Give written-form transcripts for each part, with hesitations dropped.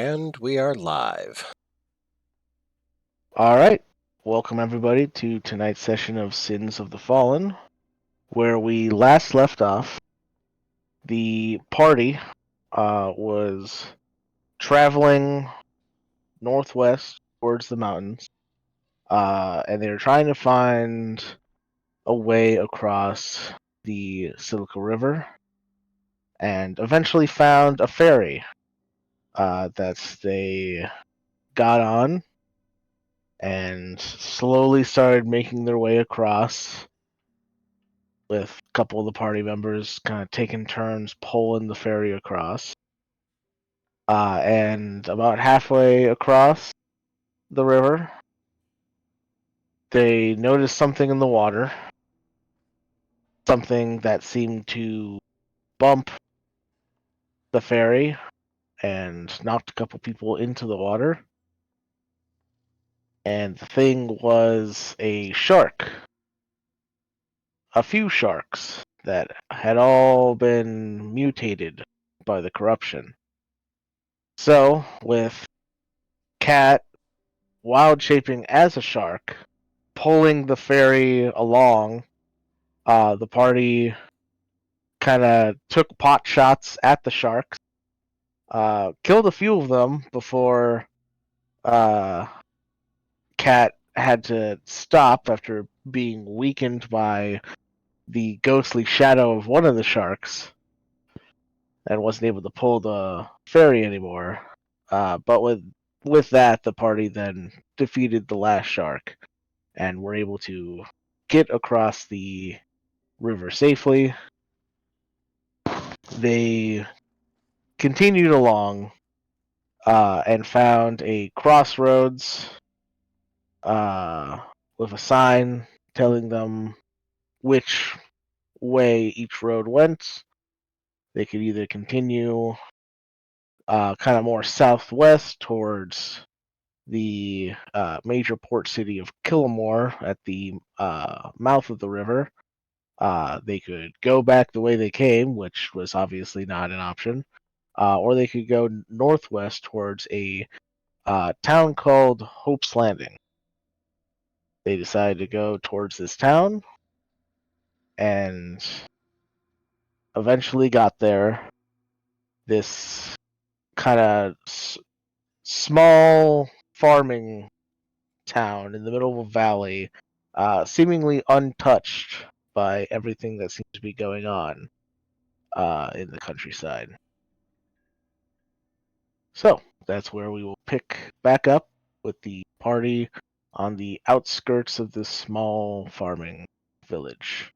And we are live. All right. Welcome, everybody, to tonight's session of Sins of the Fallen, where we last left off. The party was traveling northwest towards the mountains, and they were trying to find a way across the Silica River, and eventually found a ferry that they got on and slowly started making their way across, with a couple of the party members kind of taking turns pulling the ferry across. And about halfway across the river, they noticed something in the water, something that seemed to bump the ferry and knocked a couple people into the water. And the thing was a shark. A few sharks that had all been mutated by the corruption. So, with Cat wild shaping as a shark, pulling the ferry along, the party kind of took pot shots at the sharks, killed a few of them before Cat had to stop after being weakened by the ghostly shadow of one of the sharks and wasn't able to pull the ferry anymore. But with that, the party then defeated the last shark and were able to get across the river safely. They continued along and found a crossroads with a sign telling them which way each road went. They could either continue kind of more southwest towards the major port city of Killamore at the mouth of the river. They could go back the way they came, which was obviously not an option, or they could go northwest towards a town called Hope's Landing. They decided to go towards this town and eventually got there. This kind of small farming town in the middle of a valley, seemingly untouched by everything that seems to be going on in the countryside. So that's where we will pick back up with the party on the outskirts of this small farming village.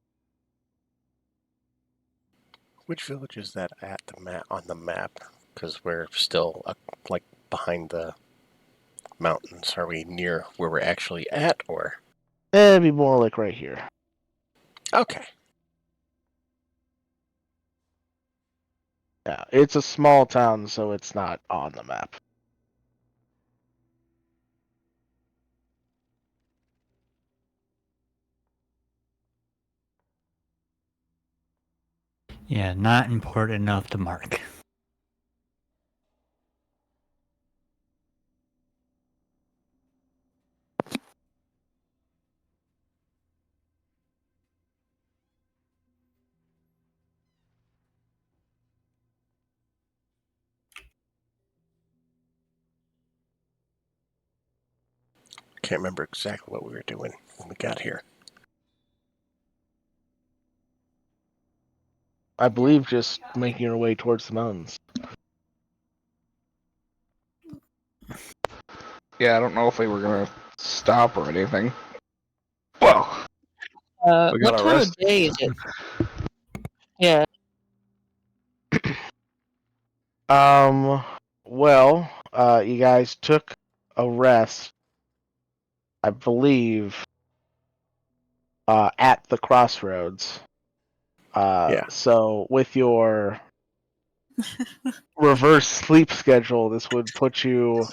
Which village is that at on the map? Because we're still like behind the mountains. Are we near where we're actually at, or? It'd be more like right here. Okay. Yeah, it's a small town, so it's not on the map. Yeah, not important enough to mark. Can't remember exactly what we were doing when we got here. I believe just making your way towards the mountains. Yeah, I don't know if we were gonna stop or anything. Well, we got what time of day is it? Yeah. Well, you guys took a rest, I believe, at the crossroads. Yeah. So with your reverse sleep schedule, this would put you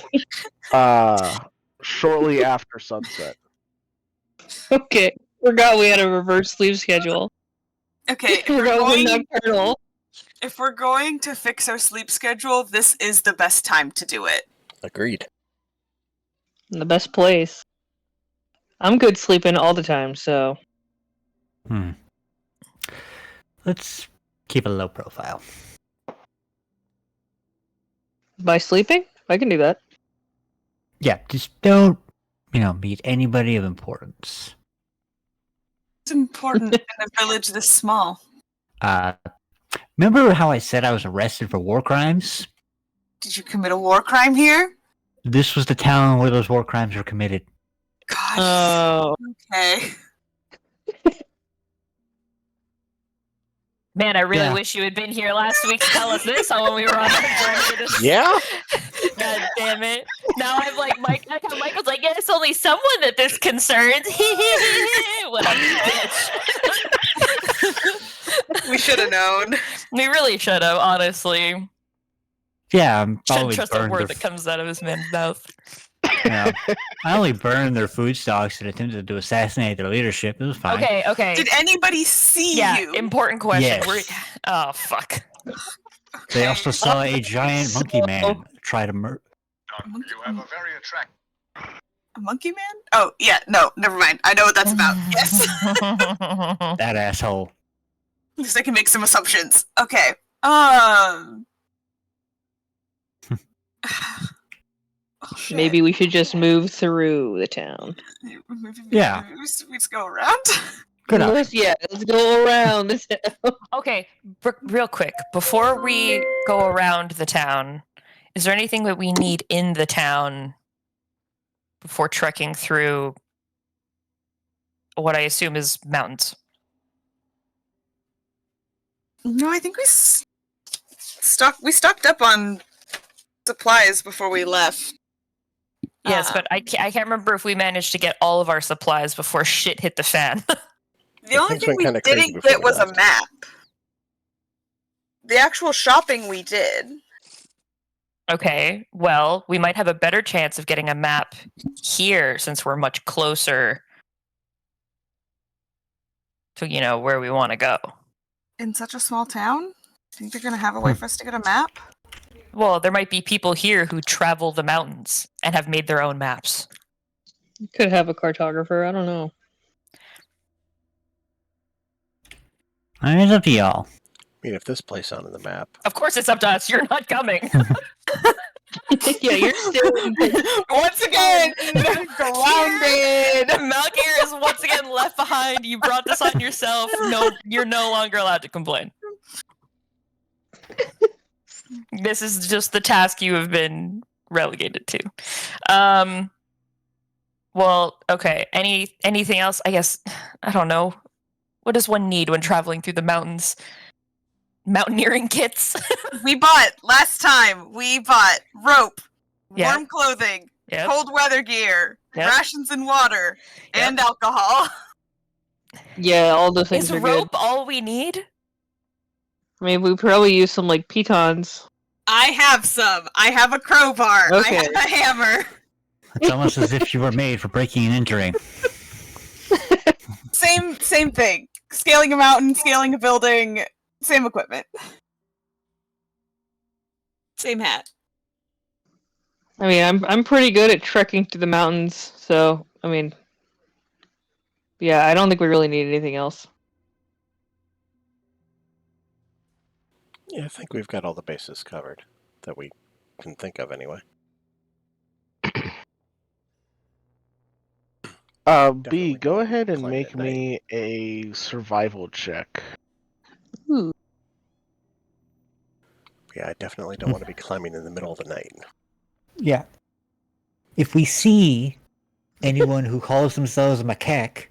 shortly after sunset. Okay. Forgot we had a reverse sleep schedule. Okay, if Forgot we're nocturnal. If we're going to fix our sleep schedule, this is the best time to do it. Agreed. The best place. I'm good sleeping all the time, so Let's keep a low profile. by sleeping, I can do that. Yeah, just don't, meet anybody of importance. It's important in a village this small. Remember how I said I was arrested for war crimes? Did you commit a war crime here? This was the town where those war crimes were committed. Gosh. Oh, Okay. Man, I really Yeah. wish you had been here last week to tell us this when we were on our journey to this. Yeah? God damn it. Now I'm like, Michael's like, yeah, it's only someone that this concerns. What a bitch. We should have known. We really should have, honestly. Yeah, I'm Shouldn't probably trust a burned word their, that comes out of his man's mouth. I only burned their food stocks and attempted to assassinate their leadership. It was fine. Okay. Did anybody see Yeah, you? important question. Yes. Oh, fuck. They Okay. also saw a giant monkey man try to murder. You have a very attractive. A monkey man? Oh, yeah, no, never mind. I know what that's about. Yes. That asshole. At least I can make some assumptions. Okay. maybe we should just move through the town. Yeah. We just go around. Good option. Let's go around the town. Okay, real quick, before we go around the town, is there anything that we need in the town before trekking through what I assume is mountains? No, I think we stocked up on supplies before we left. Yes, but I can't remember if we managed to get all of our supplies before shit hit the fan. The only Things thing went we kinda crazy didn't before get we was a left. map. The actual shopping we did. Okay, well, we might have a better chance of getting a map here since we're much closer to, where we want to go. In such a small town? Think they're gonna have a way for us to get a map? Well, there might be people here who travel the mountains and have made their own maps. Could have a cartographer. I don't know. It's up to y'all. I mean, if this place on the map. Of course it's up to us. You're not coming. Yeah, you're still. Once again, grounded. Malkir is once again left behind. You brought this on yourself. No, you're no longer allowed to complain. This is just the task you have been relegated to. Well, okay. Anything else? I guess I don't know. What does one need when traveling through the mountains? Mountaineering kits. Last time we bought rope, Yeah. warm clothing, Yep. cold weather gear, Yep. rations and water, Yep. and alcohol. Yeah, all those things Is are rope good. all we need? I mean, we probably use some like pitons. I have some. I have a crowbar. Okay. I have a hammer. It's almost as if you were made for breaking and entering. Same thing. Scaling a mountain, scaling a building, same equipment. Same hat. I mean, I'm pretty good at trekking through the mountains, so I mean, yeah, I don't think we really need anything else. Yeah, I think we've got all the bases covered that we can think of anyway. B, Definitely go don't ahead and climb make at night. me a survival check. Ooh. Yeah, I definitely don't want to be climbing in the middle of the night. Yeah. If we see anyone who calls themselves a macaque,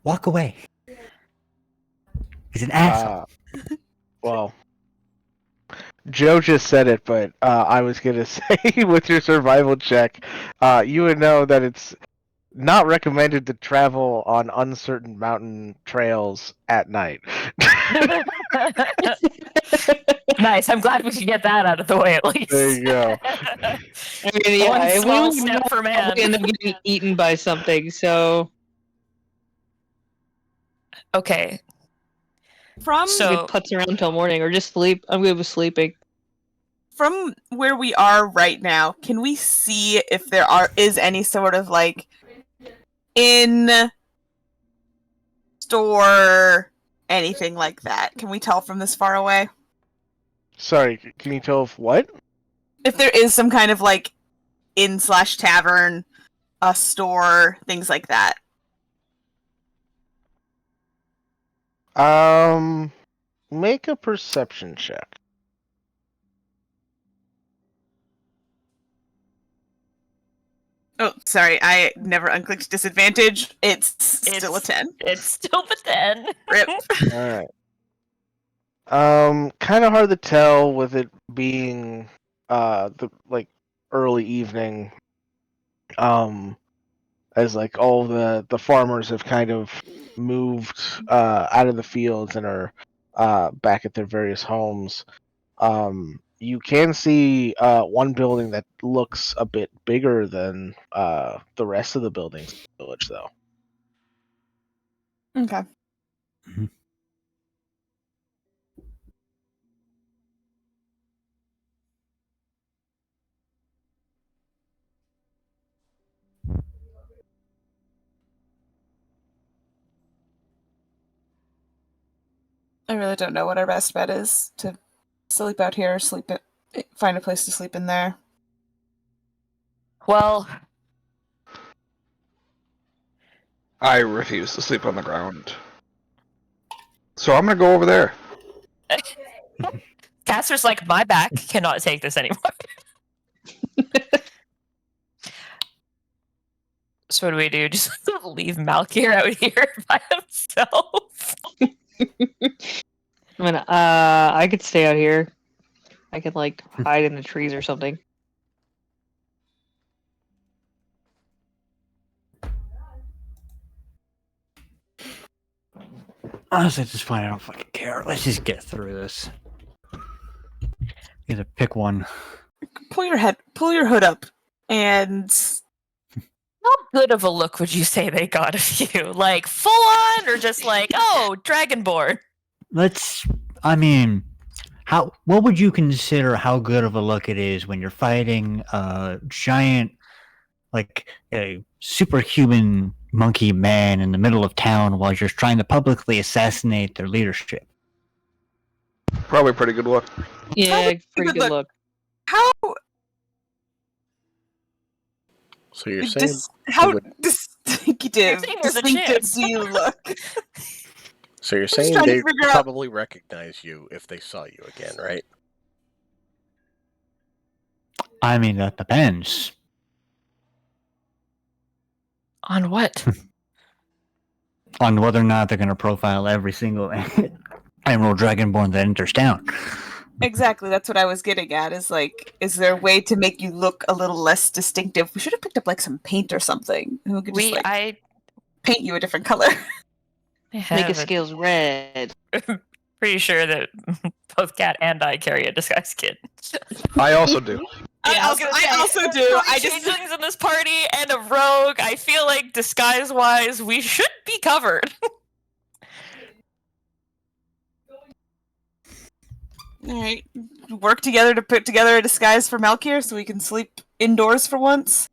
walk away. He's an asshole. Well, Joe just said it, but I was gonna say with your survival check, you would know that it's not recommended to travel on uncertain mountain trails at night. Nice. I'm glad we could get that out of the way at least. There you go. I mean, yeah, One if small we step for man. end up getting eaten by something, so Okay. From We could putz around till morning, or just sleep. I'm good with sleeping. from where we are right now, can we see if there is any sort of like in store anything like that? Can we tell from this far away? Sorry, can you tell if what? If there is some kind of like inn/tavern, a store, things like that. Make a perception check. Oh, sorry, I never unclicked disadvantage. It's still a 10. It's still a 10. Rip. All right. Kind of hard to tell with it being the like early evening. As like all the farmers have kind of moved out of the fields and are back at their various homes. You can see one building that looks a bit bigger than the rest of the buildings in the village, though. Okay. Mhm. I really don't know what our best bet is to sleep out here or find a place to sleep in there. Well, I refuse to sleep on the ground. So I'm gonna go over there. Casper's like, my back cannot take this anymore. So what do we do? Just leave Malkir out here by himself? I mean, I could stay out here. I could like hide in the trees or something. Honestly, at this point, I don't fucking care. Let's just get through this. Either pick one. Pull your hood up, and How good of a look would you say they got of you? Like full on, or just like, oh, Dragonborn? I mean, what would you consider how good of a look it is when you're fighting a giant, like a superhuman monkey man in the middle of town while you're trying to publicly assassinate their leadership? Probably a pretty good look. Yeah, pretty good good look. how So you're saying how would- distinctive There's a chance. do you look? so you're just saying trying to they figure out- probably recognize you if they saw you again, right? I mean, that depends. On what? On whether or not they're going to profile every single Emerald Dragonborn that enters town. Exactly, that's what I was getting at. Is like, is there a way to make you look a little less distinctive? We should have picked up like some paint or something, and we could just paint you a different color. Make his scales red. Pretty sure that both Kat and I carry a disguise kit. I also do. I also do. I just changelings in this party and a rogue. I feel like disguise-wise, we should be covered. all right. Work together to put together a disguise for Malkir so we can sleep indoors for once.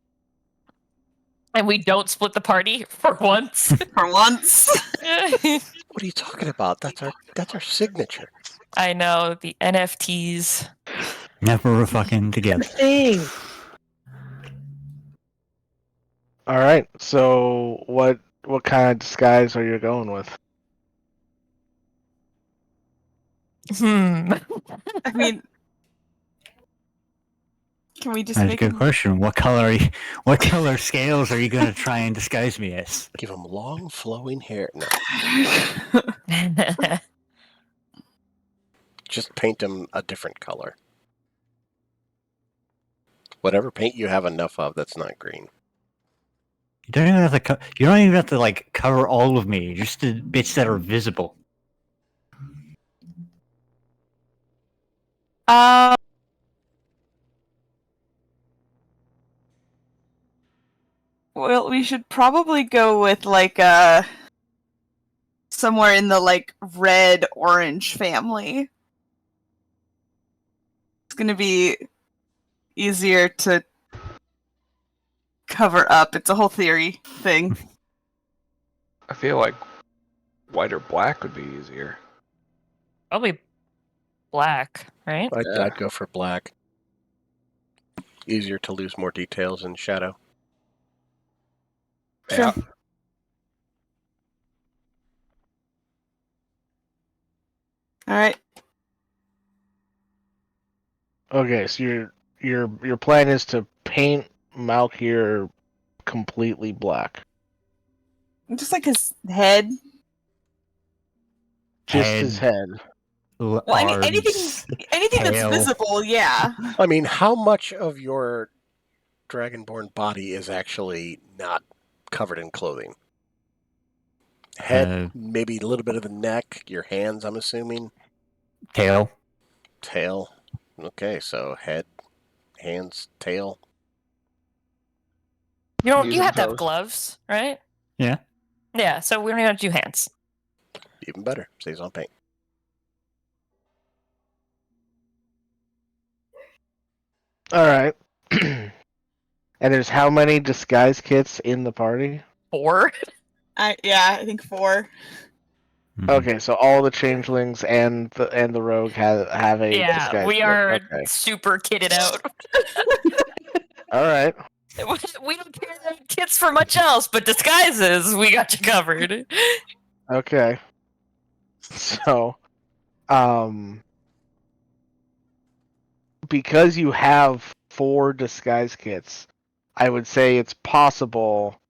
And we don't split the party for once. For once. What are you talking about? That's our signature. I know, the NFTs. Never fucking together. All right. So what kind of disguise are you going with? I mean, can we just That's a make good him... question. What color scales are you going to try and disguise me as? Give him long, flowing hair. No, just paint him a different color. Whatever paint you have enough of that's not green. You don't even have to. You don't even have to like cover all of me. Just the bits that are visible. Well, we should probably go with like a somewhere in the like red-orange family. It's gonna be easier to cover up. It's a whole theory thing. I feel like white or black would be easier. Probably black, right? I'd go for black. Easier to lose more details in shadow. Sure. Yeah. All right. Okay, so your plan is to paint Malkir completely black. Just like his head. Just his head. Well, Arms, anything that's tail. visible, yeah. I mean, how much of your dragonborn body is actually not covered in clothing? Head, maybe a little bit of the neck, your hands, I'm assuming. Tail. Tail. Okay, so head, hands, tail. You Using have to have toes. gloves, right? Yeah. Yeah, so we don't even have to do hands. Even better. Saves on paint. All right. And there's how many disguise kits in the party? 4? I think 4. Mhm. Okay, so all the changelings and the rogue have a Yeah, disguise we kit. are Okay. super kitted out. All right. We don't care about kits for much else, but disguises, we got you covered. Okay. So, because you have 4 disguise kits, I would say it's possible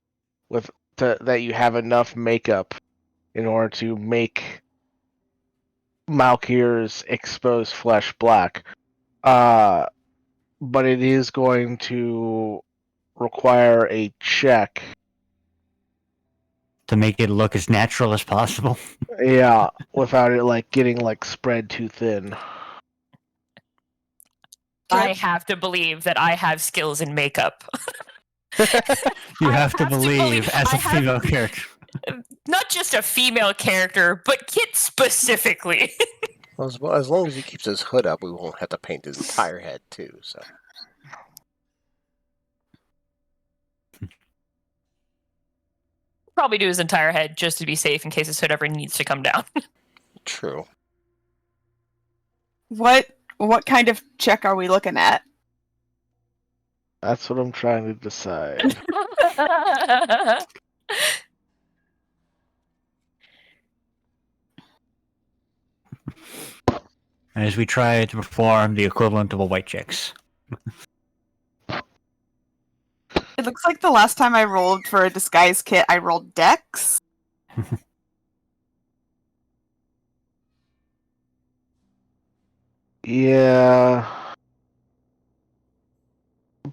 that you have enough makeup in order to make Malkir's exposed flesh black. But it is going to require a check. To make it look as natural as possible. Yeah, without it like getting like spread too thin. I have to believe that I have skills in makeup. You I have to believe as I a female character. Not just a female character, but Kit specifically. Well, as long as he keeps his hood up, we won't have to paint his entire head, too, so. Probably do his entire head just to be safe in case his hood ever needs to come down. True. What kind of check are we looking at? That's what I'm trying to decide. As we try to perform the equivalent of a white chicks. It looks like the last time I rolled for a disguise kit, I rolled Dex. Yeah.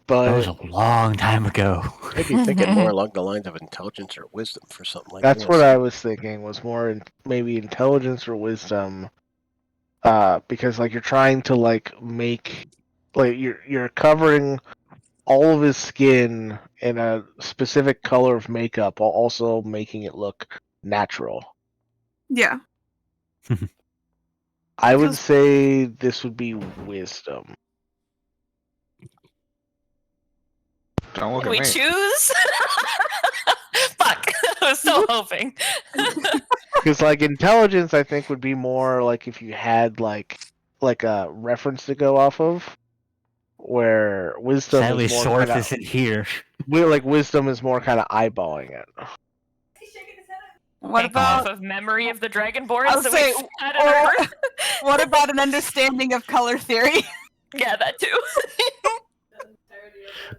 But That was a long time ago. I'd be thinking more along the lines of intelligence or wisdom for something like that's this. what I was thinking was more maybe intelligence or wisdom. Because like you're trying to like make like you're covering all of his skin in a specific color of makeup while also making it look natural. Yeah. I would say this would be wisdom. Don't look Can at we me. choose? Fuck. I was still hoping. Because like intelligence, I think would be more like if you had like a reference to go off of, where wisdom Sadly, is more Sorth kind isn't here. like wisdom is more kind of eyeballing it. What about off of memory of the Dragonborns I'll that say, we've had in our group? what about an understanding of color theory? Yeah, that too.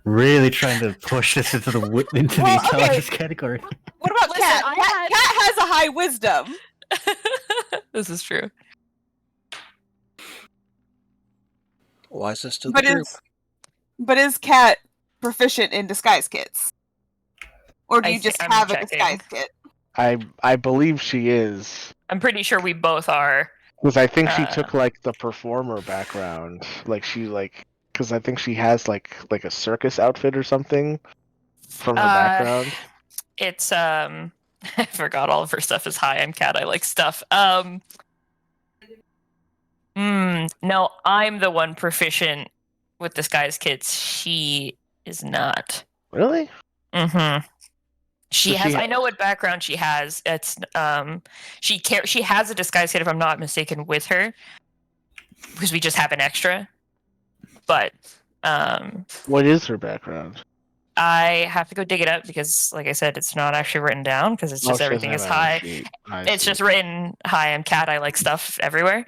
Really trying to push this into the intelligence category. What about Listen, Cat? I Cat has a high wisdom. This is true. Why is this to the group? But is Cat proficient in disguise kits? Or do you just I'm have a checking. disguise kit? I believe she is. I'm pretty sure we both are. Because I think she took like the performer background. Like she like because I think she has like a circus outfit or something from her background. It's I forgot all of her stuff is hi, I'm cat, I like stuff. No, I'm the one proficient with Disguise Kits. She is not. Really? Mm-hmm. She So has. I know what background she has. It's she has a Disguise Kit, if I'm not mistaken, with her, because we just have an extra. But what is her background? I have to go dig it up because, like I said, it's not actually written down because it's just she everything doesn't is have it on high. the sheet. It's just written hi, I'm cat, I like stuff everywhere.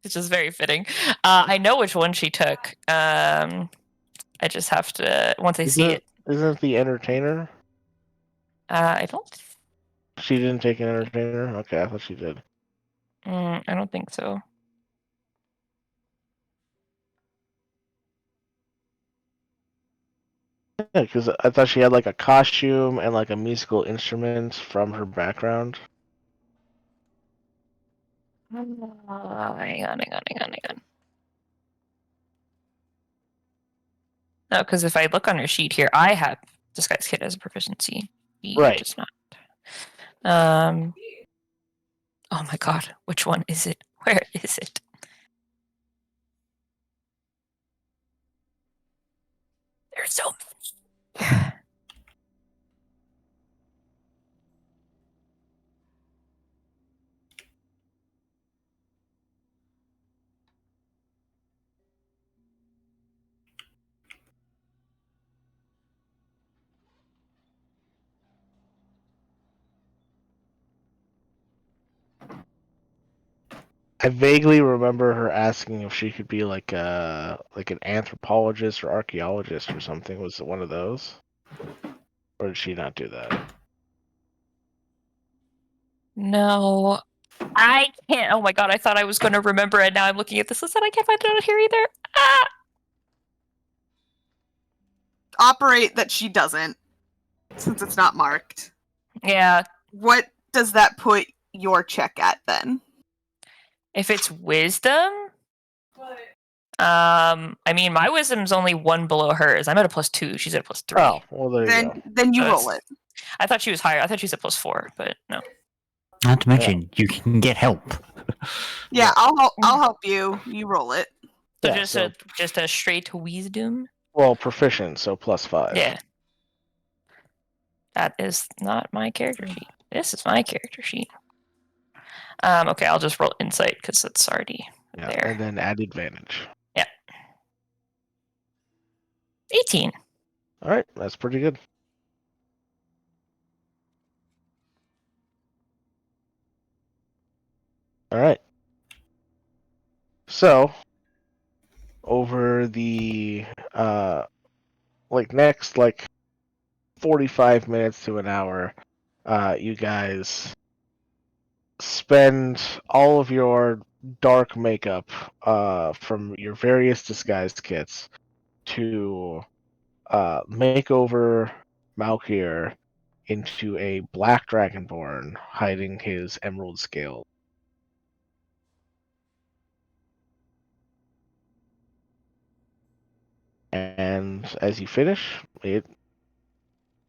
It's just very fitting. I know which one she took. I just have to once I see it. Isn't it the entertainer? I don't. She didn't take an entertainer? Okay, I thought she did. I don't think so. Yeah, because I thought she had like a costume and like a musical instrument from her background. Hang on. No, because if I look on her sheet here, I have Disguise Kit as a proficiency. Right. Just not. Oh my god, which one is it? Where is it? There's so many. I vaguely remember her asking if she could be like an anthropologist or archaeologist or something. Was it one of those? Or did she not do that? No, I can't. Oh my god, I thought I was going to remember it. Now I'm looking at this list and I can't find it out here either. Ah! Operate that she doesn't, since it's not marked. Yeah. What does that put your check at then? If it's wisdom, I mean, my wisdom's only 1 below hers. I'm at a +2. She's at a +3. Oh, well, there you go. Then you roll it. I thought she was higher. I thought she was at +4, but no. Not to mention, you can get help. Yeah, I'll help you. You roll it. So just a straight wisdom. Well, proficient, so +5. Yeah. That is not my character sheet. This is my character sheet. Okay, I'll just roll insight because it's already there. And then add advantage. Yeah. 18. All right, that's pretty good. All right. So, over the next 45 minutes to an hour, you guys spend all of your dark makeup from your various disguised kits to make over Malkir into a black dragonborn hiding his emerald scale. And as you finish, it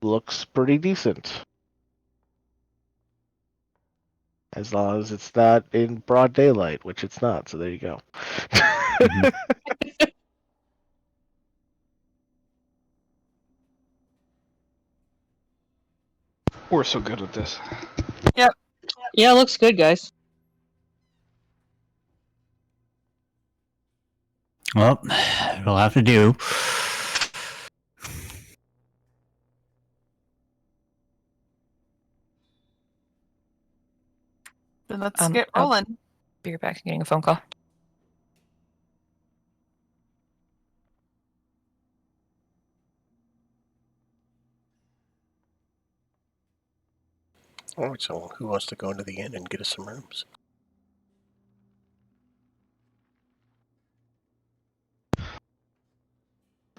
looks pretty decent. As long as it's not in broad daylight, which it's not, so there you go. We're so good at this. Yep. Yeah, it looks good, guys. Well, it'll have to do. Then let's get rolling. Be right back. I'm getting a phone call. Alright, so who wants to go into the inn and get us some rooms?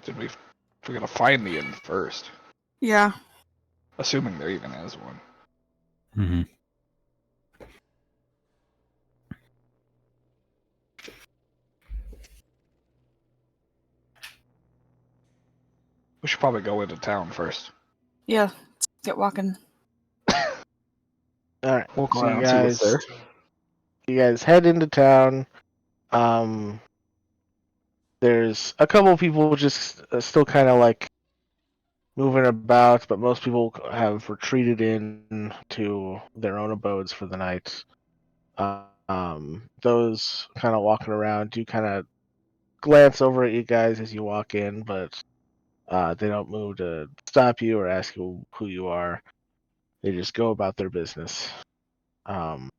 We gotta find the inn first. Yeah. Assuming there even is one. Mm-hmm. We should probably go into town first. Yeah. get walking. All right. We'll go So around and see what's there. you guys head into town. There's a couple of people just still kind of like moving about, but most people have retreated in to their own abodes for the night. Those kind of walking around do kind of glance over at you guys as you walk in, but they don't move to stop you or ask you who you are. They just go about their business. And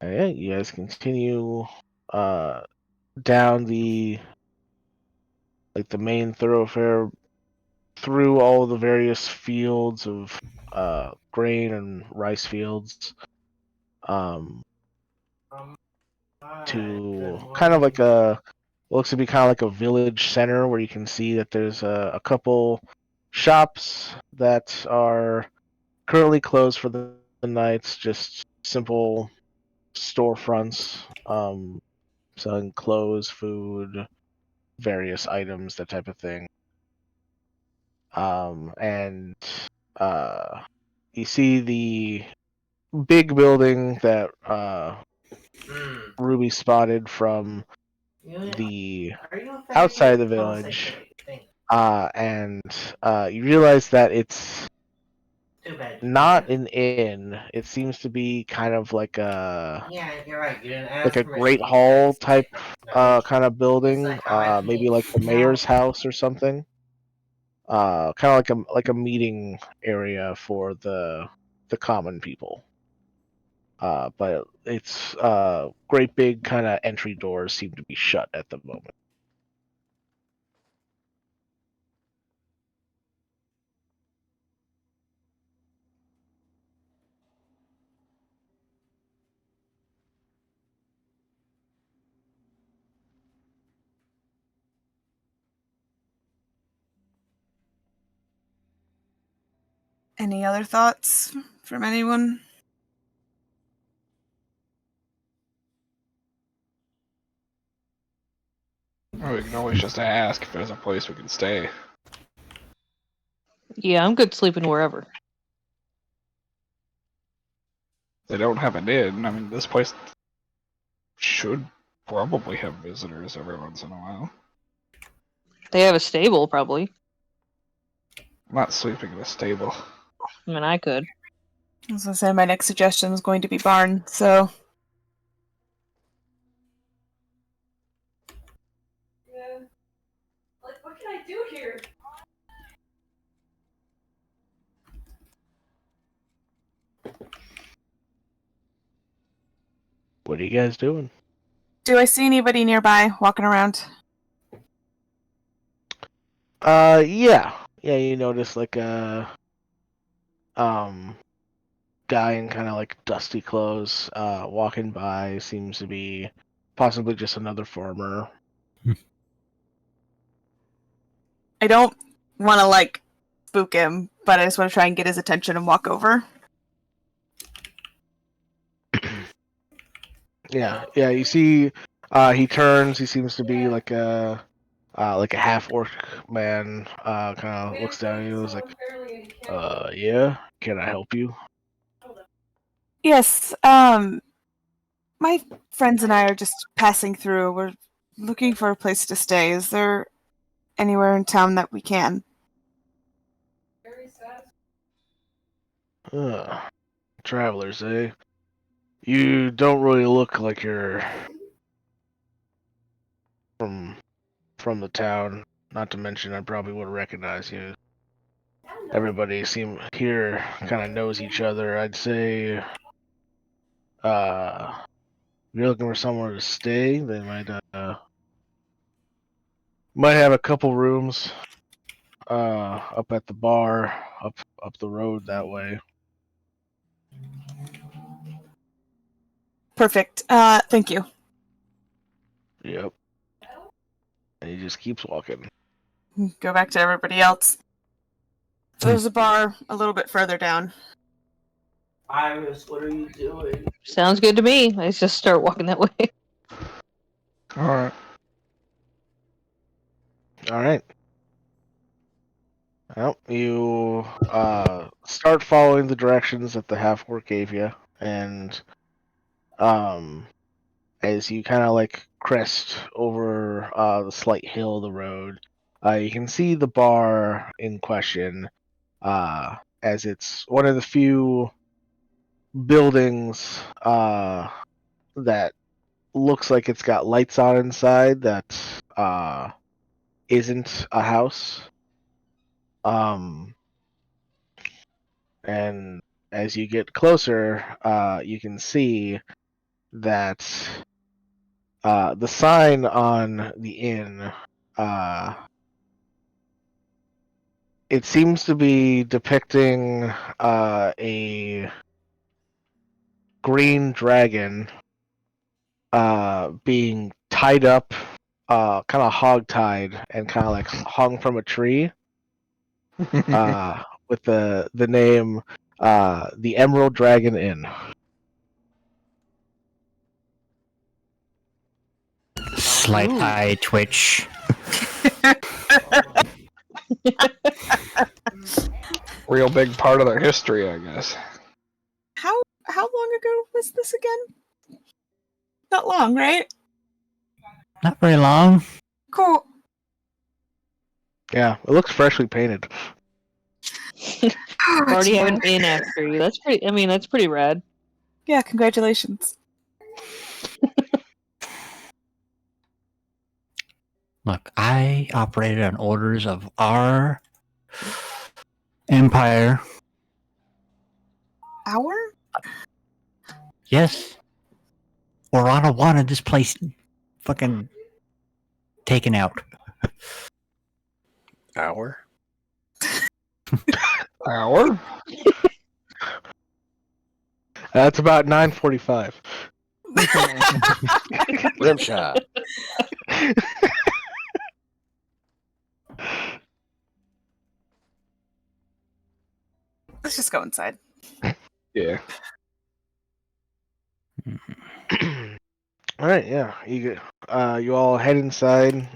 yeah, you guys continue down the main thoroughfare through all the various fields of grain and rice fields to kind of like looks to be kind of like a village center where you can see that there's a couple shops that are currently closed for the night, just simple storefronts selling clothes, food, various items, that type of thing. And you see the big building that Ruby spotted from the outside of the village, and you realize that it's not an inn. It seems to be kind of like a great hall type kind of building, maybe like the mayor's house or something. Kind of like a meeting area for the common people. But it's great big kind of entry doors seem to be shut at the moment. Any other thoughts from anyone? Oh, we can always just ask if there's a place we can stay. Yeah, I'm good sleeping wherever. They don't have an inn. I mean, this place should probably have visitors every once in a while. They have a stable, probably. I'm not sleeping in a stable. I mean, I could. As I said, my next suggestion was going to be barn, so... Yeah. Like, what can I do here? What are you guys doing? Do I see anybody nearby walking around? Yeah, you notice like a guy in kind of like dusty clothes walking by. Seems to be possibly just another farmer. I don't want to, like, spook him, but I just want to try and get his attention and walk over. Yeah, you see he turns. He seems to be like a half orc man. Kind of looks down at you. Is like, yeah, can I help you? Yes, my friends and I are just passing through. We're looking for a place to stay. Is there anywhere in town that we can? Travelers, eh? You don't really look like you're from the town. Not to mention, I probably would recognize you. Everybody here kind of knows each other. I'd say, if you're looking for somewhere to stay, they might have a couple rooms up at the bar up the road that way. Perfect. Thank you. Yep. And he just keeps walking. Go back to everybody else. There's a bar a little bit further down. Iris, what are you doing? Sounds good to me. I just start walking that way. Alright. All right. Well, you start following the directions that the half-orc gave you, and as you kind of like crest over the slight hill of the road, you can see the bar in question, as it's one of the few buildings that looks like it's got lights on inside that isn't a house. And as you get closer, you can see that the sign on the inn, it seems to be depicting a green dragon being tied up, kind of hog-tied and kind of like hung from a tree, with the name the Emerald Dragon Inn. Slight eye twitch. Real big part of their history, I guess. How long ago was this again? Not long, right? Not very long. Cool. Yeah, it looks freshly painted. Already have an inn after you. That's pretty. I mean, that's pretty rad. Yeah, congratulations. Look, I operated on orders of our empire. Our? Yes. Orana wanted this place fucking taken out. Hour? Hour? That's about 9:45. Rim shot. Let's just go inside. Yeah. All right, yeah. You all head inside.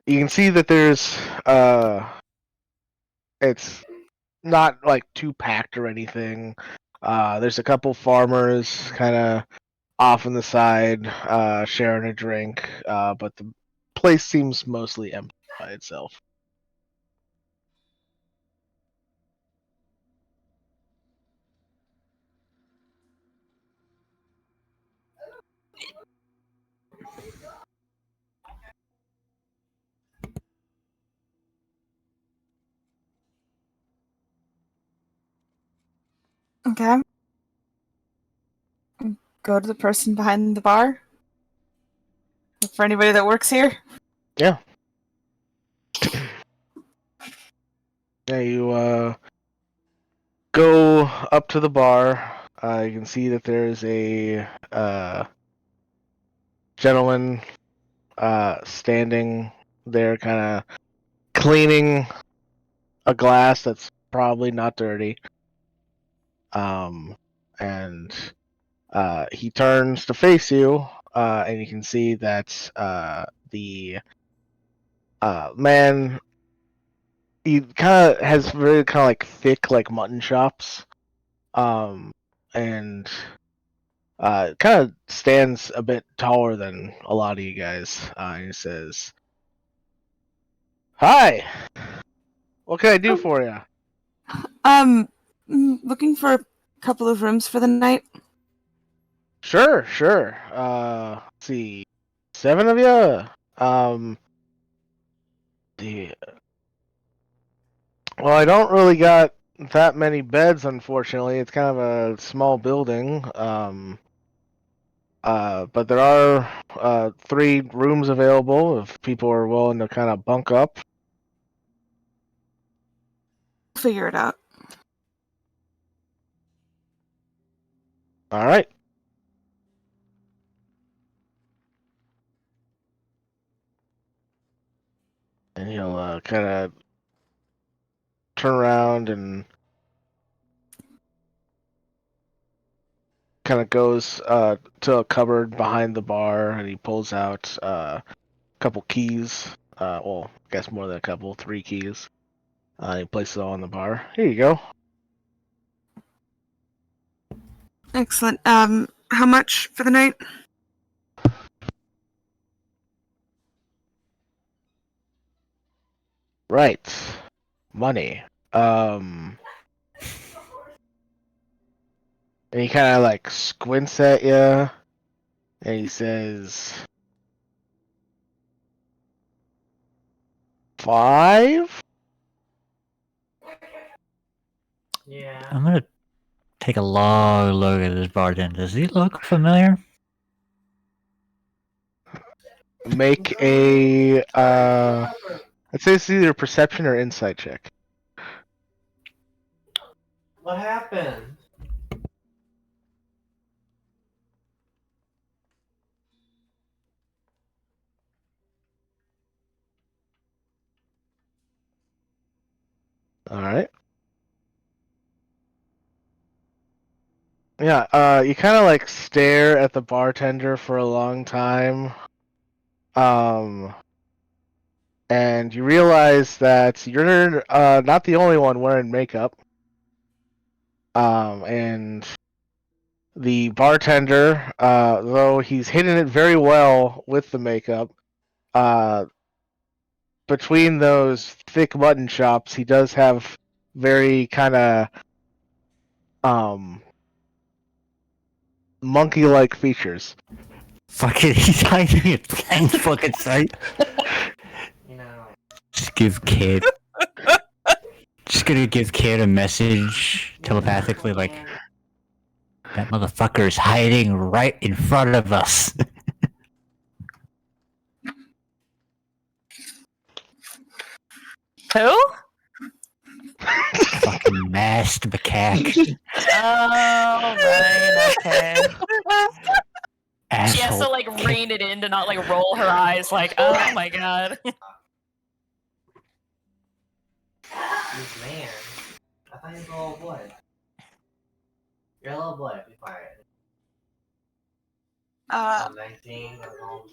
You can see that there's it's not like too packed or anything. There's a couple farmers kind of off on the side, sharing a drink, but the place seems mostly empty by itself. Okay. Go to the person behind the bar. Look for anybody that works here. Yeah. Yeah, you go up to the bar. You can see that there's a gentleman standing there, kind of cleaning a glass that's probably not dirty. And he turns to face you, and you can see that the man, he kind of has very kind of like thick, like mutton chops, and kind of stands a bit taller than a lot of you guys. He says, "Hi, what can I do for you?" Looking for a couple of rooms for the night. Sure, sure. Let's see, 7 of you. The Well, I don't really got that many beds, unfortunately. It's kind of a small building. But there are 3 rooms available if people are willing to kind of bunk up. Figure it out. All right. And he'll kind of turn around and kind of goes to a cupboard behind the bar, and he pulls out a couple keys Well, I guess more than a couple, 3 keys. He places it all on the bar. Here you go. Excellent. How much for the night? Right. Money. And he kind of like squints at you, and he says, 5? Yeah. I'm gonna take a long look at this bartender. Does he look familiar? Make a, I'd say it's either perception or insight check. What happened? Alright. Yeah, you kind of like stare at the bartender for a long time. And you realize that you're not the only one wearing makeup. And the bartender, though he's hidden it very well with the makeup, between those thick mutton chops, he does have very kind of monkey-like features. Fucking, he's hiding in plain fucking sight. You know. Just give Kid. Just gonna give Kid a message telepathically, like, that motherfucker is hiding right in front of us. Who? Fucking masked macaque. Oh, right, okay. Asshole. She has to like rein it in to not like roll her eyes like, oh my god. This man. I thought he was a little boy. You're a little boy. Be quiet. I'm 19.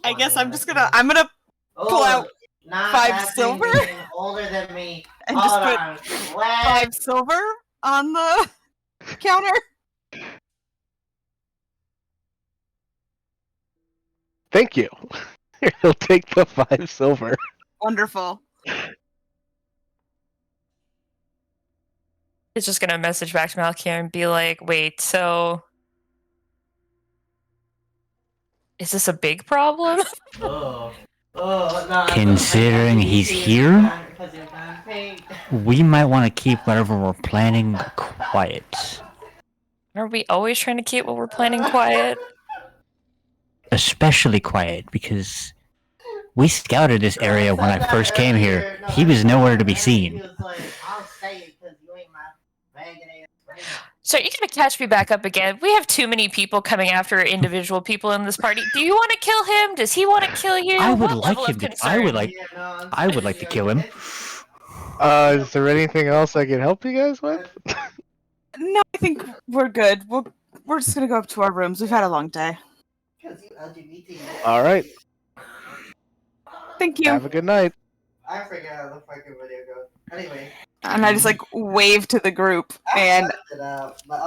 I guess I'm gonna pull out not 5 silver older than me. and just put 5 silver on the counter. Thank you. He'll take the 5 silver. Wonderful. It's just gonna message back to Malkia and be like, wait, so is this a big problem? Oh, no, Considering he's here, we might want to keep whatever we're planning quiet. Are we always trying to keep what we're planning quiet? Especially quiet, because we scouted this area when I first came here. He was nowhere to be seen. So you're gonna catch me back up again. We have too many people coming after individual people in this party. Do you want to kill him? Does he want to kill you? I would What like level him of to. concern? I would like to kill him. Is there anything else I can help you guys with? No, I think we're good. We're just gonna go up to our rooms. We've had a long day. All right. Thank you. Have a good night. I forget how the fucking video goes. Anyway. And I just like wave to the group and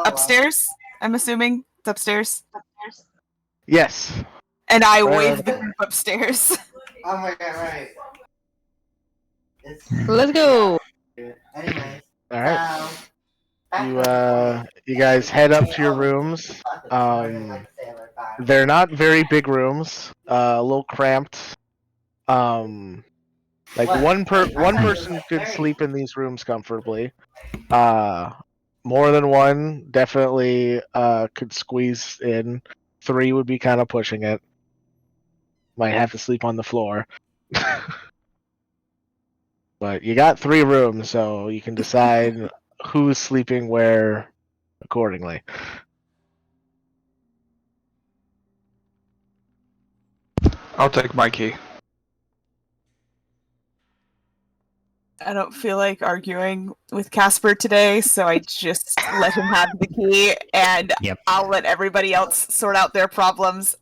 upstairs. I'm assuming it's upstairs. Yes. And I Right wave on. the group upstairs. Oh my god, right. Let's go. Anyways. All right. You guys head up to your rooms. They're not very big rooms. A little cramped. Like one person could sleep in these rooms comfortably. More than one definitely could squeeze in. 3 would be kind of pushing it. Might have to sleep on the floor. But you got 3 rooms, so you can decide who's sleeping where accordingly. I'll take my key. I don't feel like arguing with Casper today, so I just let him have the key, and Yep. I'll let everybody else sort out their problems.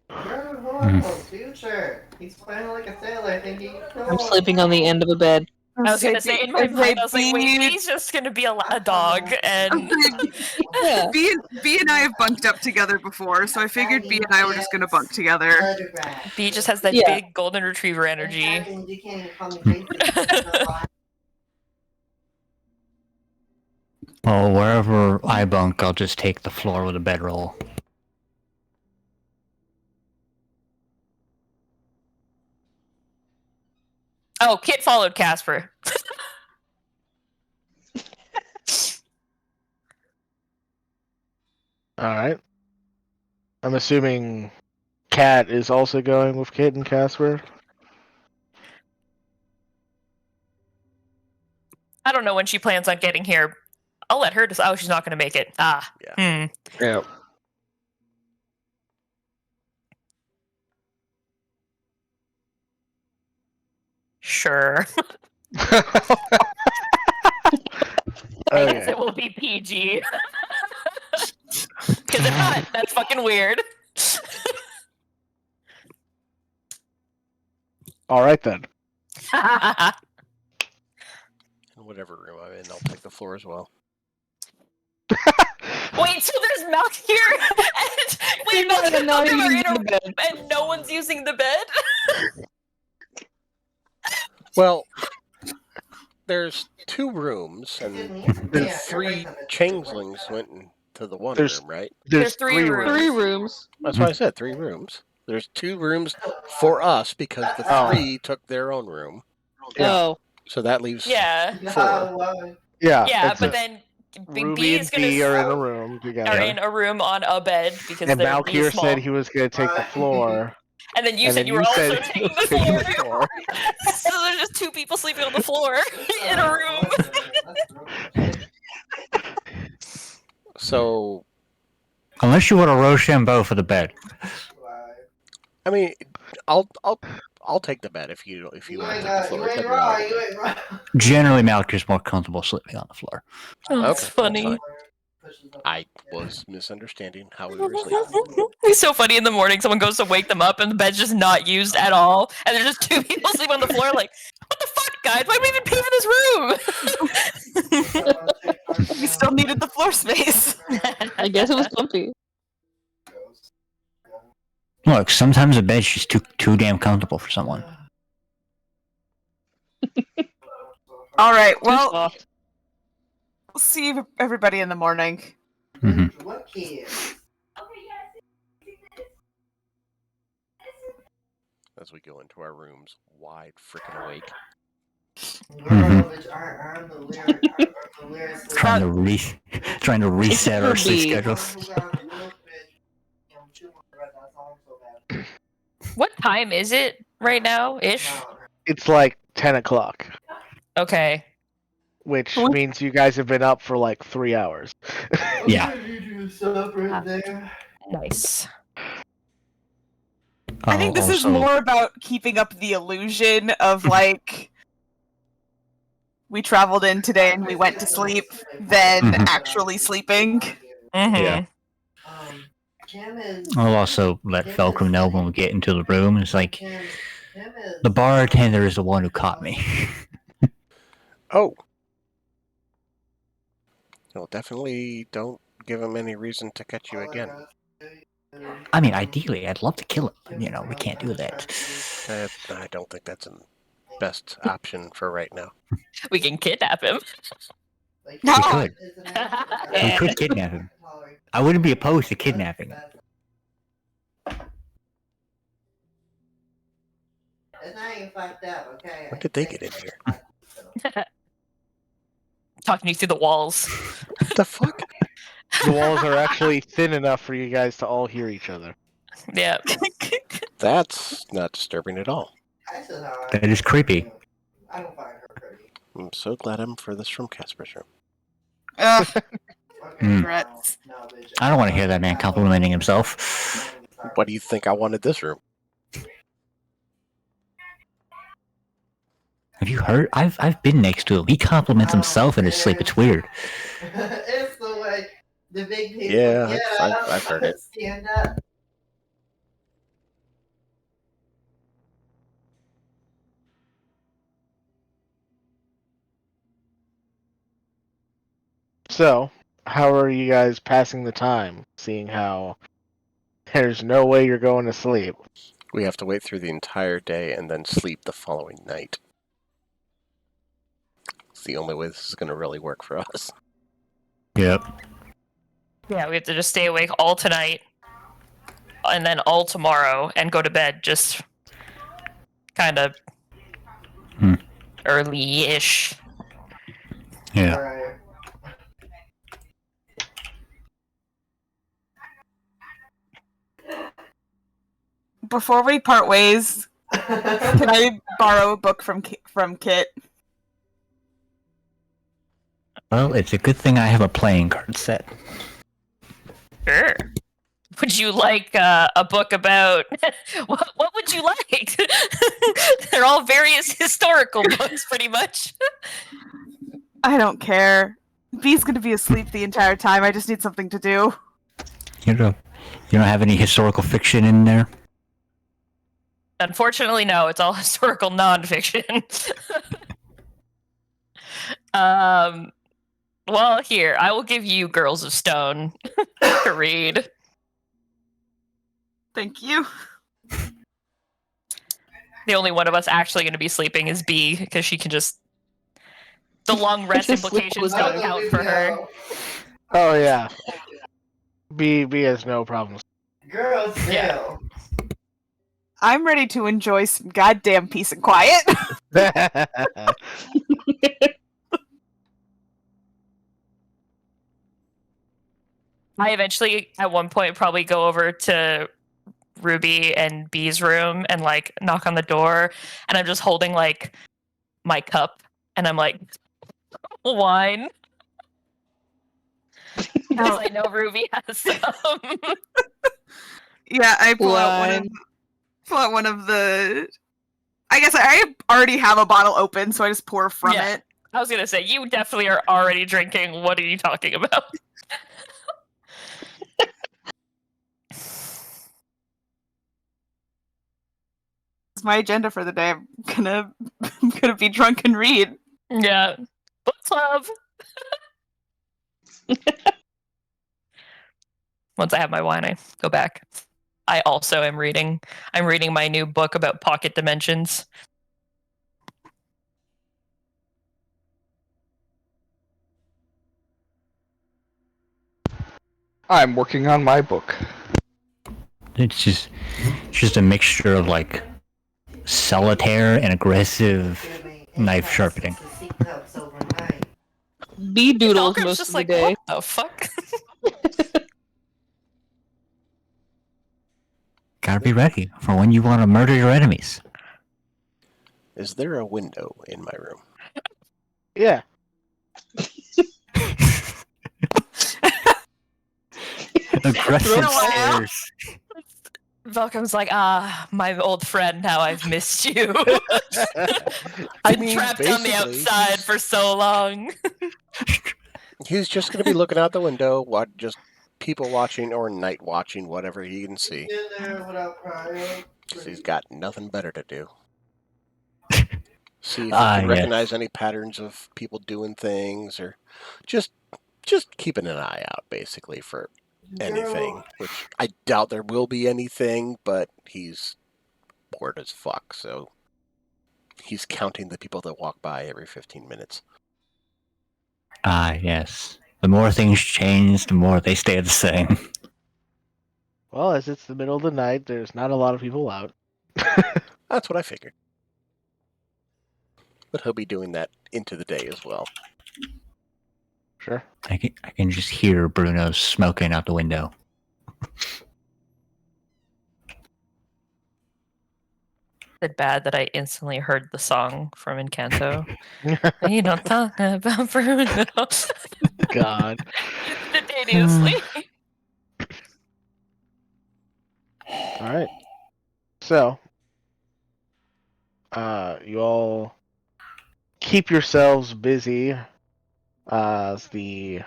You're horrible, dude. temperature. He's playing like a sailor, thinking. I'm sleeping on the end of a bed. I was gonna say in my mind, I was like, wait, B's just gonna be a dog, and Yeah. B and I have bunked up together before, so I figured B and I were just gonna bunk together. B just has that Yeah. big golden retriever energy. You can't even call me Jason. Well, wherever I bunk, I'll just take the floor with a bedroll. Oh, Kit followed Casper. Alright. I'm assuming Cat is also going with Kit and Casper. I don't know when she plans on getting here. I'll let her decide. Oh, she's not going to make it. Ah. Yeah. Yeah. Sure. I guess it will be PG. Because if not, that's fucking weird. Alright then. In whatever room I'm in, I'll take the floor as well. Wait, so there's Malk here? And wait, Malk and Malcolm are in a room and no one's using the bed? Well, there's 2 rooms, and the 3 changelings went into the one room, right? There's 3 rooms. 3 rooms. That's why I said 3 rooms. There's 2 rooms for us because the 3 took their own room. Yeah. Oh. So that leaves Yeah. 4. Yeah, but then Ruby B and is gonna B are in a room together. are in a room on a bed because and they're Valkyr small. said he was going to take the floor. And then you said you were also taking the floor. So there's just 2 people sleeping on the floor in a room. So, Unless you want a Rochambeau for the bed. I mean, I'll take the bed if you want to take the floor. It doesn't matter. Generally, Malky's more comfortable sleeping on the floor. Oh, that's Okay, funny. fine. I was misunderstanding how we were sleeping. It's so funny in the morning. Someone goes to wake them up and the bed's just not used at all, and there's just 2 people sleeping on the floor. Like, what the fuck, guys? Why do we even pay for this room? We still needed the floor space. I guess it was comfy. Look, sometimes a bed's just too damn comfortable for someone. All right. Too Well, soft. we'll see everybody in the morning. Mm-hmm. What kids? As we go into our rooms, wide freaking awake. Trying to reset our sleep schedules. What time is it right now, ish? It's like 10 o'clock, Okay. which means you guys have been up for like 3 hours. Yeah. Nice. I think this is Also- more about keeping up the illusion of like we traveled in today and we went to sleep than actually sleeping. Mm-hmm. Yeah. I'll also let Felcrum know when we get into the room. It's like, the bartender is the one who caught me. Oh. Well, definitely don't give him any reason to catch you again. I mean, ideally, I'd love to kill him, but, you know, we can't do that. I don't think that's the best option for right now. We can kidnap him. We could. We could kidnap him. I wouldn't be opposed to kidnapping him. When did they get in here? Talking you through the walls. What the fuck? The walls are actually thin enough for you guys to all hear each other. Yeah. That's not disturbing at all. That is creepy. I'm so glad I'm furthest from Casper's room. Ugh. Mm. Regrets. I don't want to hear that man complimenting himself. What do you think I wanted this room? Have you heard? I've been next to him. He compliments himself in his sleep. It's weird. It's the way the big people Yeah, I've heard it. stand up. So, how are you guys passing the time, seeing how there's no way you're going to sleep? We have to wait through the entire day and then sleep the following night. It's the only way this is going to really work for us. Yep. Yeah, we have to just stay awake all tonight and then all tomorrow and go to bed just kind of early-ish. Yeah. Alright. Before we part ways, can I borrow a book from Kit? Well, it's a good thing I have a playing card set. Sure. Would you like a book about what would you like? They're all various historical books, pretty much. I don't care. B's gonna be asleep the entire time. I just need something to do. You don't have any historical fiction in there? Unfortunately, no. It's all historical nonfiction. Well, here I will give you Girls of Stone to read. Thank you. The only one of us actually going to be sleeping is B, because she can just... The long rest Just sleep implications with don't us. count for her. Oh yeah. B has no problems. Girl, chill. Yeah. I'm ready to enjoy some goddamn peace and quiet. I eventually, at one point, probably go over to Ruby and B's room and like knock on the door, and I'm just holding like my cup, and I'm like, wine. Because I know Ruby has some. Yeah, I pull out one of the. I guess I already have a bottle open, so I just pour from it. I was gonna say, you definitely are already drinking. What are you talking about? It's my agenda for the day. I'm gonna be drunk and read. Yeah. Book club. Once I have my wine, I go back. I also am reading. I'm reading my new book about pocket dimensions. I'm working on my book. It's just a mixture of like solitaire and aggressive knife sharpening. B doodles Falcon's most just of the like, day. what the fuck? Gotta be ready for when you want to murder your enemies. Is there a window in my room? Yeah. Aggressive stares. Falcon's like, my old friend, how I've missed you. I Been trapped on the basically, outside for so long. He's just going to be looking out the window, just people watching or night watching, whatever he can see. In there without crying. Because he's got nothing better to do. See if he can recognize any patterns of people doing things, or just keeping an eye out, basically, for anything. Which I doubt there will be anything, but he's bored as fuck, so he's counting the people that walk by every 15 minutes. Yes. The more things change, the more they stay the same. Well, as it's the middle of the night, there's not a lot of people out. That's what I figured. But he'll be doing that into the day as well. Sure. I can just hear Bruno smoking out the window. Is it bad that I instantly heard the song from Encanto? You don't talk about Bruno. God. Instantaneously. All right. So, you all keep yourselves busy as the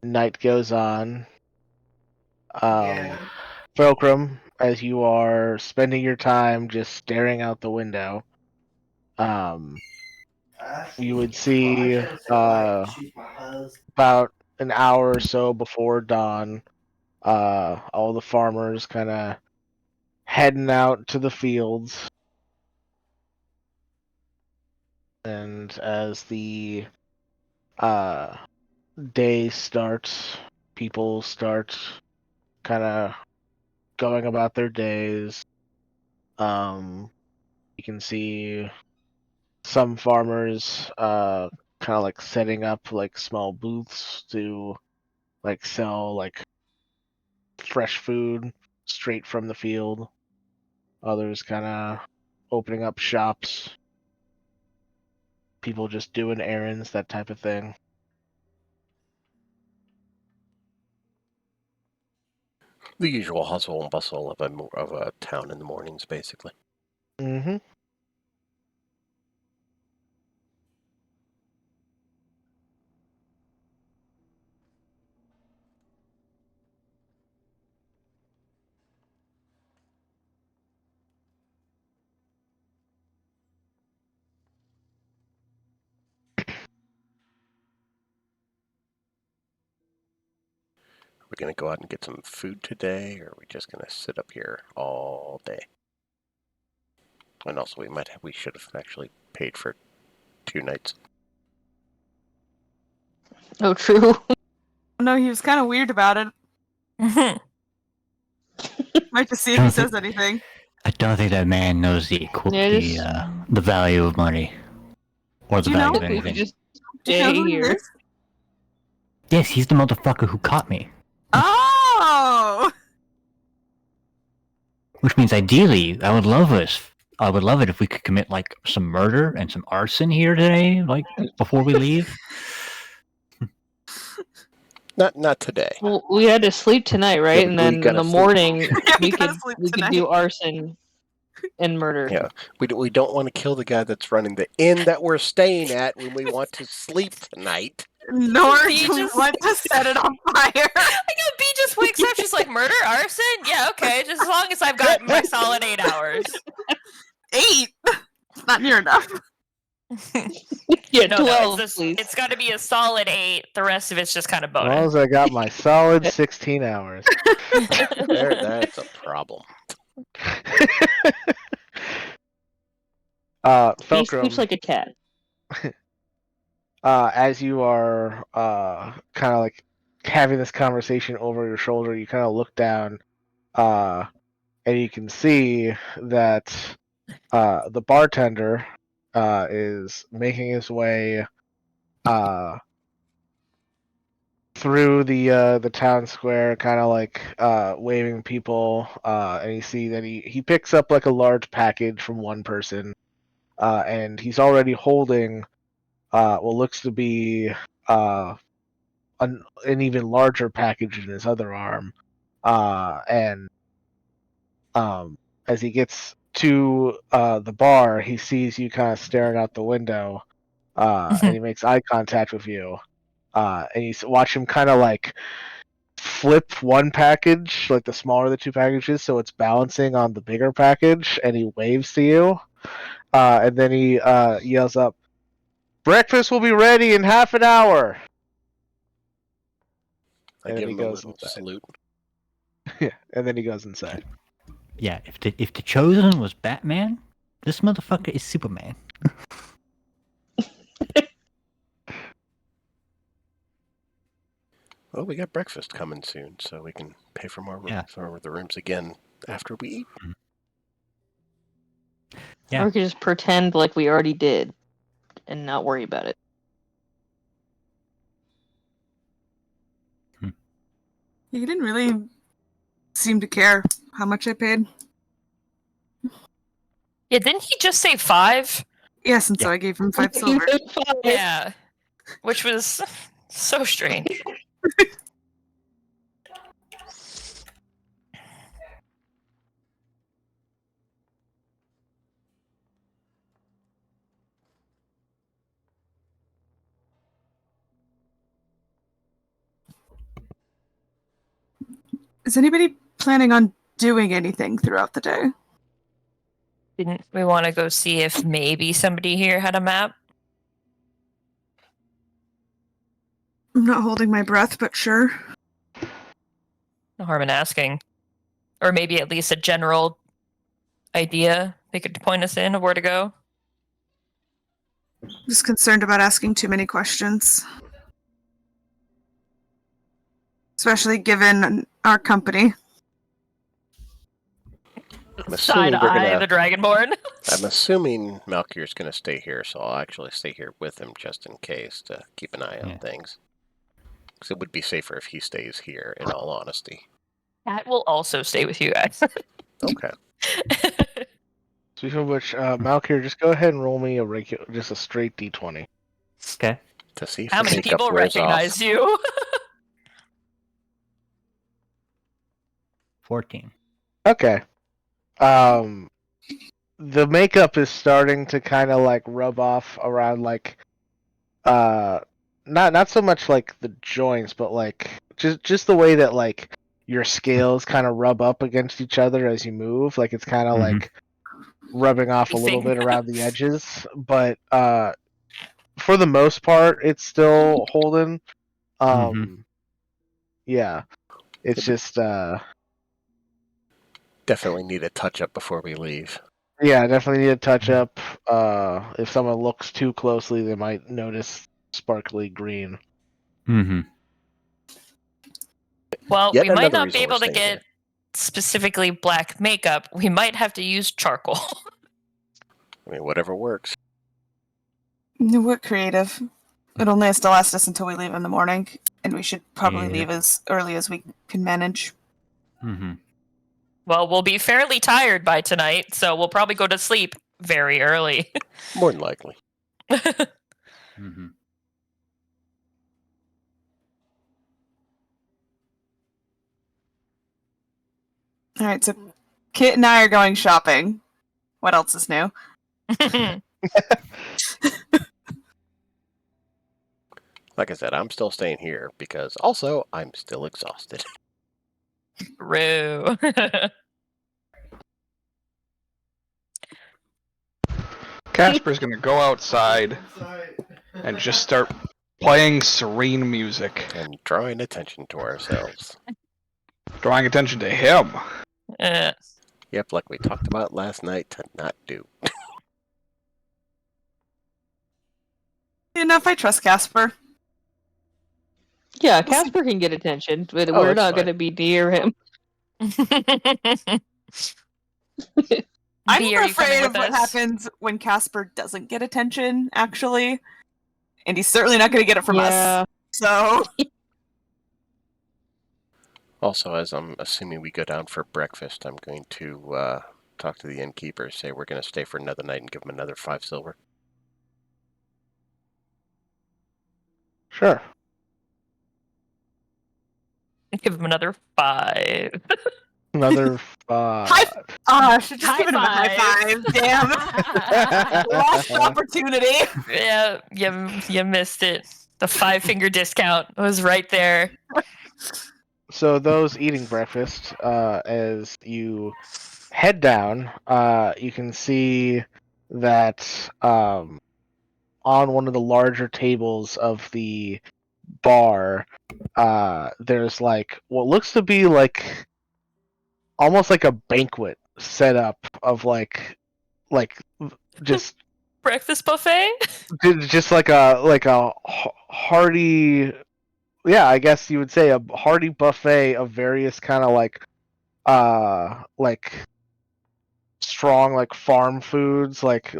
night goes on. Fulcrum, as you are spending your time just staring out the window, you would see about an hour or so before dawn, all the farmers kind of heading out to the fields. And as the day starts, people start kind of going about their days. You can see some farmers kind of like setting up like small booths to like sell like fresh food straight from the field. Others kind of opening up shops. People just doing errands, that type of thing. The usual hustle and bustle of a town in the mornings, basically. Mm-hmm. We're going to go out and get some food today, or are we just going to sit up here all day? And also, we should have actually paid for 2 nights. Oh, true. No, he was kind of weird about it. Might just see if he says anything. I don't think that man knows the value of money or the value of anything. Just Do you know who he here. is? Yes, he's the motherfucker who caught me. Oh! Which means ideally, I would love it if we could commit like some murder and some arson here today, like before we leave. Not today. Well, we had to sleep tonight, right? Yeah, and we then in gotta the sleep. morning we gotta could sleep we could tonight. do arson and murder. Yeah, we don't want to kill the guy that's running the inn that we're staying at when we want to sleep tonight. Nor do He we just- want to set it on fire. I know B just wakes up. She's like, murder, arson? Yeah, okay. Just as long as I've got my solid 8 hours. 8? It's not near enough. Yeah, No, 12, no, it's got to be a solid 8. The rest of it's just kind of As long bonus. as I got my solid 16 hours. That's a problem. He Felcrum, sleeps like a cat. as you are kind of like having this conversation over your shoulder, you kind of look down, and you can see that the bartender is making his way through the town square, kind of like waving people, and you see that he picks up like a large package from one person, and he's already holding what looks to be an even larger package in his other arm, and as he gets to the bar, he sees you kind of staring out the window, and he makes eye contact with you, and you watch him kind of like flip one package, like the smaller of the two packages, so it's balancing on the bigger package, and he waves to you, and then he yells up, "Breakfast will be ready in half an hour." I give him a little salute. Yeah, and then he goes inside. Yeah, if the chosen was Batman, this motherfucker is Superman. Well, we got breakfast coming soon, so we can pay for more for the rooms again after we eat. Yeah. Or we could just pretend like we already did and not worry about it. He didn't really seem to care how much I paid. Yeah, didn't he just say 5? Yes, and so I gave him 5 silver. Yeah. Which was so strange. Is anybody planning on doing anything throughout the day? Didn't we want to go see if maybe somebody here had a map? I'm not holding my breath, but sure. No harm in asking. Or maybe at least a general idea they could point us in of where to go. Just concerned about asking too many questions. Especially given our company. Side eye the Dragonborn. I'm assuming Malkir's going to stay here, so I'll actually stay here with him just in case to keep an eye on things. Because it would be safer if he stays here, in all honesty. That will also stay with you guys. Okay. Speaking of which, Malkir, just go ahead and roll me just a straight d20. Okay. To see if How the many makeup people wears recognize off. you? 14. Okay. The makeup is starting to kind of like rub off around like, not so much like the joints, but like just the way that like your scales kind of rub up against each other as you move. Like it's kind of like rubbing off a little bit around the edges, but for the most part, it's still holding. Yeah, it's just Definitely need a touch up before we leave. yeah, definitely need a touch up. If someone looks too closely, they might notice sparkly green. Well, Yet we might another not be reason we're able to staying get here. specifically black makeup. We might have to use charcoal. I mean, whatever works. We're creative. It only has to last us until we leave in the morning, and we should probably leave as early as we can manage. Well, we'll be fairly tired by tonight, so we'll probably go to sleep very early. More than likely. Alright, so Kit and I are going shopping. What else is new? Like I said, I'm still staying here because also I'm still exhausted. Rue. Casper's gonna go outside and just start playing serene music. And drawing attention to ourselves. Drawing attention to him. Yep, like we talked about last night, to not do. Enough, I trust Casper. Yeah, Casper can get attention, but we're not going to be near him. I'm more afraid of what happens when Casper doesn't get attention, actually. And he's certainly not going to get it from us. So. Also, as I'm assuming we go down for breakfast, I'm going to talk to the innkeeper, say we're going to stay for another night and give him another 5 silver. Sure. Give him another 5. Another 5. I should just give him a high five. Damn. Lost opportunity. Yeah, you missed it. The 5-finger discount was right there. So those eating breakfast, as you head down, you can see that on one of the larger tables of the bar, there's like what looks to be like almost like a banquet set up of like just breakfast buffet. Just like a hearty, yeah, I guess you would say a hearty buffet of various kind of like strong like farm foods, like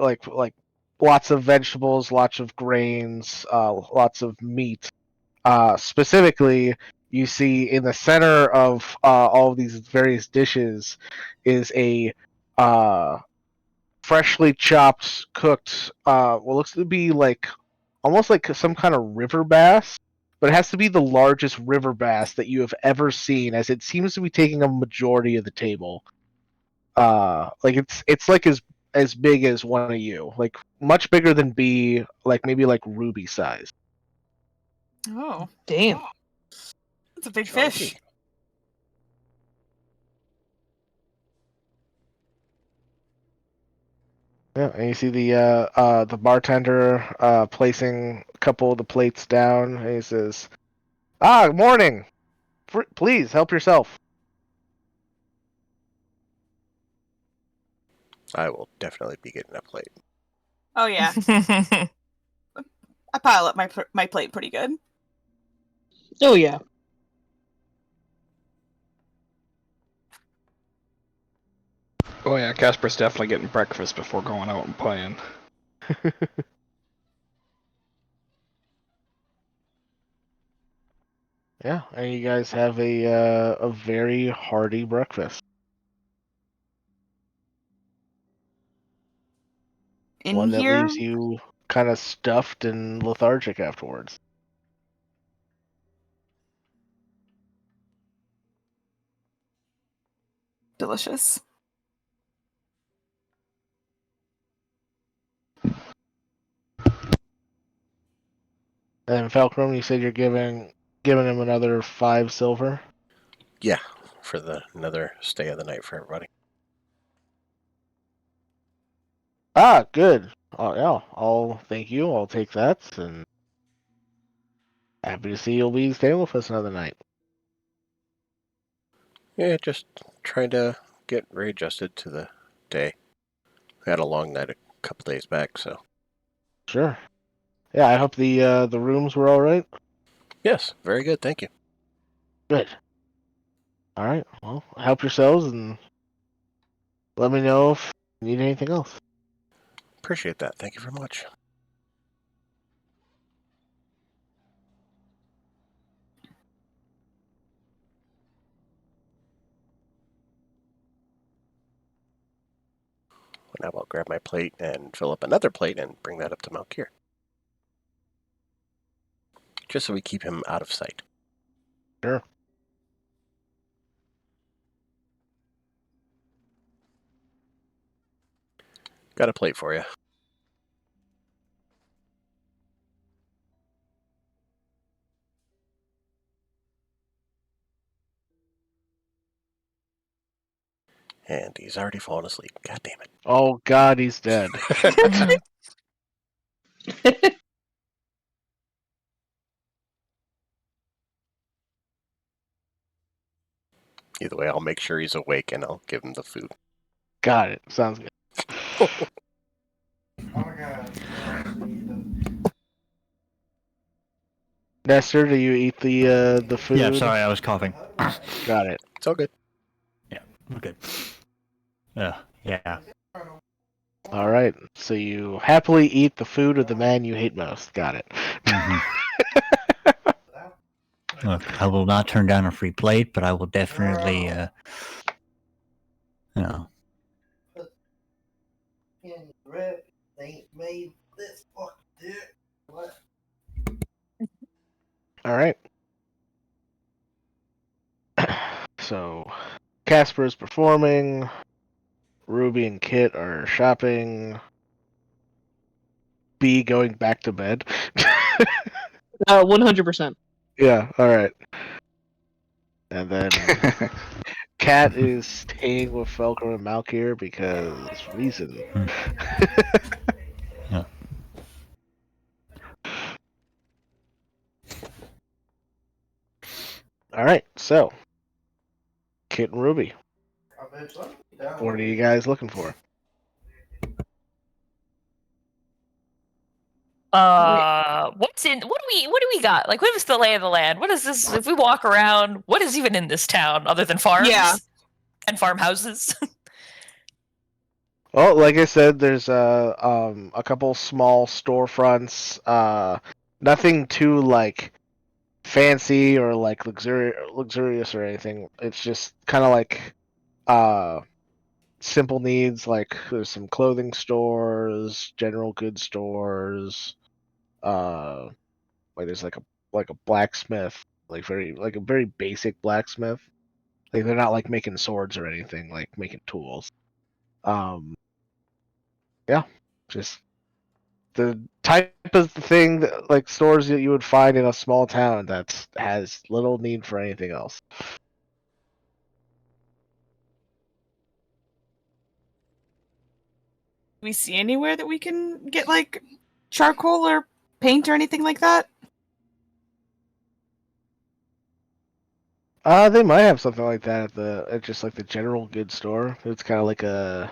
lots of vegetables, lots of grains, lots of meat. Specifically, you see in the center of all of these various dishes is a freshly chopped, cooked, what looks to be like almost like some kind of river bass, but it has to be the largest river bass that you have ever seen, as it seems to be taking a majority of the table. Like it's like as big as one of you, like much bigger than B, like maybe like Ruby size. Oh, damn! That's a big fish. Yeah, and you see the bartender placing a couple of the plates down, and he says, Morning. Please help yourself. I will definitely be getting a plate. Oh yeah, I pile up my plate pretty good. Oh yeah. Oh yeah, Casper's definitely getting breakfast before going out and playing. Yeah, and you guys have a very hearty breakfast. In One that here, leaves you kind of stuffed and lethargic afterwards. delicious. And Falcrum, you said you're giving him another 5 silver. Yeah, for another stay of the night for everybody. Good. Oh yeah, I'll thank you. I'll take that, and happy to see you'll be staying with us another night. Yeah, just trying to get readjusted to the day. We had a long night a couple days back, so. Sure. Yeah, I hope the rooms were all right. Yes, very good, thank you. Good. All right. Well, help yourselves and let me know if you need anything else. Appreciate that. Thank you very much. Now I'll grab my plate and fill up another plate and bring that up to Malkir. Just so we keep him out of sight. Sure. Got a plate for you. And he's already fallen asleep. God damn it. Oh God, he's dead. Either way, I'll make sure he's awake and I'll give him the food. Got it. Sounds good. Oh my god. Nestor, do you eat the food? Yeah, sorry, I was coughing. Got it. It's all good. Yeah, okay. Yeah. All right. So you happily eat the food of the man you hate most. Got it. Look, I will not turn down a free plate, but I will definitely, They made this fucking dick. What? All right. So Casper is performing. Ruby and Kit are shopping. B going back to bed. 100%. Yeah. All right. And then Cat is staying with Felker and Malkir because reason. Yeah. All right. So Kit and Ruby, what are you guys looking for? What do we got? Like, what is the lay of the land? What is this? If we walk around, what is even in this town other than farms? Yeah. And farmhouses? Well, like I said, there's a couple small storefronts. Nothing too like fancy or like luxurious or anything. It's just kind of like simple needs. Like there's some clothing stores, general goods stores. Like there's like a blacksmith, like a very basic blacksmith. Like they're not like making swords or anything, like making tools. Yeah, just the type of thing that, like stores that you would find in a small town that has little need for anything else. Do we see anywhere that we can get like charcoal or paint or anything like that? They might have something like that at just like the general goods store. It's kind of like a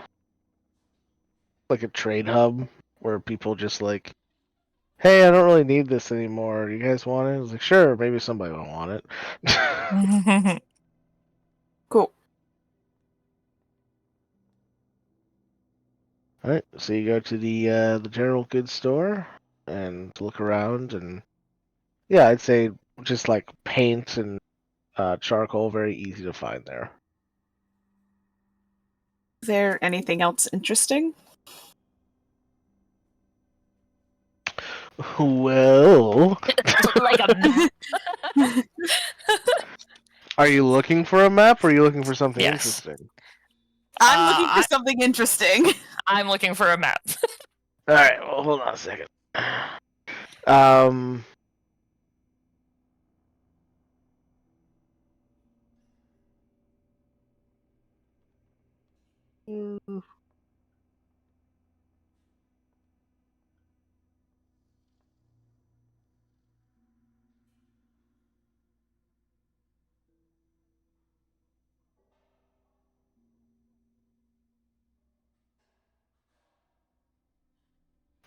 trade hub where people just like, hey, I don't really need this anymore. You guys want it? I was like, sure, maybe somebody will want it. Cool. All right, so you go to the general goods store and look around, and yeah, I'd say just like paint and charcoal, very easy to find there. Is there anything else interesting? Well, Like a map. are you looking for a map, or are you looking for something Yes. interesting? I'm looking for something interesting. I'm looking for a map. All right, well, hold on a second.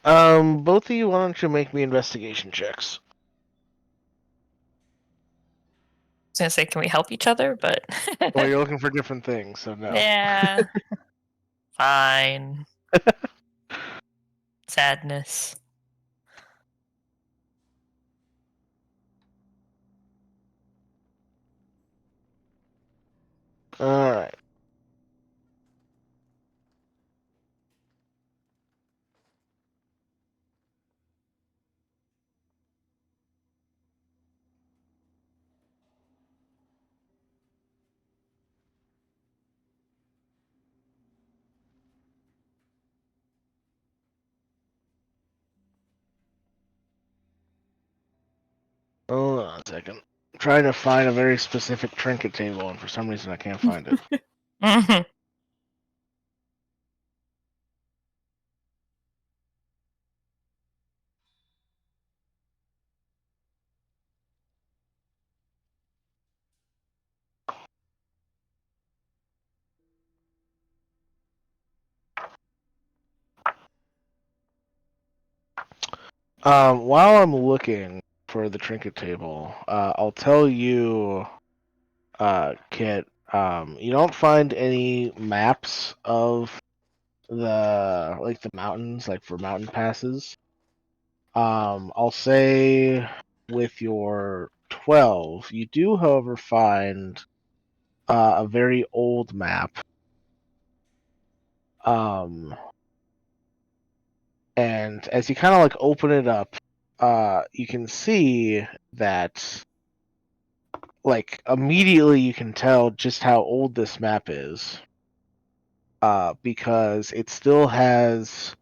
Um, both of you, why don't you make me investigation checks? I was gonna say, can we help each other? But Well, you're looking for different things, so no. yeah, fine. Sadness. All right. Hold on a second. I'm trying to find a very specific trinket table, and for some reason I can't find it. While I'm looking for the trinket table, I'll tell you, Kit, you don't find any maps of the mountains, like for mountain passes. I'll say with your 12, you do, however, find a very old map. And as you kind of like open it up, you can see that like immediately you can tell just how old this map is. Because it still has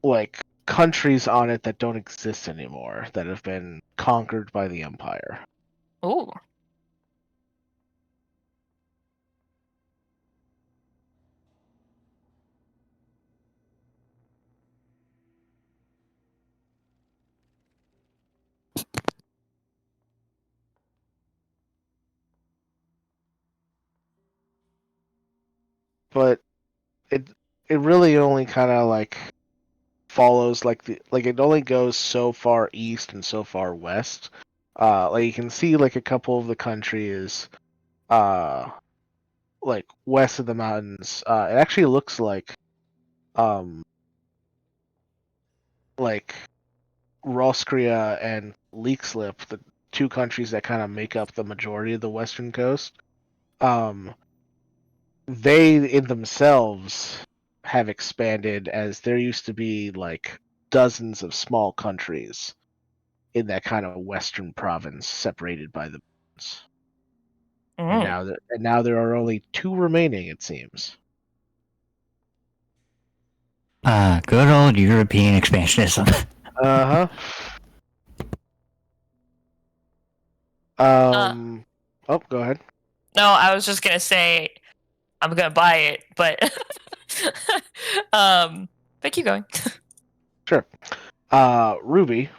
like countries on it that don't exist anymore that have been conquered by the Empire. Ooh. But it really only kind of like follows it only goes so far east and so far west. Like you can see like a couple of the countries like west of the mountains. It actually looks um like Roskria and Leakslip, the two countries that kind of make up the majority of the western coast. They in themselves have expanded, as there used to be like dozens of small countries in that kind of western province separated by the mountains. And now there are only two remaining, it seems. Good old European expansionism. Uh-huh. Oh, go ahead. No, I was just gonna say I'm gonna buy it, but keep going. Sure. Ruby,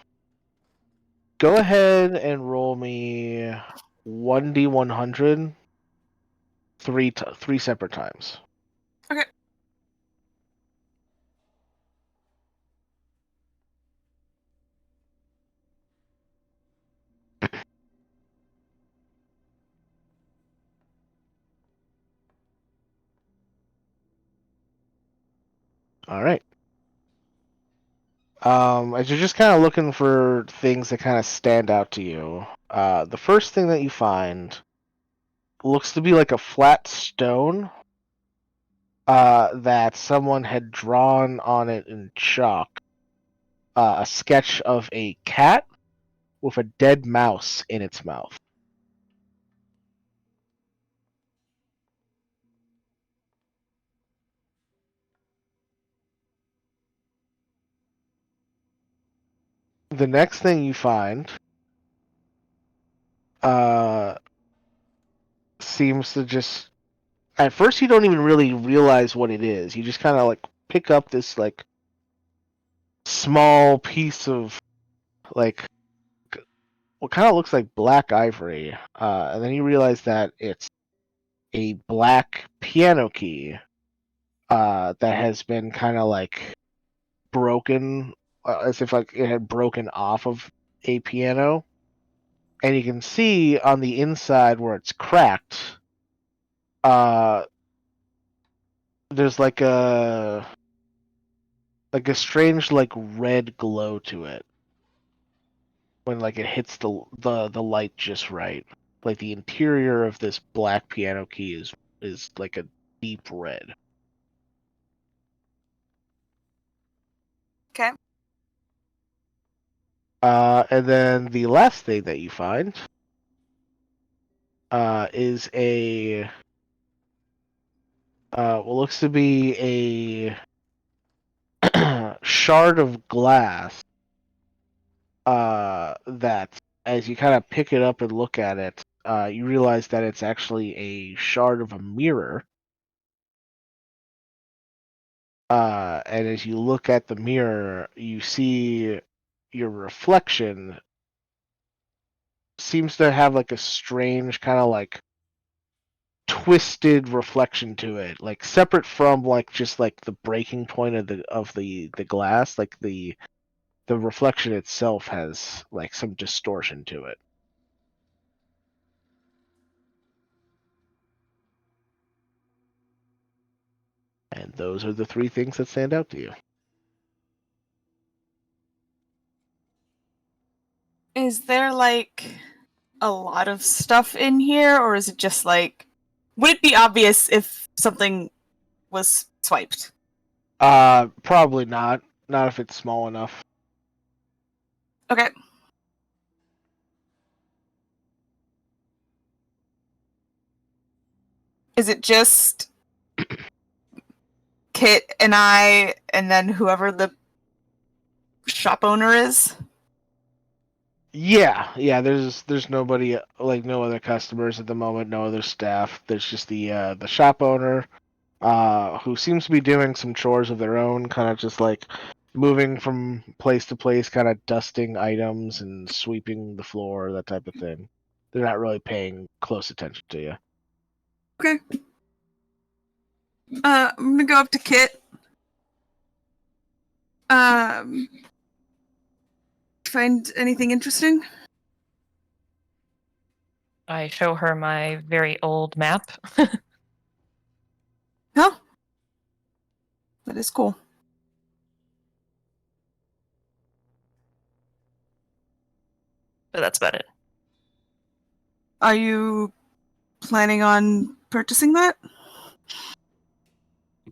go ahead and roll me 1d100 three separate times. Okay. All right. As you're just kind of looking for things that kind of stand out to you, the first thing that you find looks to be like a flat stone that someone had drawn on it in chalk. A sketch of a cat with a dead mouse in its mouth. The next thing you find seems to just... At first you don't even really realize what it is. You just kind of like pick up this like small piece of like what kind of looks like black ivory, and then you realize that it's a black piano key that has been kind of like broken, as if like it had broken off of a piano, and you can see on the inside where it's cracked, there's like a strange like red glow to it when like it hits the light just right. Like the interior of this black piano key is like a deep red. Okay. And then the last thing that you find is a what looks to be a shard of glass that, as you kind of pick it up and look at it, you realize that it's actually a shard of a mirror. And as you look at the mirror, you see your reflection seems to have like a strange kind of like twisted reflection to it, like separate from like just like the breaking point of the glass. Like the reflection itself has like some distortion to it. And those are the three things that stand out to you. Is there like a lot of stuff in here, or is it just like... Would it be obvious if something was swiped? Probably not. Not if it's small enough. Okay. Is it just Kit and I, and then whoever the shop owner is? Yeah. There's nobody, like no other customers at the moment, no other staff. There's just the shop owner, who seems to be doing some chores of their own, kind of just like moving from place to place, kind of dusting items and sweeping the floor, that type of thing. They're not really paying close attention to you. Okay. I'm gonna go up to Kit. Find anything interesting? I show her my very old map. No. That is cool. But that's about it. Are you planning on purchasing that?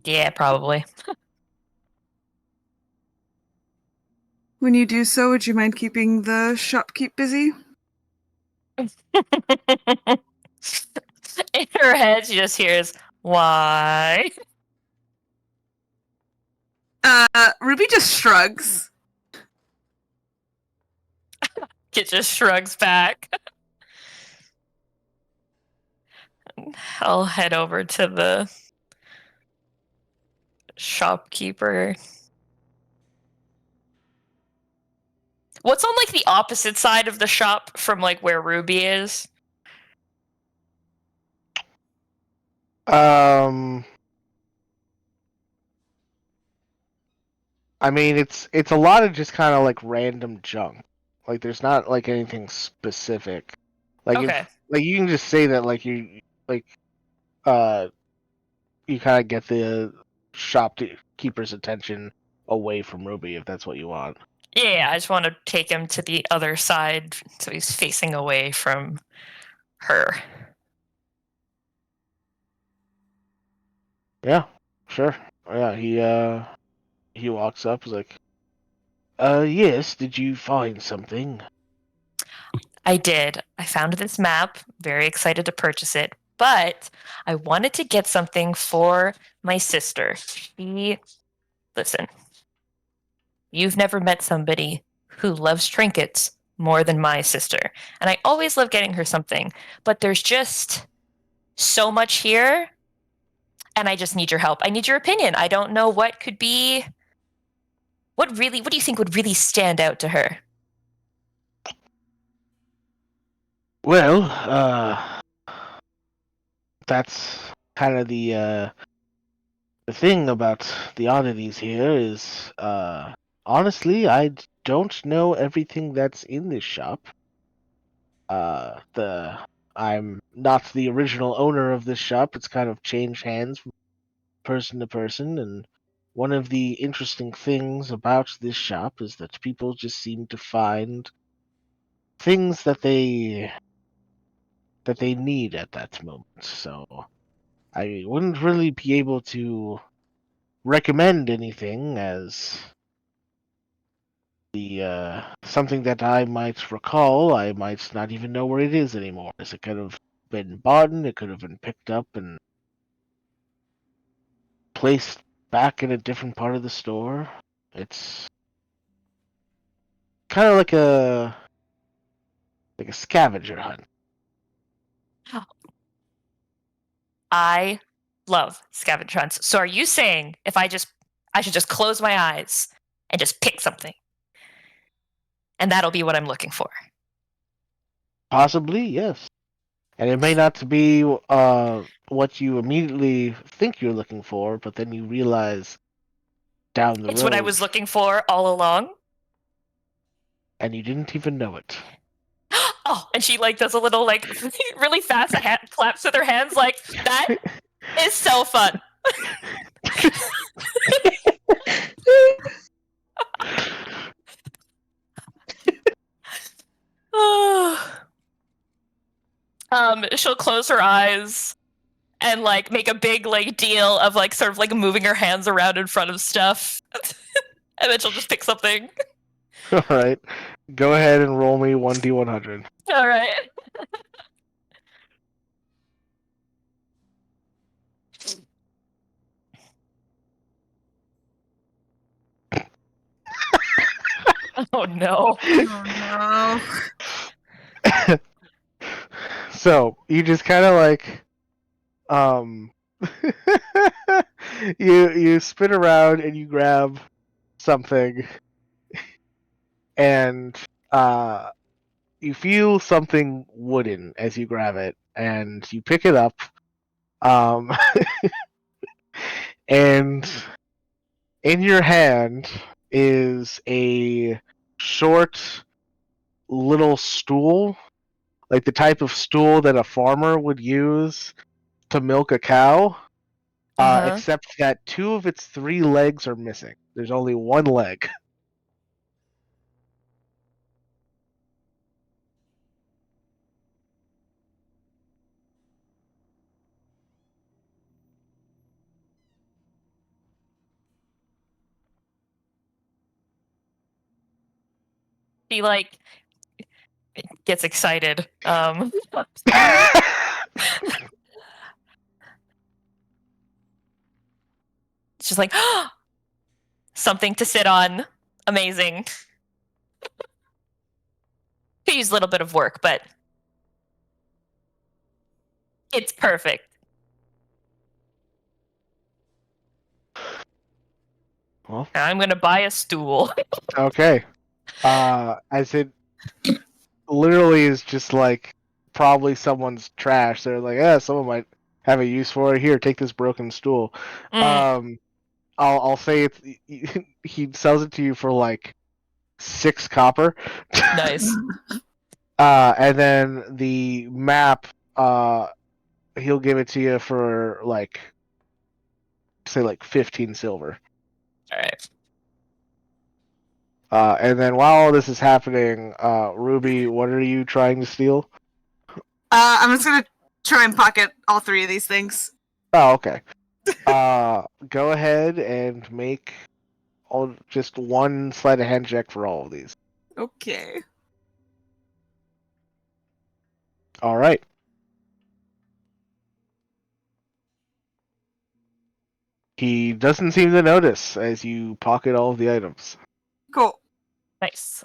Yeah, probably. When you do so, would you mind keeping the shopkeep busy? In her head, she just hears, "Why?" Ruby just shrugs. Kit just shrugs back. I'll head over to the shopkeeper. What's on like the opposite side of the shop from like where Ruby is? I mean, it's a lot of just kind of like random junk. Like, there's not like anything specific. Like, Okay. if like you can just say that like like uh you kind of get the shopkeeper's attention away from Ruby if that's what you want. Yeah, I just want to take him to the other side so he's facing away from her. Yeah, sure. Yeah, he walks up, is like, yes, did you find something? I did. I found this map, very excited to purchase it, but I wanted to get something for my sister. Listen, you've never met somebody who loves trinkets more than my sister. And I always love getting her something, but there's just so much here, and I just need your help. I need your opinion. I don't know what could be. What do you think would really stand out to her? Well, that's kind of the thing about the oddities here is, honestly, I don't know everything that's in this shop. I'm not the original owner of this shop. It's kind of changed hands from person to person, and one of the interesting things about this shop is that people just seem to find things that they need at that moment. So I wouldn't really be able to recommend anything as the something that I might recall. I might not even know where it is anymore. As it could have been bought, it could have been picked up and placed back in a different part of the store. It's kind of like a scavenger hunt. I love scavenger hunts. So are you saying if I should just close my eyes and just pick something? And that'll be what I'm looking for. Possibly, yes. And it may not be what you immediately think you're looking for, but then you realize down the It's what I road, was looking for all along. and you didn't even know it. Oh, and she like does a little like really fast claps with her hands like that is so fun. She'll close her eyes and like make a big like deal of like sort of like moving her hands around in front of stuff. And then she'll just pick something. All right. Go ahead and roll me 1d100. All right. Oh no. Oh no. So, you just kind of like you spin around and you grab something and you feel something wooden as you grab it and you pick it up um and in your hand is a short little stool, like the type of stool that a farmer would use to milk a cow, except that two of its three legs are missing. There's only one leg. She like gets excited. She's like, oh, something to sit on. Amazing. Could use a little bit of work, but it's perfect. Well, I'm gonna buy a stool. okay. As it literally is just like probably someone's trash. They're like, someone might have a use for it. Here, take this broken stool. I'll say it's he sells it to you for like 6 copper. Nice. And then the map, he'll give it to you for like, say, like 15 silver. All right. And then while all this is happening, Ruby, what are you trying to steal? I'm just gonna try and pocket all 3 of these things. Oh, okay. Go ahead and make just one sleight of hand check for all of these. Okay. All right. He doesn't seem to notice as you pocket all of the items. Cool. Nice.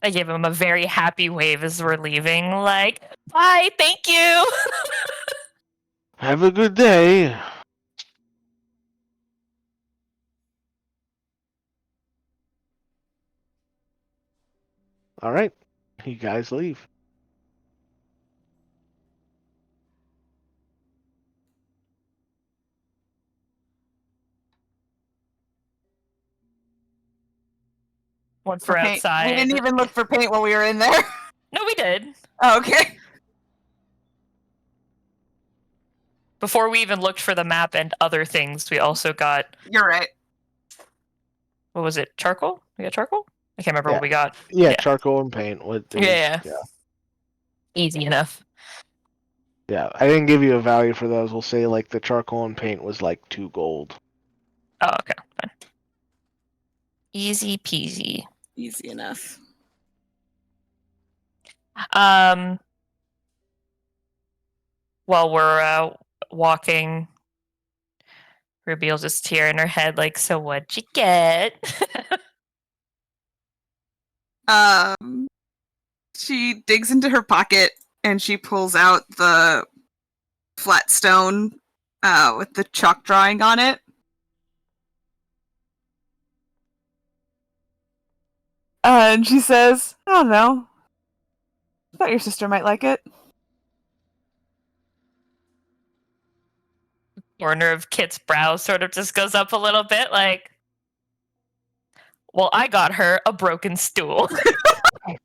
I give him a very happy wave as we're leaving, like, bye, thank you. Have a good day. All right. You guys leave. Once we're Okay. outside. We didn't even look for paint while we were in there. No, we did. Oh, okay. Before we even looked for the map and other things, we also got. You're right. What was it? Charcoal? We got charcoal? I can't remember what we got. Yeah, charcoal and paint. Yeah. Easy enough. Yeah, I didn't give you a value for those. We'll say like the charcoal and paint was like 2 gold. Oh, okay. Fine. Easy peasy. Easy enough. While we're walking, Ruby will just tear in her head, like, so what'd you get? She digs into her pocket and she pulls out the flat stone with the chalk drawing on it. And she says, I don't know. I thought your sister might like it. Corner of Kit's brow sort of just goes up a little bit, like, well, I got her a broken stool. I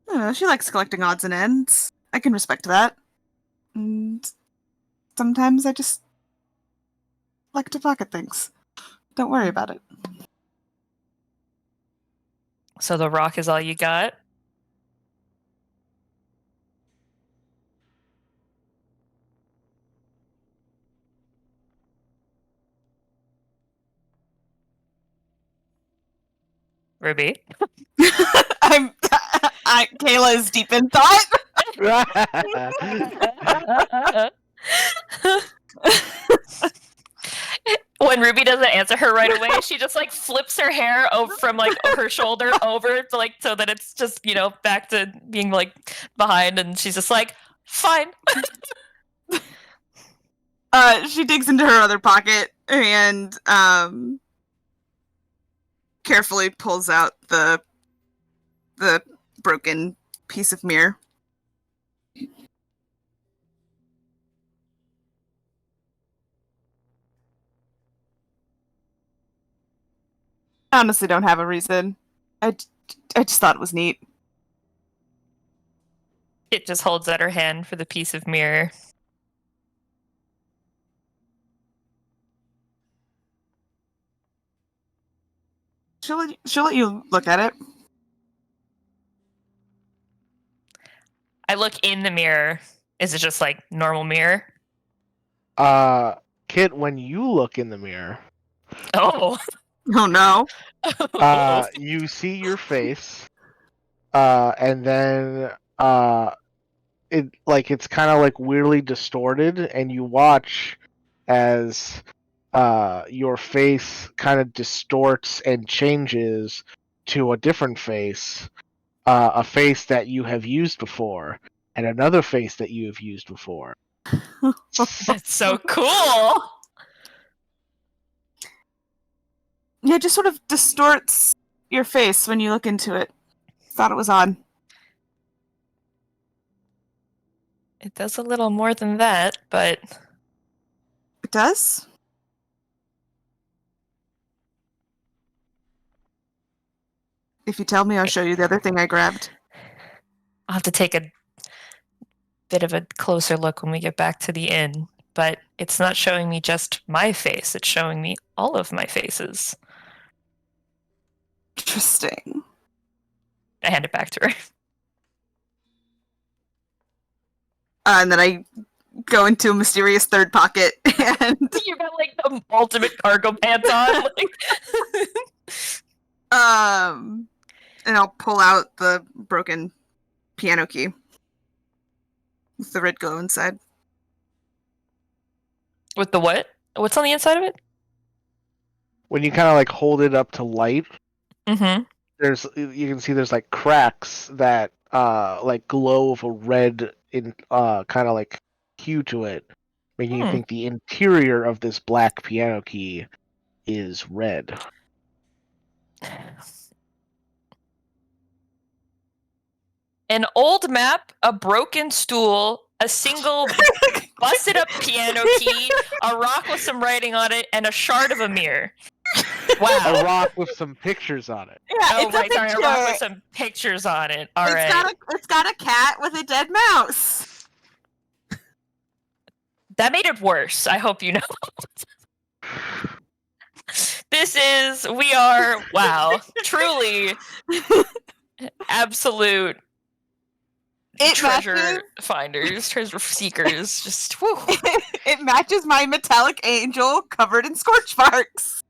don't know, she likes collecting odds and ends. I can respect that. And sometimes I just like to pocket things. Don't worry about it. So the rock is all you got? Ruby? Kayla is deep in thought. When Ruby doesn't answer her right away, she just like flips her hair over from like her shoulder over to like so that it's just, you know, back to being like behind, and she's just like, fine. She digs into her other pocket and carefully pulls out the broken piece of mirror. I honestly don't have a reason. I just thought it was neat. It just holds out her hand for the piece of mirror. She'll let you look at it. I look in the mirror. Is it just like normal mirror? Kit, when you look in the mirror, Oh no. You see your face, and then it's kind of like weirdly distorted, and you watch as your face kind of distorts and changes to a different face, a face that you have used before, and another face that you have used before. That's so cool. Yeah, it just sort of distorts your face when you look into it. Thought it was odd. It does a little more than that, but It does? If you tell me, I'll show you the other thing I grabbed. I'll have to take a bit of a closer look when we get back to the inn. But it's not showing me just my face, it's showing me all of my faces. Interesting. I hand it back to her. And then I go into a mysterious third pocket and You got like the ultimate cargo pants on. and I'll pull out the broken piano key with the red glow inside. With the what? What's on the inside of it? When you kind of like hold it up to light, Mm-hmm. you can see there's like cracks that like glow of a red in kind of like hue to it, making you think the interior of this black piano key is red. An old map, a broken stool, a single busted up piano key, a rock with some writing on it, and a shard of a mirror. Wow. A rock with some pictures on it. Yeah, Oh, it's right, a sorry, picture. a rock with some pictures on it. All right. It's got a cat with a dead mouse. That made it worse. I hope you know. We are, wow, truly absolute treasure finders, treasure seekers. Just, whew. It matches my metallic angel covered in scorch marks.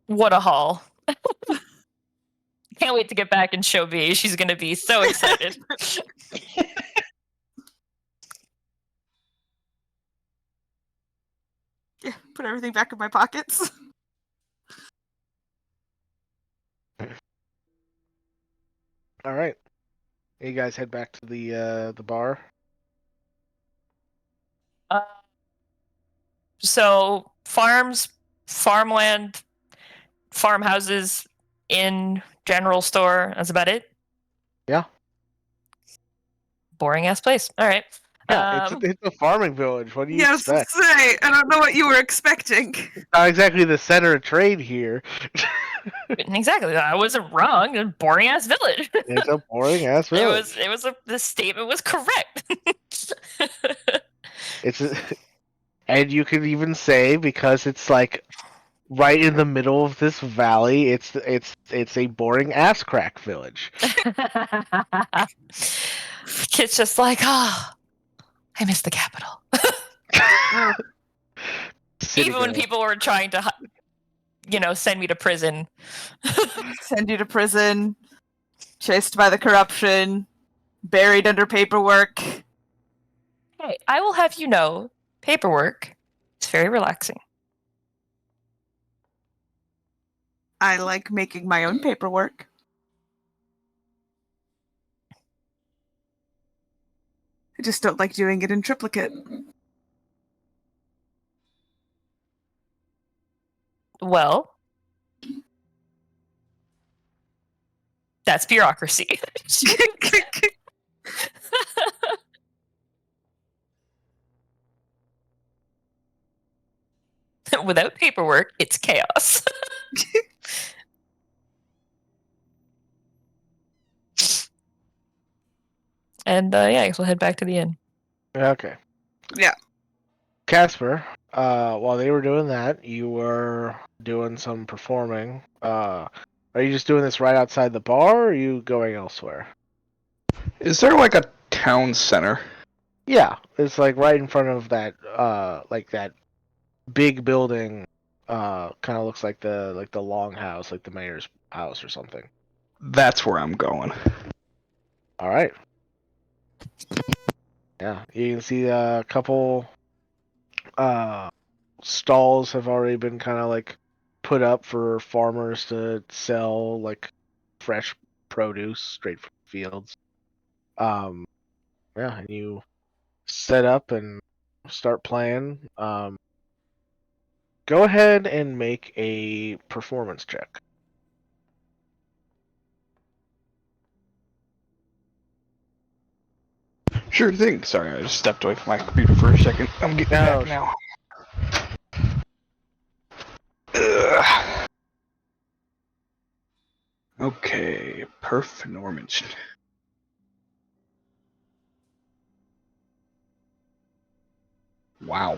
What a haul. Can't wait to get back and show B. She's going to be so excited. Yeah, put everything back in my pockets. All right, you guys head back to the bar. So farms, farmland, farmhouses, inn, general store. That's about it. Yeah. Boring ass place. All right. Yeah, it's a farming village. What do you Yeah, I was expect? gonna say, I don't know what you were expecting. Not exactly the center of trade here. Exactly. I wasn't wrong. A boring ass village. It's a boring ass village. The statement was correct. And you could even say, because it's like right in the middle of this valley, it's a boring ass crack village. It's just like, I miss the capital. Even when people were trying to, send me to prison. Send you to prison, chased by the corruption, buried under paperwork. Hey, I will have you know, paperwork is very relaxing. I like making my own paperwork. I just don't like doing it in triplicate. Well, that's bureaucracy. Without paperwork, it's chaos. And I guess we'll head back to the inn. Okay. Yeah. Casper, while they were doing that, you were doing some performing. Are you just doing this right outside the bar, or are you going elsewhere? Is there like a town center? Yeah, it's like right in front of that, like that big building. Kind of looks like the longhouse, like the mayor's house or something. That's where I'm going. All right. Yeah, you can see a couple stalls have already been kind of like put up for farmers to sell like fresh produce straight from fields. Yeah, and you set up and start playing. Go ahead and make a performance check. Sure thing. Sorry, I just stepped away from my computer for a second. I'm getting No, back now. Ugh. Okay, performance. Wow.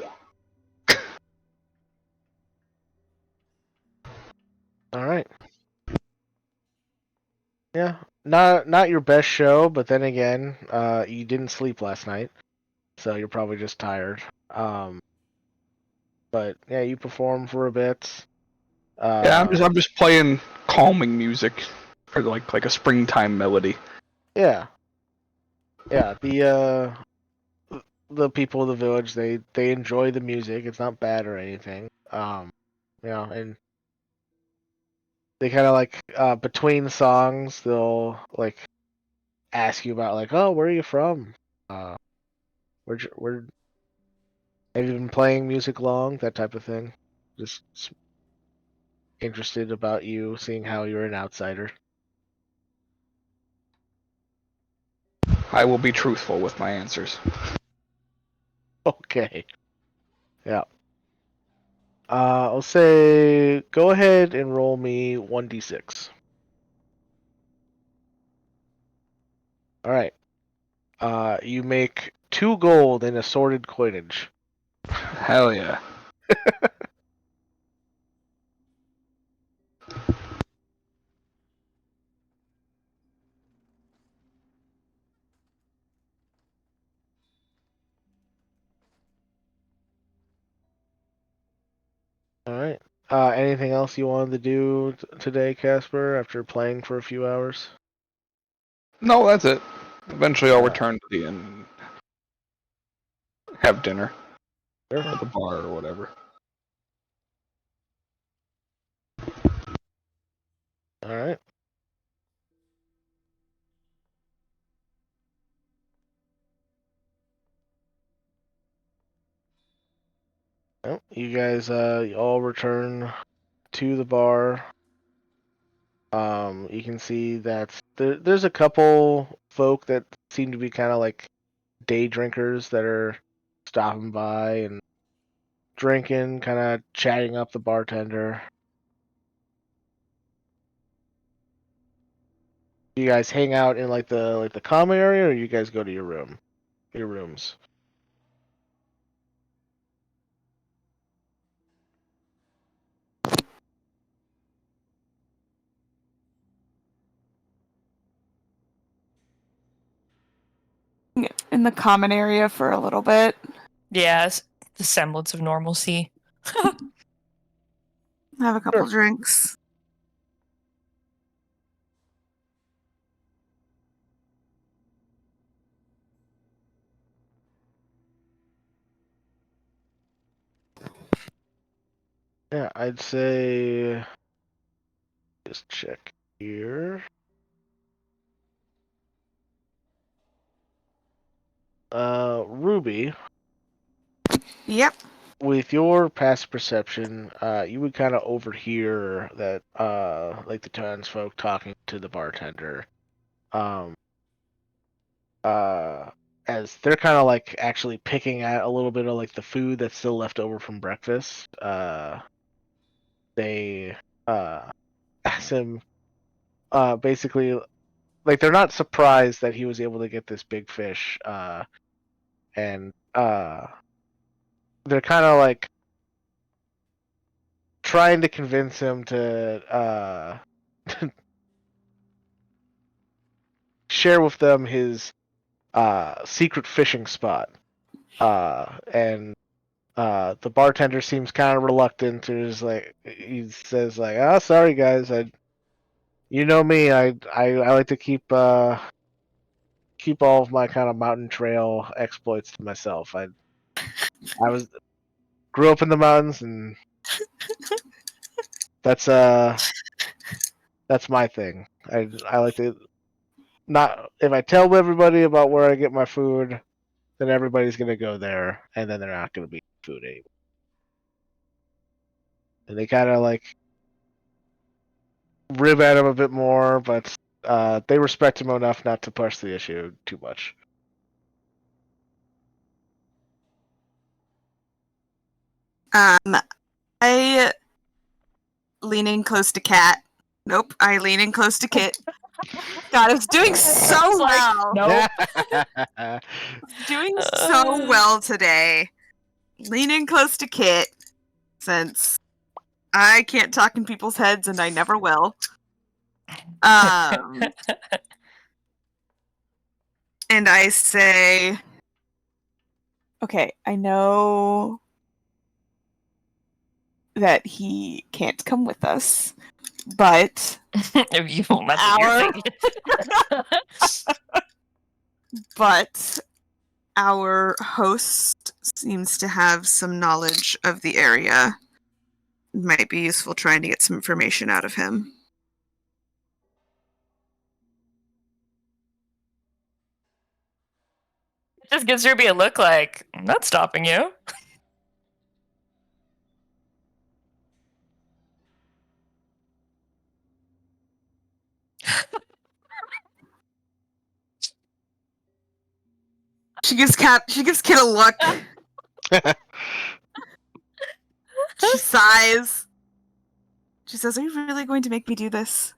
All right. Yeah, not your best show, but then again, you didn't sleep last night, so you're probably just tired. But yeah, you perform for a bit. Yeah, I'm just playing calming music for like a springtime melody. Yeah, yeah. The people of the village, they enjoy the music. It's not bad or anything. And they kind of like between songs, they'll like ask you about like, oh, where are you from? Where have you been playing music long? That type of thing. Just interested about you, seeing how you're an outsider. I will be truthful with my answers. Okay. Yeah. I'll say go ahead and roll me 1d6. All right. You make 2 gold in assorted coinage. Hell yeah. All right. Anything else you wanted to do today, Casper, after playing for a few hours? No, that's it. Eventually I'll Alright. return to the inn and have dinner. Sure. At the bar or whatever. All right. Well, you guys you all return to the bar. You can see that there's a couple folk that seem to be kind of like day drinkers that are stopping by and drinking, kind of chatting up the bartender. You guys hang out in like the common area, or you guys go to your rooms? In the common area for a little bit. Yeah, the semblance of normalcy. Have a couple drinks. Yeah, I'd say just check here. Ruby, Yep. with your past perception, you would kind of overhear that, like the townsfolk talking to the bartender, um, uh, as they're kind of like actually picking at a little bit of like the food that's still left over from breakfast. They ask him, basically, like they're not surprised that he was able to get this big fish, and they're kind of like trying to convince him to share with them his secret fishing spot. And the bartender seems kind of reluctant to just like he says like, "Oh, sorry guys, you know me, I like to keep all of my kind of mountain trail exploits to myself. I grew up in the mountains and That's my thing. I like to not if I tell everybody about where I get my food, then everybody's gonna go there, and then they're not gonna be food anymore. And they kind of like rib at him a bit more, but they respect him enough not to push the issue too much. I lean in close to Cat. Nope, I lean in close to Kit. God, it's doing so well. Nope. Doing so well today. Lean in close to Kit, since I can't talk in people's heads and I never will. And I say, okay, I know that he can't come with us, but You won't mess with your thing. but our host seems to have some knowledge of the area. It might be useful trying to get some information out of him. It just gives Ruby a look like, I'm not stopping you. She gives Kit a look. She sighs. She says, "Are you really going to make me do this?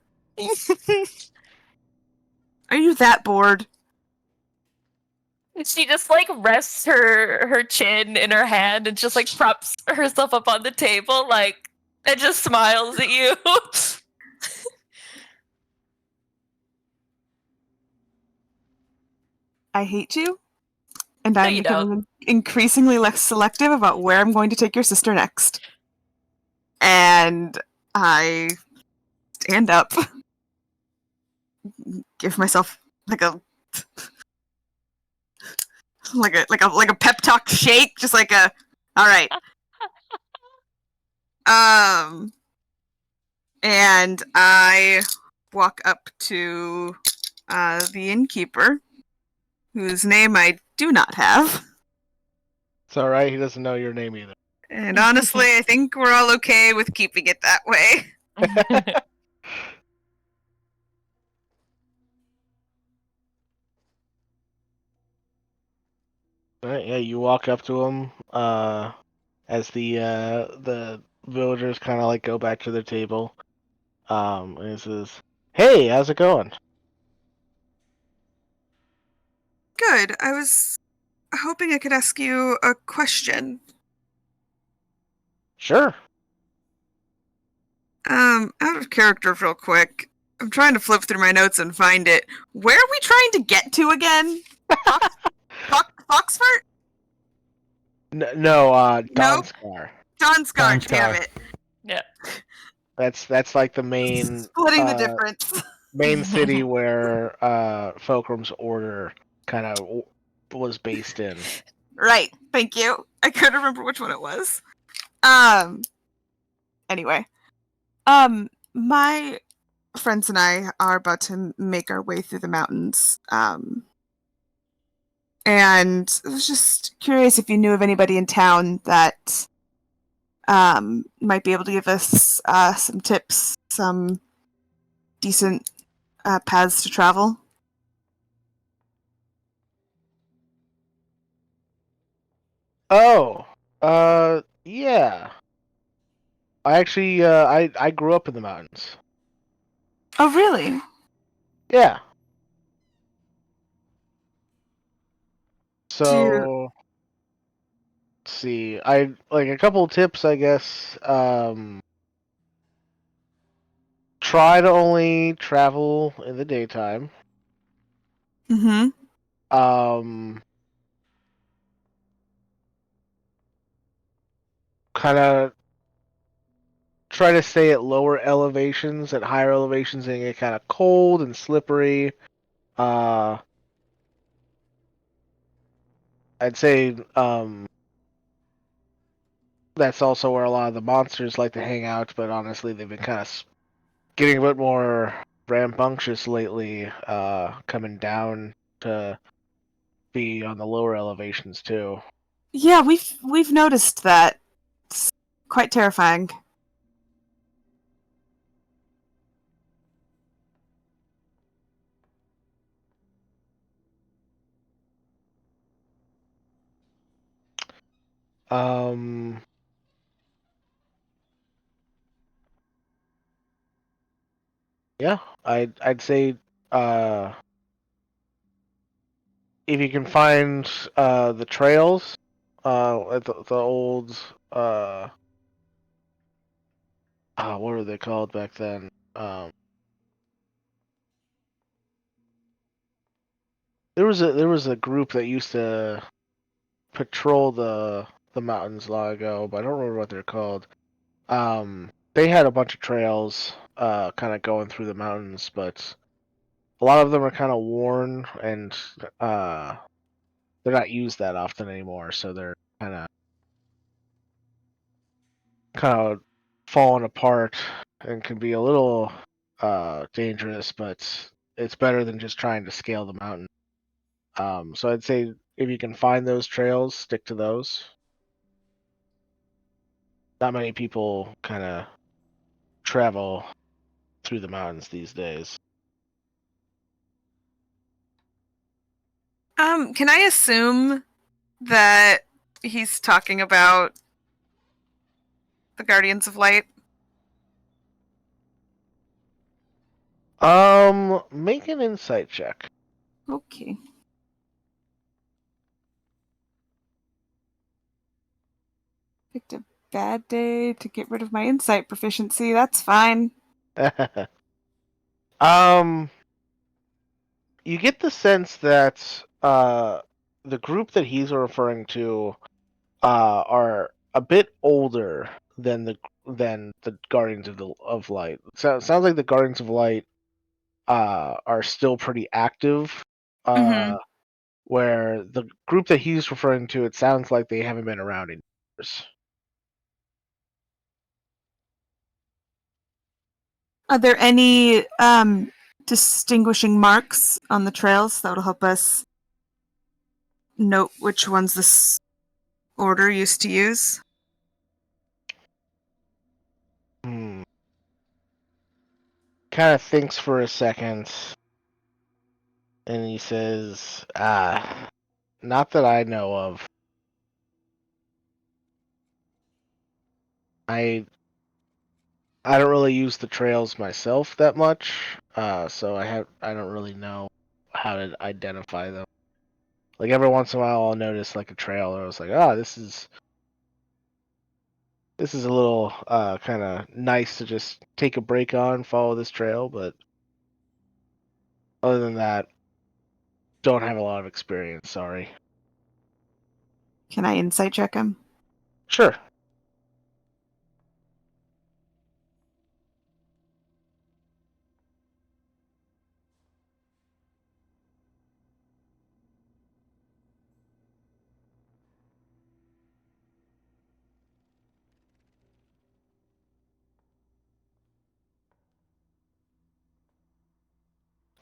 Are you that bored?" She just like rests her chin in her hand and just like props herself up on the table, like, and just smiles at you. I hate you, and No, I'm you becoming increasingly less selective about where I'm going to take your sister next. And I stand up, give myself like a pep talk shake, just like a, all right. And I walk up to the innkeeper, whose name I do not have. It's all right. He doesn't know your name either. And honestly, I think we're all okay with keeping it that way. Right, yeah, you walk up to him as the villagers kind of like go back to their table. And he says, "Hey, how's it going?" Good. I was hoping I could ask you a question. Sure. Out of character real quick. I'm trying to flip through my notes and find it. Where are we trying to get to again? Foxfort? No, Nope. Donskar. Donscar, damn it. Yeah. That's like the main Splitting the difference. main city where Fulcrum's order kind of was based in. Right, thank you. I couldn't remember which one it was. Anyway. My friends and I are about to make our way through the mountains. And I was just curious if you knew of anybody in town that might be able to give us some tips, some decent paths to travel. Oh, yeah. I actually, I grew up in the mountains. Oh, really? Yeah. So, let's see. I like a couple of tips, I guess. Try to only travel in the daytime. Mm-hmm. Kind of try to stay at lower elevations. At higher elevations, they get kind of cold and slippery. I'd say that's also where a lot of the monsters like to hang out. But honestly, they've been kind of getting a bit more rambunctious lately, coming down to be on the lower elevations too. Yeah, we've noticed that. It's quite terrifying. Um, yeah, I'd say if you can find the trails, at the old what were they called back then? There was a group that used to patrol the mountains long ago, but I don't remember what they're called. They had a bunch of trails, kind of going through the mountains, but a lot of them are kind of worn and they're not used that often anymore, so they're kind of falling apart and can be a little dangerous, but it's better than just trying to scale the mountain. So I'd say if you can find those trails, stick to those. Not many people kind of travel through the mountains these days. Can I assume that he's talking about the Guardians of Light? Make an insight check. Okay. Picked a bad day to get rid of my insight proficiency. That's fine. um, you get the sense that the group that he's referring to are a bit older than the Guardians of Light. So it sounds like the Guardians of Light are still pretty active. Mm-hmm. Where the group that he's referring to, it sounds like they haven't been around in years. Are there any distinguishing marks on the trails that will help us note which ones this order used to use? Hmm. Kind of thinks for a second, and he says, not that I know of. I I don't really use the trails myself that much, so I don't really know how to identify them. Like every once in a while, I'll notice like a trail, and I was like, this is a little kind of nice to just take a break on, follow this trail, but other than that, don't have a lot of experience. Sorry. Can I insight check him? Sure.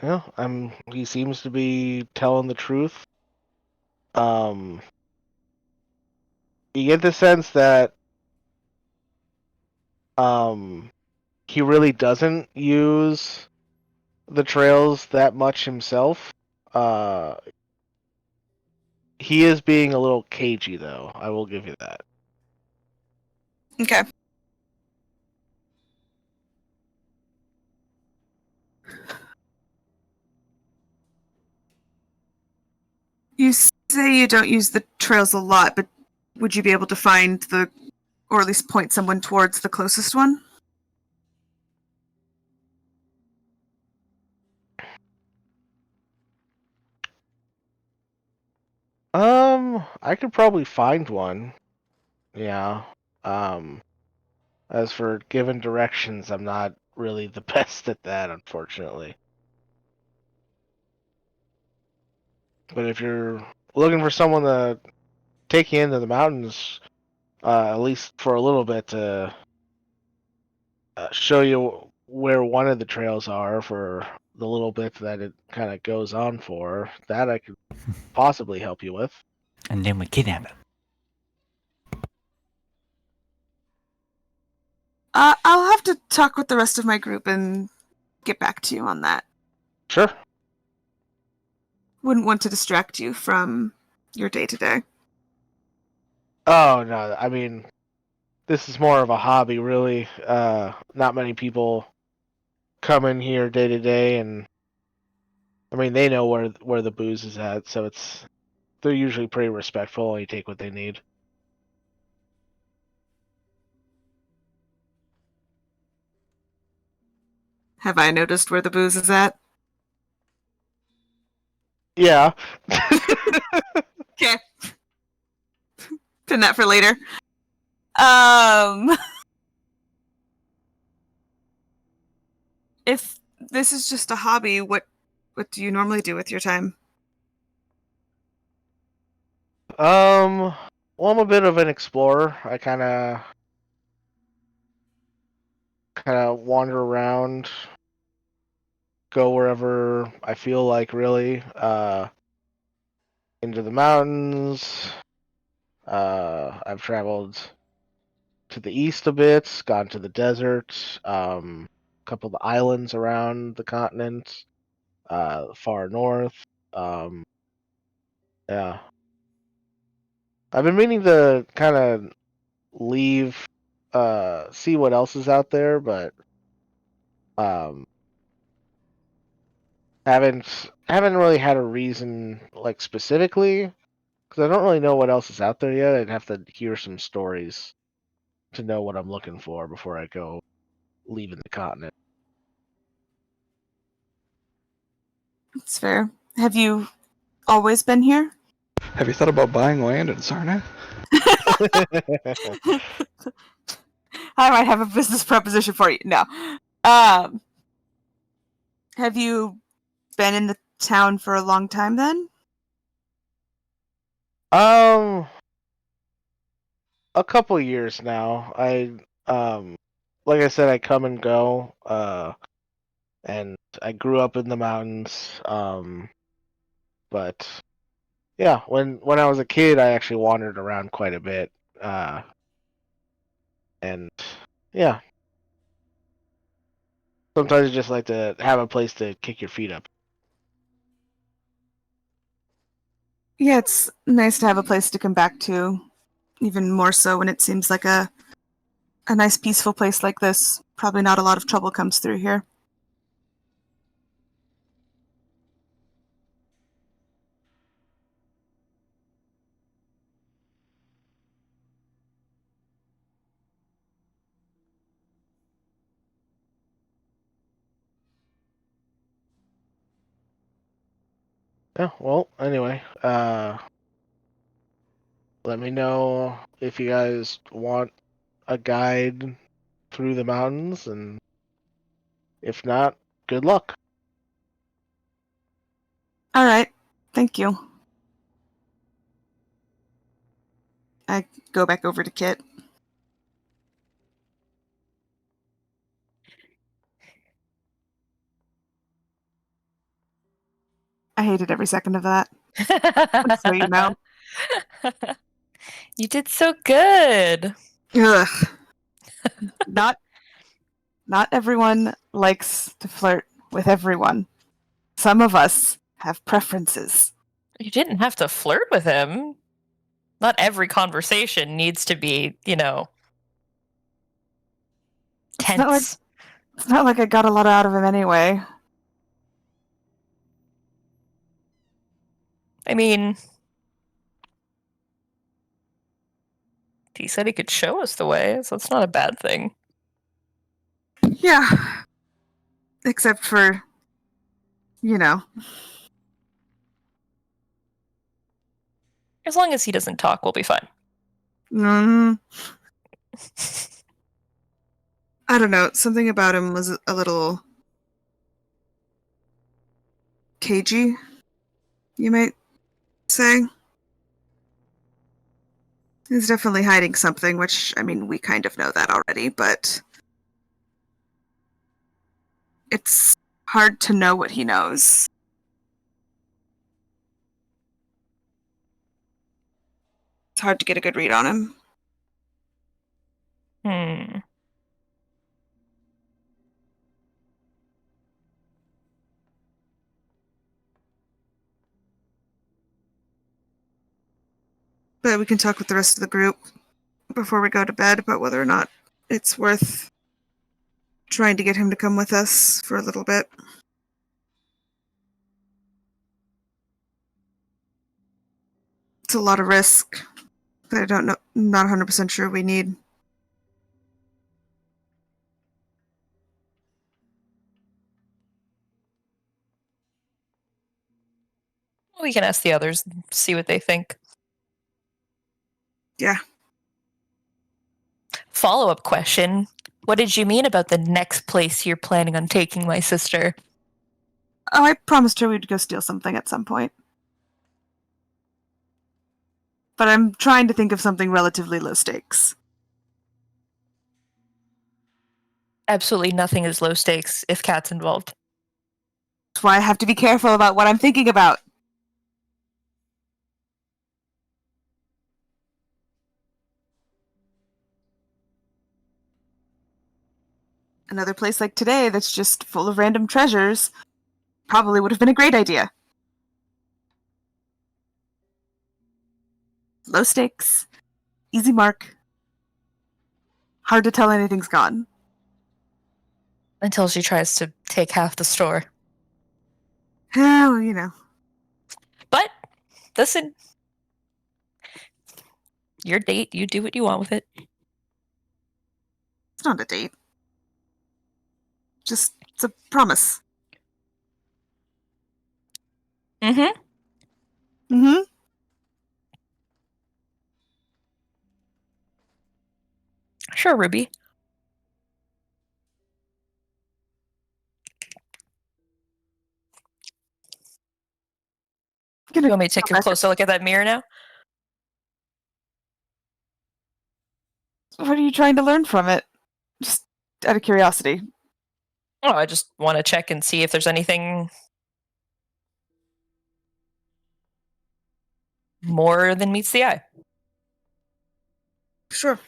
Yeah, he seems to be telling the truth. Um, you get the sense that um he really doesn't use the trails that much himself. Uh, he is being a little cagey, though. I will give you that. Okay. You say you don't use the trails a lot, but would you be able to find or at least point someone towards the closest one? I could probably find one. Yeah. Um, as for given directions, I'm not really the best at that, unfortunately. But if you're looking for someone to take you into the mountains, at least for a little bit, to show you where one of the trails are for the little bit that it kind of goes on for. That I could possibly help you with. And then we kidnap him. I'll have to talk with the rest of my group and get back to you on that. Sure. Wouldn't want to distract you from your day-to-day. Oh no, I mean, this is more of a hobby, really. Not many people come in here day to day, and I mean they know where the booze is at, so they're usually pretty respectful and you take what they need. Have I noticed where the booze is at? Yeah. Okay. Pin that for later. If this is just a hobby, what do you normally do with your time? Well, I'm a bit of an explorer. I kind of wander around, go wherever I feel like, really. Into the mountains. I've traveled to the east a bit, gone to the desert, a couple of the islands around the continent, far north. Um, yeah, I've been meaning to kind of leave, see what else is out there, but um, haven't really had a reason like specifically because I don't really know what else is out there yet. I'd have to hear some stories to know what I'm looking for before I go leaving the continent. It's fair. Have you always been here? Have you thought about buying land in Sarna? I might have a business proposition for you. No. Um, have you been in the town for a long time then? um, a couple years now. Like I said, I come and go. And I grew up in the mountains. But yeah, when I was a kid, I actually wandered around quite a bit. Uh, and yeah, sometimes you just like to have a place to kick your feet up. Yeah, it's nice to have a place to come back to. Even more so when it seems like a nice peaceful place like this. Probably not a lot of trouble comes through here. Yeah. Well, anyway, let me know if you guys want a guide through the mountains, and if not, good luck. All right. Thank you. I go back over to Kit. I hated every second of that. So you know. You did so good. Ugh. Not everyone likes to flirt with everyone. Some of us have preferences. You didn't have to flirt with him. Not every conversation needs to be, It's not like tense. I got a lot out of him anyway. I mean, he said he could show us the way, so it's not a bad thing. Yeah. Except for, you know. As long as he doesn't talk, we'll be fine. Mm, I don't know. Something about him was a little cagey, you might say. He's definitely hiding something, which, I mean, we kind of know that already, but it's hard to know what he knows. It's hard to get a good read on him. Hmm. But we can talk with the rest of the group before we go to bed about whether or not it's worth trying to get him to come with us for a little bit. It's a lot of risk that I don't know, not 100% sure we need. We can ask the others and see what they think. Yeah. Follow-up question. What did you mean about the next place you're planning on taking my sister? Oh, I promised her we'd go steal something at some point. But I'm trying to think of something relatively low stakes. Absolutely nothing is low stakes if Cat's involved. That's why I have to be careful about what I'm thinking about. Another place like today that's just full of random treasures probably would have been a great idea. Low stakes, easy mark. Hard to tell anything's gone. Until she tries to take half the store. Oh, you know. But, listen. Your date, you do what you want with it. It's not a date. Just, it's a promise. Mm-hmm. Mm-hmm. Sure, Ruby. You want me to take a closer look at that mirror now? What are you trying to learn from it? Just out of curiosity. Oh, I just want to check and see if there's anything more than meets the eye. Sure.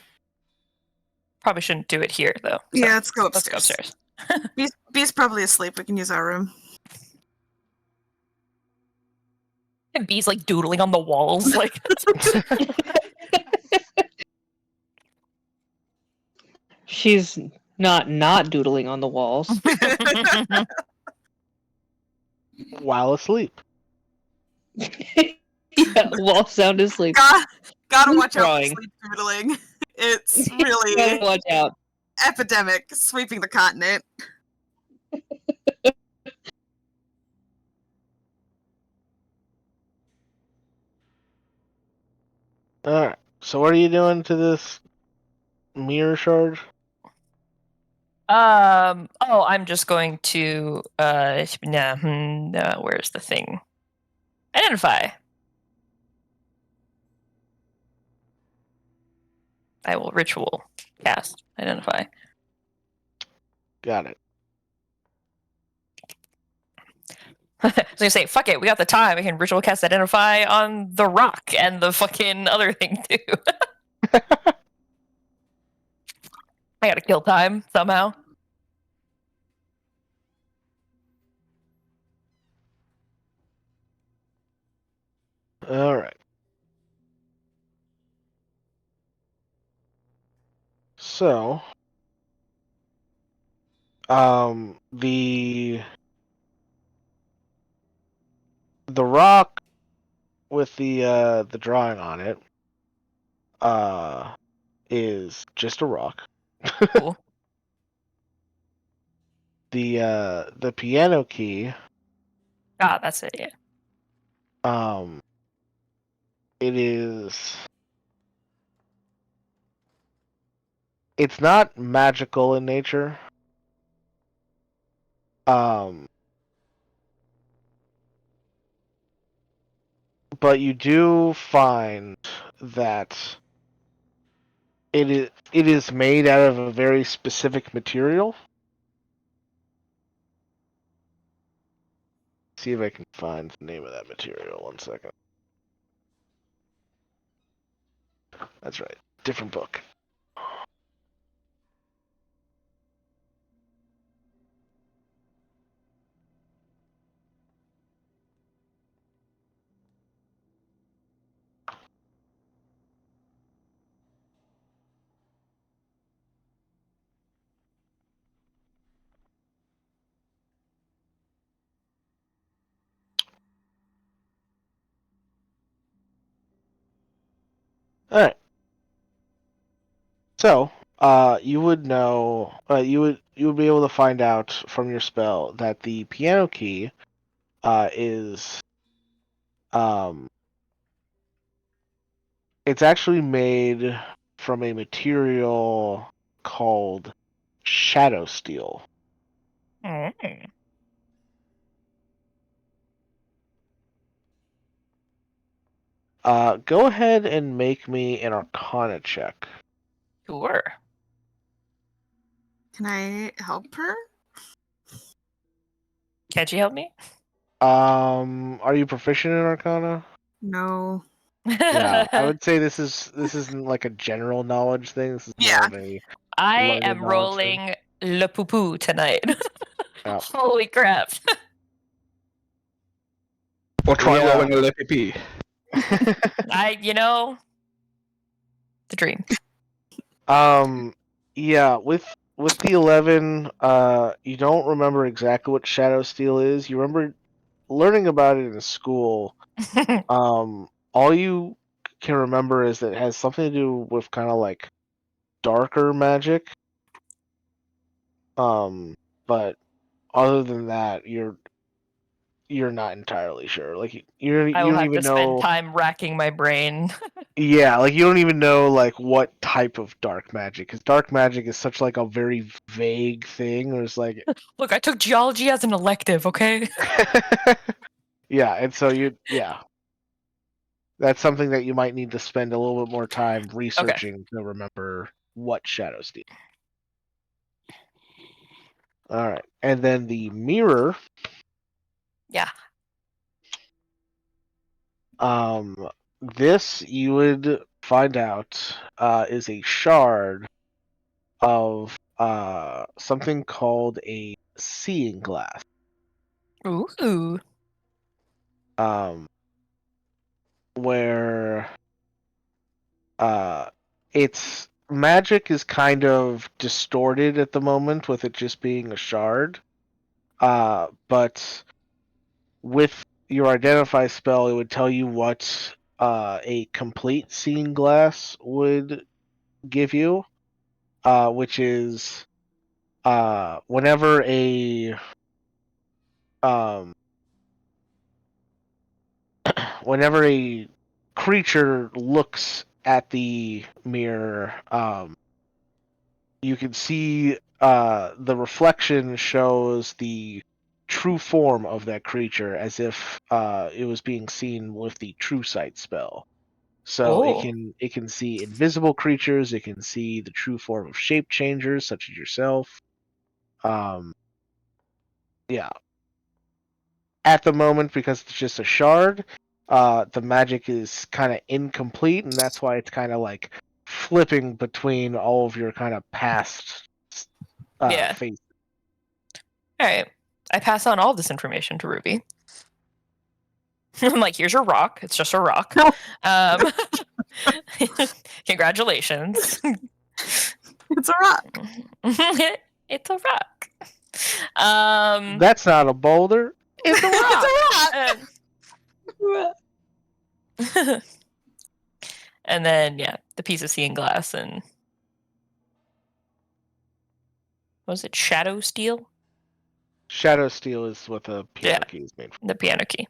Probably shouldn't do it here, though. So Yeah, let's go let's upstairs. go upstairs. B's probably asleep. We can use our room. And B's like doodling on the walls, like. She's not doodling on the walls. While asleep. Yeah, wall sound asleep. Gotta watch out for Drawing. sleep doodling. It's Gotta really watch out. epidemic, sweeping the continent. Alright, so what are you doing to this mirror shard? Oh, I'm just going to where's the thing? Identify. I will ritual cast identify. Got it. I was gonna say, fuck it, we got the time. I can ritual cast identify on the rock and the fucking other thing too. I gotta kill time somehow. Alright. So, the rock with the drawing on it is just a rock. Cool. The piano key Ah, that's it, yeah. it is, it's not magical in nature. But you do find that it is made out of a very specific material. See if I can find the name of that material. 1 second. That's right. Different book. All right. So, you would know, you would be able to find out from your spell that the piano key, is, um, it's actually made from a material called shadow steel. Mm, Go ahead and make me an Arcana check. sure. Can I help her? Can't you help me? Are you proficient in Arcana? No. Yeah, I would say this isn't like a general knowledge thing. This is more Yeah. of a I learned am knowledge thing. rolling le poo tonight. Yeah. Holy crap. Or try Yeah. rolling a LPP. The dream. Yeah, with the 11, you don't remember exactly what shadow steel is. You remember learning about it in school. All you can remember is that it has something to do with kind of like darker magic. But other than that, you're not entirely sure. Like I you will don't have to even spend know. time racking my brain. Yeah, like you don't even know like what type of dark magic, because dark magic is such like a very vague thing. There's like, Look, I took geology as an elective, okay? yeah, and so that's something that you might need to spend a little bit more time Okay. researching to remember what shadow steel. All right, and then the mirror. Yeah. This you would find out is a shard of something called a seeing glass. Ooh. Um, where its magic is kind of distorted at the moment with it just being a shard. But with your identify spell, it would tell you what a complete seeing glass would give you, which is whenever um, whenever a creature looks at the mirror, you can see the reflection shows the true form of that creature as if it was being seen with the true sight spell. So Oh. it can see invisible creatures, it can see the true form of shape changers such as yourself. Um, yeah. At the moment, because it's just a shard, the magic is kind of incomplete, and that's why it's kind of like flipping between all of your kind of past Yeah. fates. Alright. I pass on all this information to Ruby. I'm like, here's your rock. It's just a rock. Um, congratulations. It's a rock. It's a rock. That's not a boulder. It's a rock. And then the piece of seeing glass and what was it? Shadow steel? Shadow steel is what the piano key is made The piano key.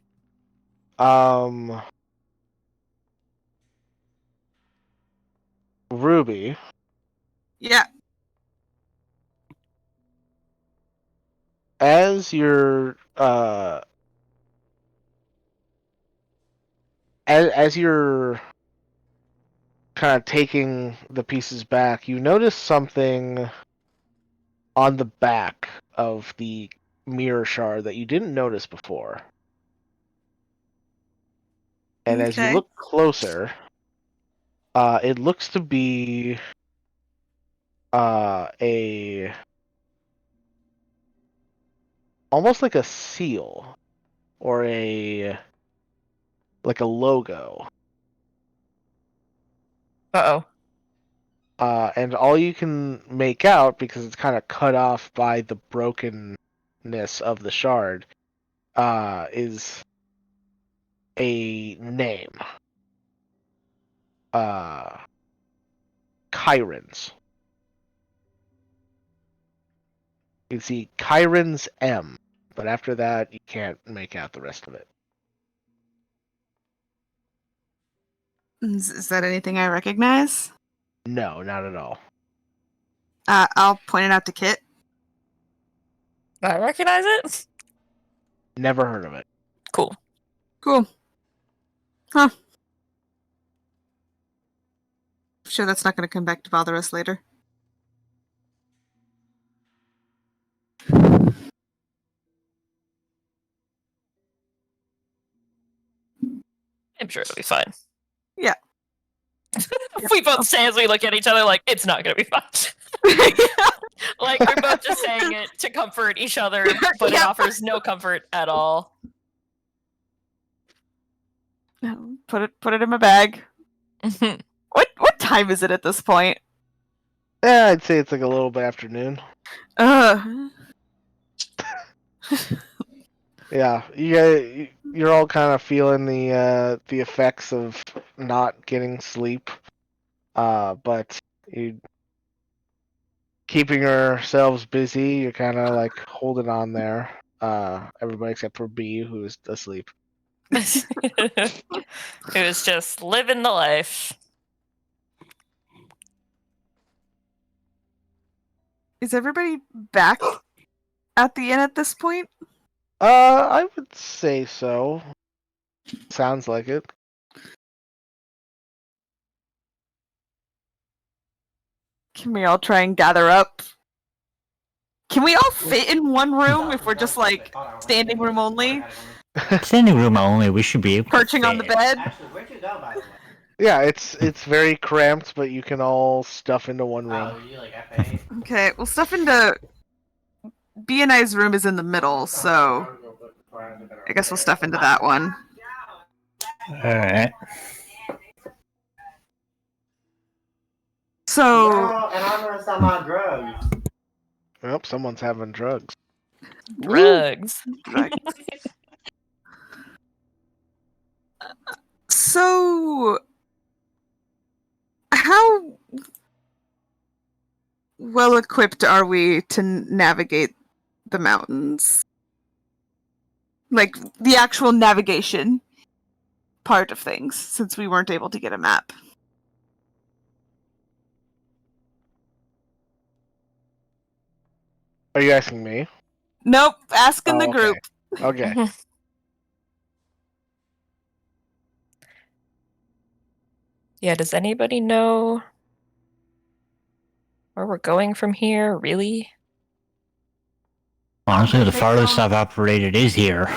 for. Ruby. Yeah. As you're as you're kind of taking the pieces back, you notice something on the back of the mirror shard that you didn't notice before. And as you Okay. look closer, it looks to be a almost like a seal or like a logo. Uh And all you can make out, because it's kind of cut off by the brokenness of the shard, is a name. Kyron's. You can see Kyron's M, but after that, you can't make out the rest of it. Is that anything I recognize? No, not at all. I'll point it out to Kit. I recognize it. Never heard of it. Cool. Cool. Huh. Sure that's not going to come back to bother us later. I'm sure it'll be fine. Yeah. We both say as we look at each other like, it's not gonna be fine. Like, we're both just saying it to comfort each other, but it Yep. offers no comfort at all. Put it in my bag. What time is it at this point? Yeah, I'd say it's like a little bit afternoon. Yeah, you're all kind of feeling the effects of not getting sleep, but you keeping yourselves busy. You're kind of like holding on there. Everybody except for B, who is asleep. It was just living the life. Is everybody back at the inn at this point? I would say so. Sounds like it. Can we all try and gather up? Can we all fit in one room if we're just like standing room only? Standing room only. We should be able to Perching on the fit. bed? Actually, where'd you go, by the way? Yeah, it's very cramped, but you can all stuff into one Oh, room. you like FA? Okay, well, stuff into B and I's room is in the middle, so I guess we'll stuff into that one. Alright. So, Girl, and I'm gonna sell my drugs. Well, someone's having drugs. Drugs. drugs. So, how well equipped are we to navigate the mountains? Like, the actual navigation part of things, since we weren't able to get a map. Are you asking me? Nope, asking the Oh, okay. group. Okay. Yeah, does anybody know where we're going from here, really? Honestly, the farthest I've operated is here.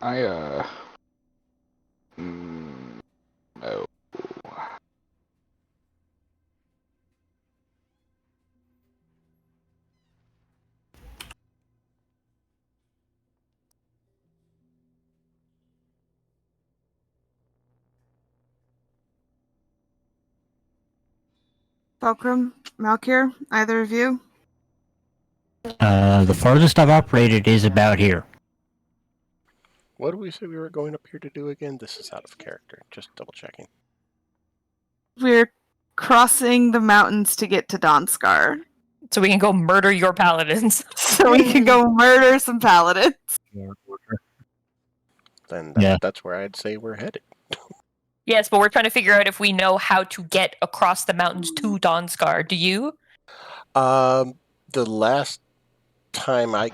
No. Fulcrum, Malkir, either of you? The farthest I've operated is about here. What did we say we were going up here to do again? This is out of character. Just double checking. We're crossing the mountains to get to Donskar. So we can go murder your paladins. So we can go murder some paladins. Then Yeah. that's where I'd say we're headed. Yes, but we're trying to figure out if we know how to get across the mountains to Donskar. Do you? The last time I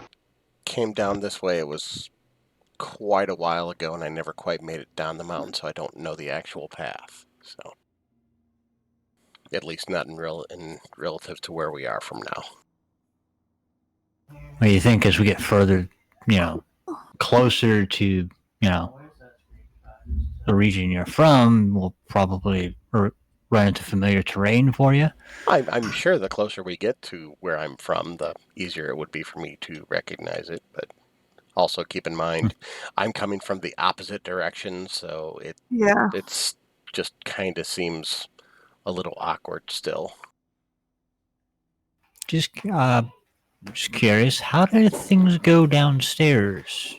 came down this way, it was quite a while ago, and I never quite made it down the mountain, so I don't know the actual path. So, at least not in relative to where we are from now. What do you think as we get further, closer to, the region you're from, we'll probably run into familiar terrain for you? I'm sure the closer we get to where I'm from, the easier it would be for me to recognize it. But also keep in mind, I'm coming from the opposite direction, so Yeah. it's just kind of seems a little awkward still. Just curious, how did things go downstairs?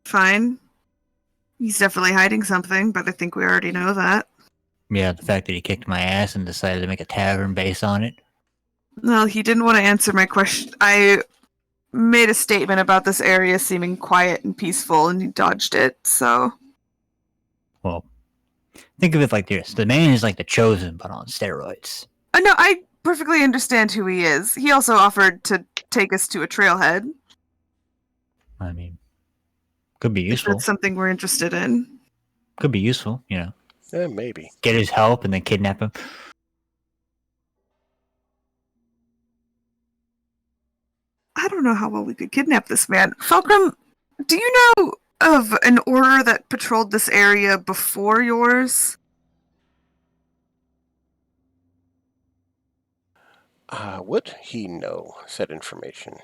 Fine. He's definitely hiding something, but I think we already know that. Yeah, the fact that he kicked my ass and decided to make a tavern based on it. Well, he didn't want to answer my question. I made a statement about this area seeming quiet and peaceful, and he dodged it, so. Well, think of it like this. The man is like the Chosen, but on steroids. No, I perfectly understand who he is. He also offered to take us to a trailhead. I mean, could be If useful. that's something we're interested in. Could be useful, Maybe. Get his help and then kidnap him. I don't know how well we could kidnap this man. Fulcrum, do you know of an order that patrolled this area before yours? Would he know said information?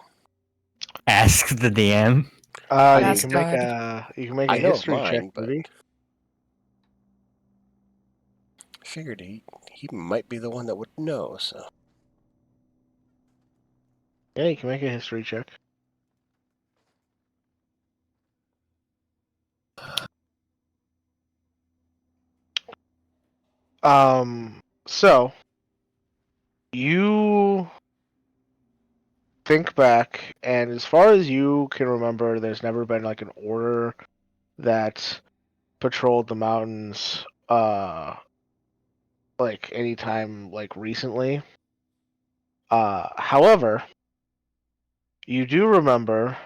Ask the DM. You That's can God. make a I know of history check, mine, but maybe. I figured he might be the one that would know. So Yeah, you can make a history check. So you think back, and as far as you can remember, there's never been like an order that patrolled the mountains, like anytime like recently. However, you do remember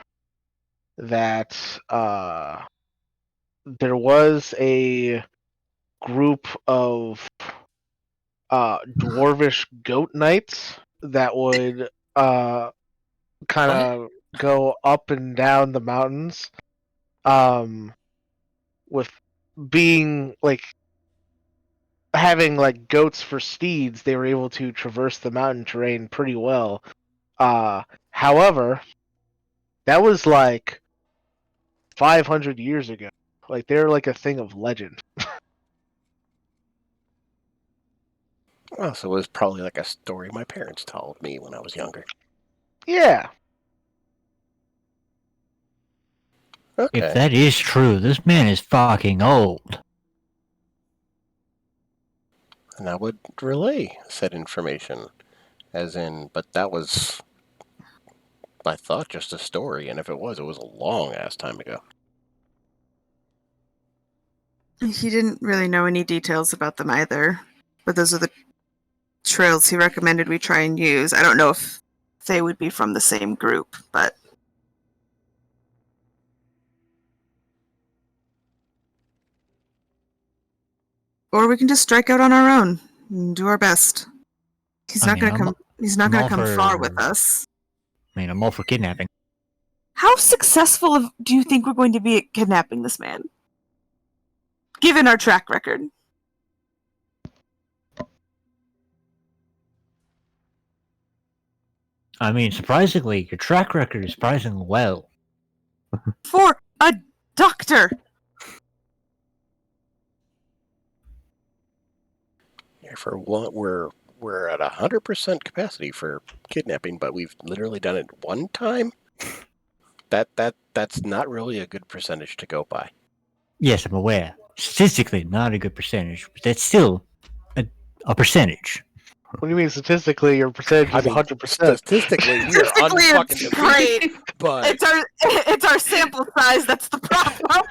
that there was a group of dwarvish goat knights that would kind of go up and down the mountains, with being like having like goats for steeds. They were able to traverse the mountain terrain pretty well. However, that was like 500 years ago. Like they're like a thing of legend. well, so it was probably like a story my parents told me when I was younger. Yeah. Okay. If that is true, this man is fucking old. And I would relay said information, as in, but that was, I thought, just a story, and if it was a long ass time ago. He didn't really know any details about them either, but those are the trails he recommended we try and use. I don't know if they would be from the same group, but. Or we can just strike out on our own and do our best. He's not going to come. He's not going to come far with us. I mean, I'm all for kidnapping. How successful do you think we're going to be at kidnapping this man? Given our track record. I mean, surprisingly, your track record is surprisingly well. For a doctor! Yeah, for one, we're at 100% capacity for kidnapping, but we've literally done it one time. That's not really a good percentage to go by. Yes, I'm aware. Statistically, not a good percentage, but that's still a percentage. What do you mean statistically? Your percentage is 100%. Statistically, we are unfucking great. defeated. But It's our sample size that's the problem.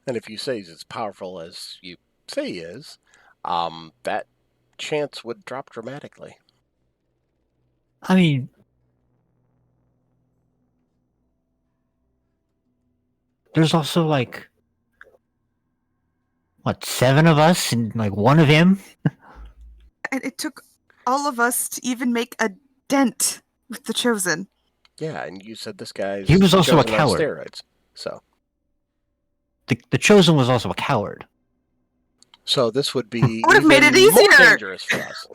and if you say he's as powerful as you say he is, that chance would drop dramatically. I mean, there's also like what, 7 of us and like 1 of him. And it took all of us to even make a dent with the Chosen. Yeah, and you said this guy's He was also a chosen on coward. steroids. The Chosen was also a coward. So this would be Would have made it even more easier. dangerous for us.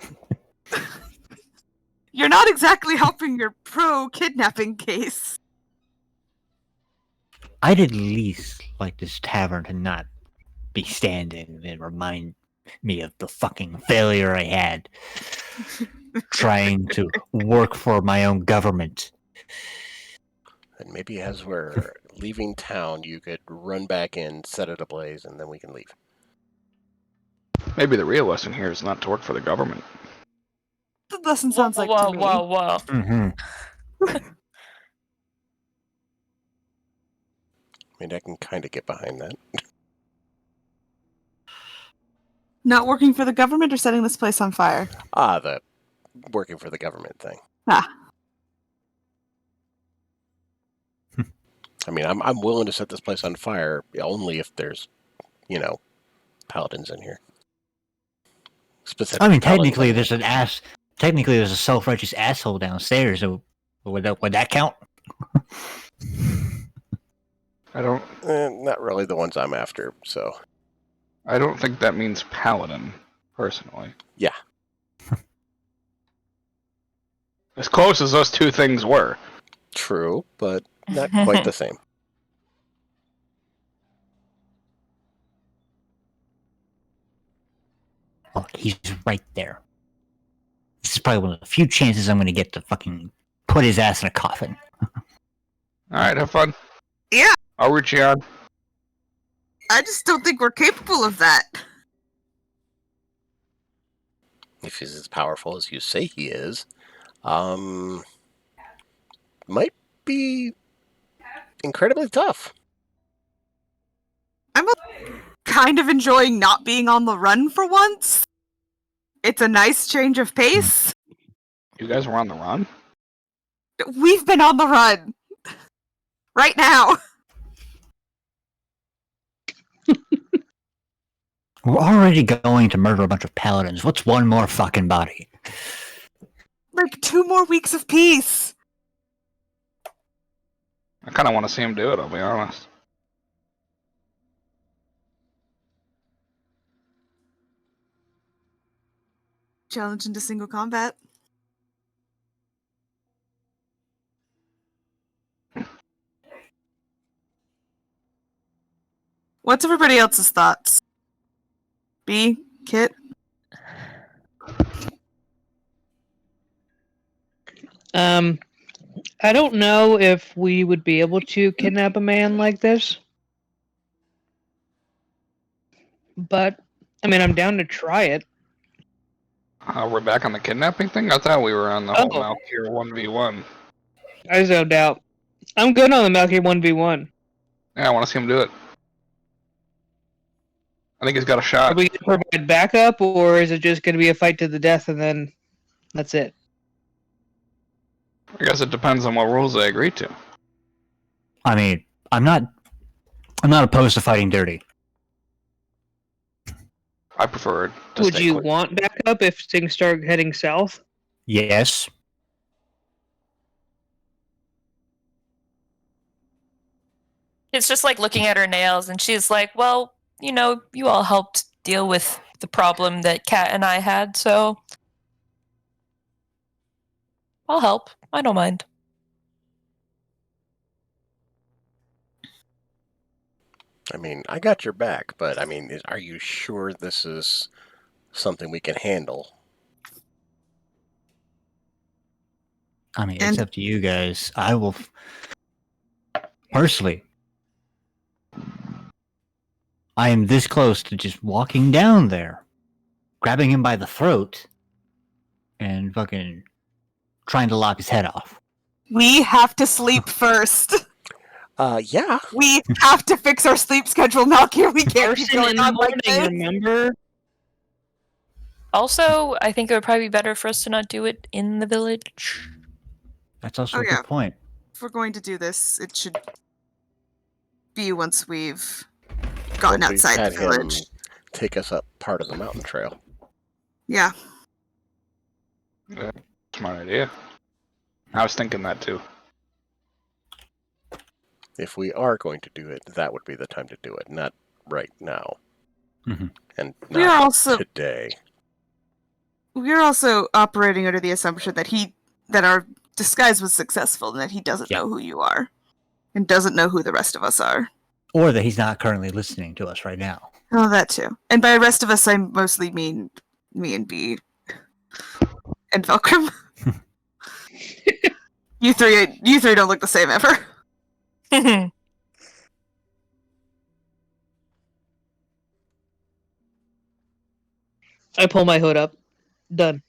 You're not exactly helping your pro-kidnapping case. I'd at least like this tavern to not be standing and remind me of the fucking failure I had trying to work for my own government. And maybe as we're leaving town, you could run back in, set it ablaze, and then we can leave. Maybe the real lesson here is not to work for the government. The lesson sounds like whoa, to me. whoa. Mm-hmm. I mean, I can kind of get behind that. Not working for the government or setting this place on fire? The working for the government thing. Ah. I mean, I'm willing to set this place on fire only if there's, paladins in here. Specific I mean, paladins. technically there's a self-righteous asshole downstairs, so would that count? I don't Not really the ones I'm after, so. I don't think that means paladin, personally. Yeah. As close as those two things were. True, but not quite the same. Oh, he's right there. This is probably one of the few chances I'm going to get to fucking put his ass in a coffin. Alright, have fun. Yeah. I'll root you on. I just don't think we're capable of that. If he's as powerful as you say he is, might be incredibly tough. I'm kind of enjoying not being on the run for once. It's a nice change of pace. You guys were on the run? We've been on the run. Right now. We're already going to murder a bunch of paladins. What's one more fucking body? Like 2 more weeks of peace. I kind of want to see him do it, I'll be honest. Challenge into single combat. What's everybody else's thoughts? B, Kit? I don't know if we would be able to kidnap a man like this. But, I mean, I'm down to try it. We're back on the kidnapping thing? I thought we were on the whole Oh. Malkir 1v1. I zoned out. I'm good on the Malkir 1v1. Yeah, I want to see him do it. I think he's got a shot. Are we going to provide backup, or is it just going to be a fight to the death and then that's it? I guess it depends on what rules they agree to. I mean, I'm not opposed to fighting dirty. I prefer to Would stay you clear. want backup if things start heading south? Yes. It's just like looking at her nails, and she's like, well, you all helped deal with the problem that Kat and I had, so I'll help. I don't mind. I mean, I got your back, but I mean, are you sure this is something we can handle? I mean, And- it's up to you guys. I will... Personally, I am this close to just walking down there, grabbing him by the throat, and fucking trying to lop his head off. We have to sleep first. Yeah. We have to fix our sleep schedule, Malkir. We can't First keep thing in going the on like morning, this. remember? Also, I think it would probably be better for us to not do it in the village. That's also Oh, a yeah. good point. If we're going to do this, it should be once we've gotten Once we've outside had the him village. take us up part of the mountain trail. Yeah. Smart idea. I was thinking that too. If we are going to do it, that would be the time to do it, not right now. Mhm. And We are not also today. we're also operating under the assumption that our disguise was successful and that he doesn't Yeah. know who you are and doesn't know who the rest of us are. Or that he's not currently listening to us right now. Oh, that too. And by rest of us, I mostly mean me and B and Velcrum. you three don't look the same ever. I pull my hood up. Done.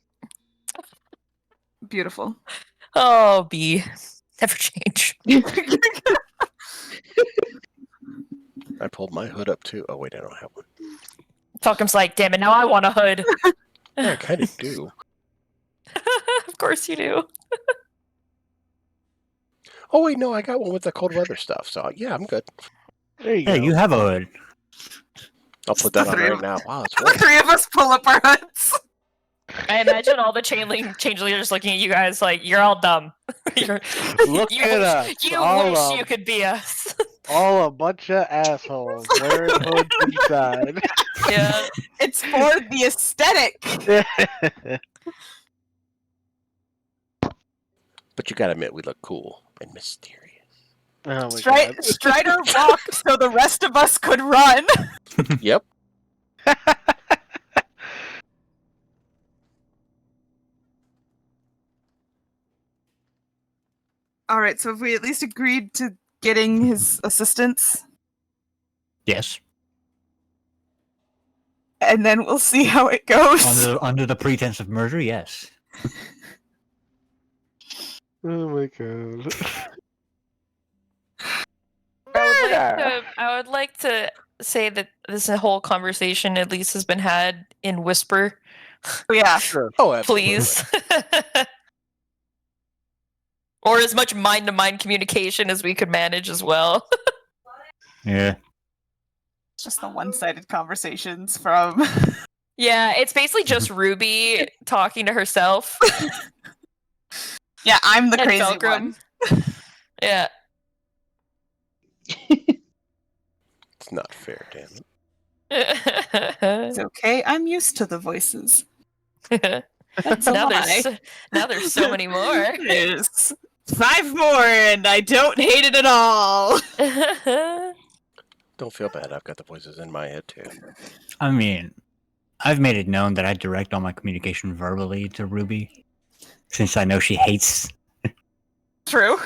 Beautiful. Oh, B. Never change. I pulled my hood up too. Oh wait, I don't have one. Falcom's like, damn it, now I want a hood. Yeah, I kind of do. Of course you do. Oh wait, no, I got one with the cold weather stuff. So yeah, I'm good. There you Yeah, go. you have a hood. I'll put The that on three right of- now. Wow, it's The warm. three of us pull up our hoods. I imagine all the change leaders looking at you guys like, you're all dumb. You're- Look you at wish, us. You all wish of, you could be us. all a bunch of assholes wearing hoods inside. Yeah. It's for the aesthetic. But you gotta admit, we look cool and mysterious. Oh my god. Strider walked so the rest of us could run. Yep. All right, so have we at least agreed to getting his assistance? Yes. And then we'll see how it goes. Under the pretense of murder, yes. Oh my god. I would like to say that this whole conversation at least has been had in whisper. Yeah. Sure. Oh, absolutely. Please. Or as much mind-to-mind communication as we could manage as well. Yeah. It's just the one-sided conversations from... Yeah, it's basically just Ruby talking to herself. Yeah, I'm the and crazy Velcrum. one. Yeah. It's not fair, damn it. It's okay, I'm used to the voices. That's a now lie. there's so many more. There's 5 more, and I don't hate it at all. Don't feel bad. I've got the voices in my head too. I mean, I've made it known that I direct all my communication verbally to Ruby, since I know she hates. True.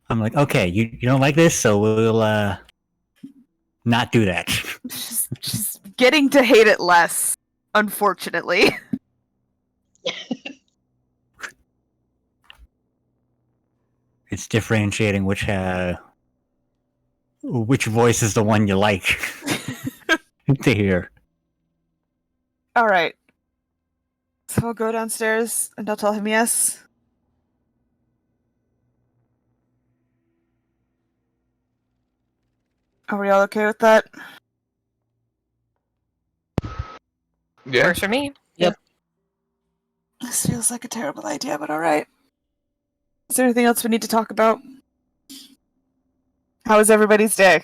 I'm like, okay, you don't like this, so we'll not do that. She's getting to hate it less, unfortunately. It's differentiating which voice is the one you like to hear. All right. So I'll go downstairs and I'll tell him yes. Are we all okay with that? Yeah. Works for me. This feels like a terrible idea, but all right. Is there anything else we need to talk about? How was everybody's day?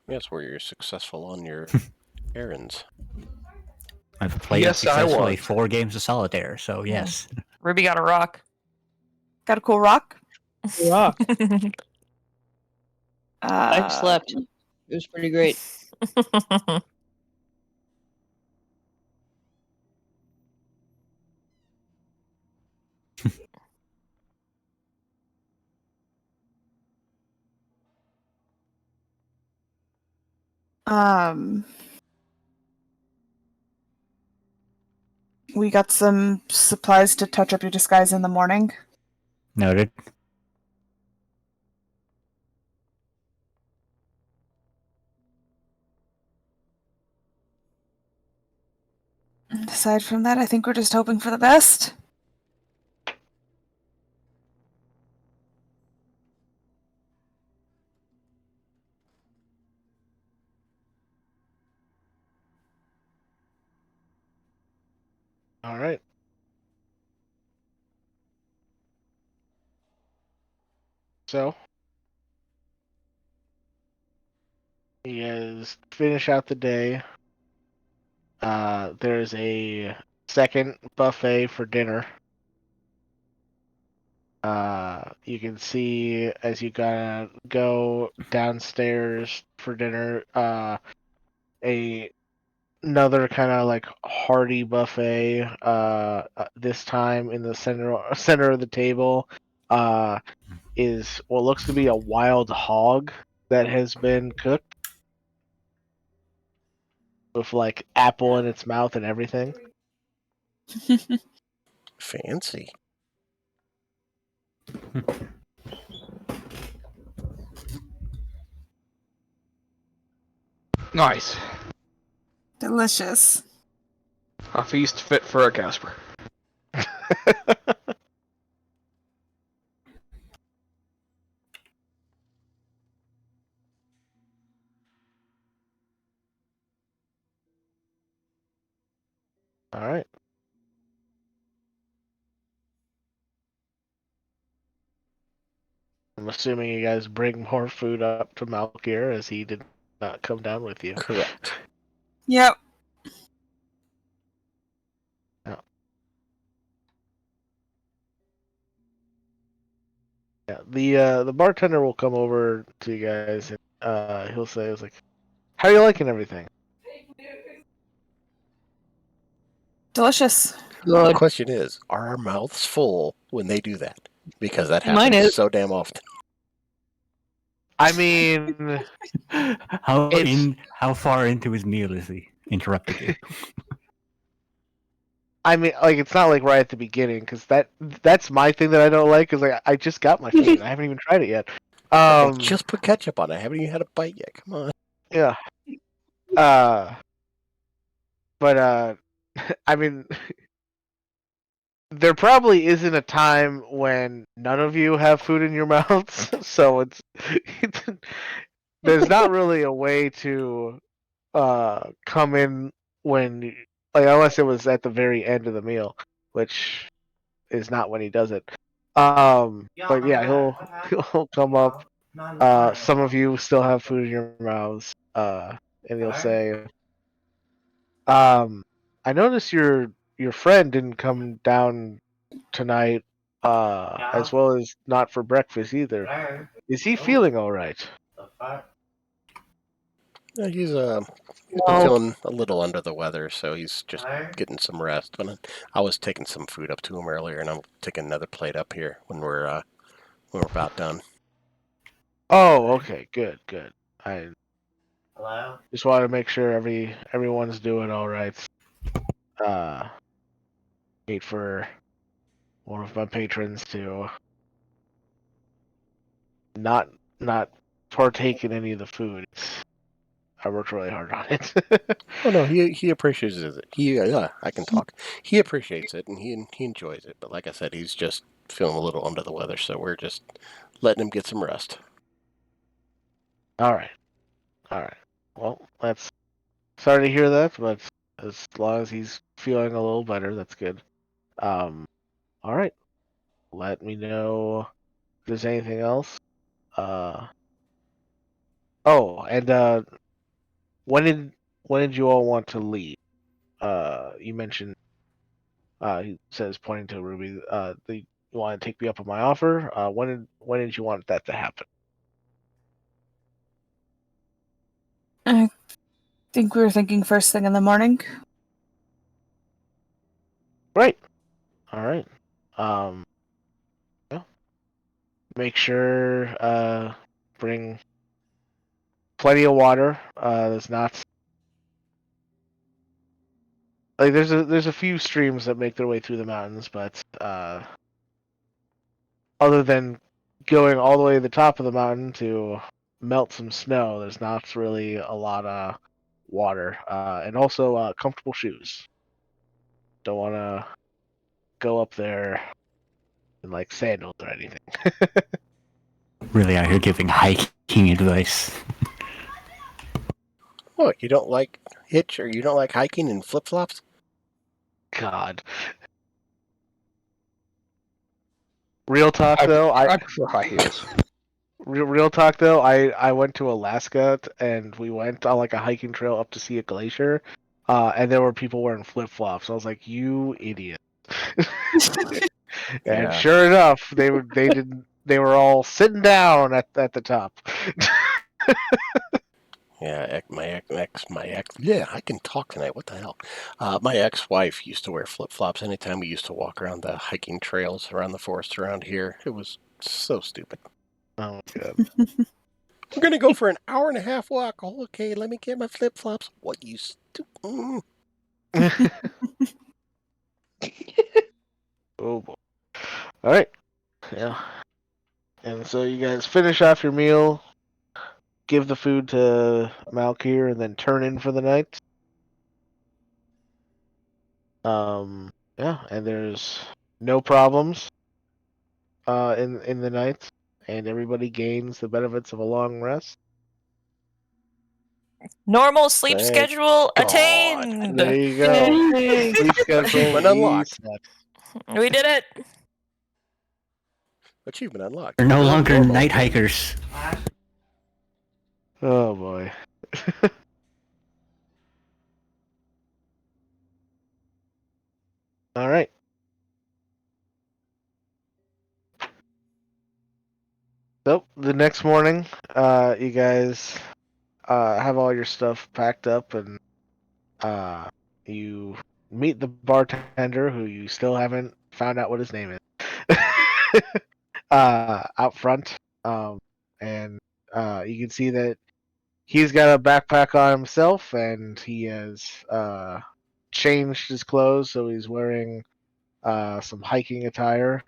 Yes, where you're successful on your errands. I've played Yes, I successfully was. 4 games of solitaire, so yes. Ruby got a rock. Got a cool rock? Rock. I I slept. It was pretty great. We got some supplies to touch up your disguise in the morning. Noted. Aside from that, I think we're just hoping for the best. All right. So, you guys finish out the day. There's a second buffet for dinner. You can see as you gotta go downstairs for dinner, another kind of like hearty buffet. This time in the center of the table, is what looks to be a wild hog that has been cooked with like apple in its mouth and everything. Fancy. Nice. Delicious. A feast fit for a Casper. All right. I'm assuming you guys bring more food up to Malkir as he did not come down with you. Correct. Yep. Yeah, the bartender will come over to you guys and he'll say, "It's like, how are you liking everything?" Delicious. The Good. question is, are our mouths full when they do that? Because that Mine happens is. so damn often. I mean, How far into his meal is he? Interrupted you. like it's not like right at the beginning because that's my thing that I don't like is like I just got my food. I haven't even tried it yet. Well, just put ketchup on it. I haven't even had a bite yet. Come on. Yeah. Uh, but I mean, there probably isn't a time when none of you have food in your mouths, so it's there's not really a way to come in when like unless it was at the very end of the meal, which is not when he does it. But yeah, he'll come up. Some of you still have food in your mouths, and he'll say, I noticed your friend didn't come down tonight, as well as not for breakfast either. Is he feeling all right?" Yeah, he's been No. feeling a little under the weather, so he's just getting some rest. But I was taking some food up to him earlier, and I'm taking another plate up here when we're about done. Oh, okay, good, good. I Hello? just wanted to make sure everyone's doing all right. Wait for one of my patrons to not not partake in any of the food. I worked really hard on it. Oh no, he appreciates it. I can talk. He appreciates it and he enjoys it. But like I said, he's just feeling a little under the weather, so we're just letting him get some rest. All right, all right. Well, that's sorry to hear that, but as long as he's feeling a little better, that's good. Um, all right. Let me know if there's anything else. Uh, oh, and when did when did you all want to leave? You mentioned he says pointing to Ruby. You want to take me up on my offer? When did you want that to happen? I think we were thinking first thing in the morning. Right. All right. Um, yeah. Make sure bring plenty of water. There's not like there's a few streams that make their way through the mountains, but other than going all the way to the top of the mountain to melt some snow, there's not really a lot of water. And also comfortable shoes. don't want to go up there in like sandals or anything. Really out here giving hiking advice. What, you don't like hitch or you don't like hiking in flip flops? God. Real talk though, I prefer high heels. real talk though, I went to Alaska and we went on like a hiking trail up to see a glacier, and there were people wearing flip flops. I was like, you idiot. And Yeah. sure enough, they were all sitting down at the top. Yeah, my ex. Yeah, I can talk tonight. What the hell? My ex-wife used to wear flip-flops anytime we used to walk around the hiking trails around the forest around here. It was so stupid. Oh my god. We're gonna go for an hour and a half walk. Oh, okay, let me get my flip-flops. What you stupid? Oh boy. All right. Yeah. And so you guys finish off your meal, give the food to Malkir, and then turn in for the night. Yeah, and there's no problems in the night, and everybody gains the benefits of a long rest. Normal sleep Thank schedule God. attained. There you go. Sleep schedule Achievement unlocked. reset. We did it. Achievement unlocked. They're no Live longer normal. night hikers. Oh boy. All right. So the next morning, you guys have all your stuff packed up, and you meet the bartender, who you still haven't found out what his name is, out front, and you can see that he's got a backpack on himself, and he has changed his clothes, so he's wearing some hiking attire,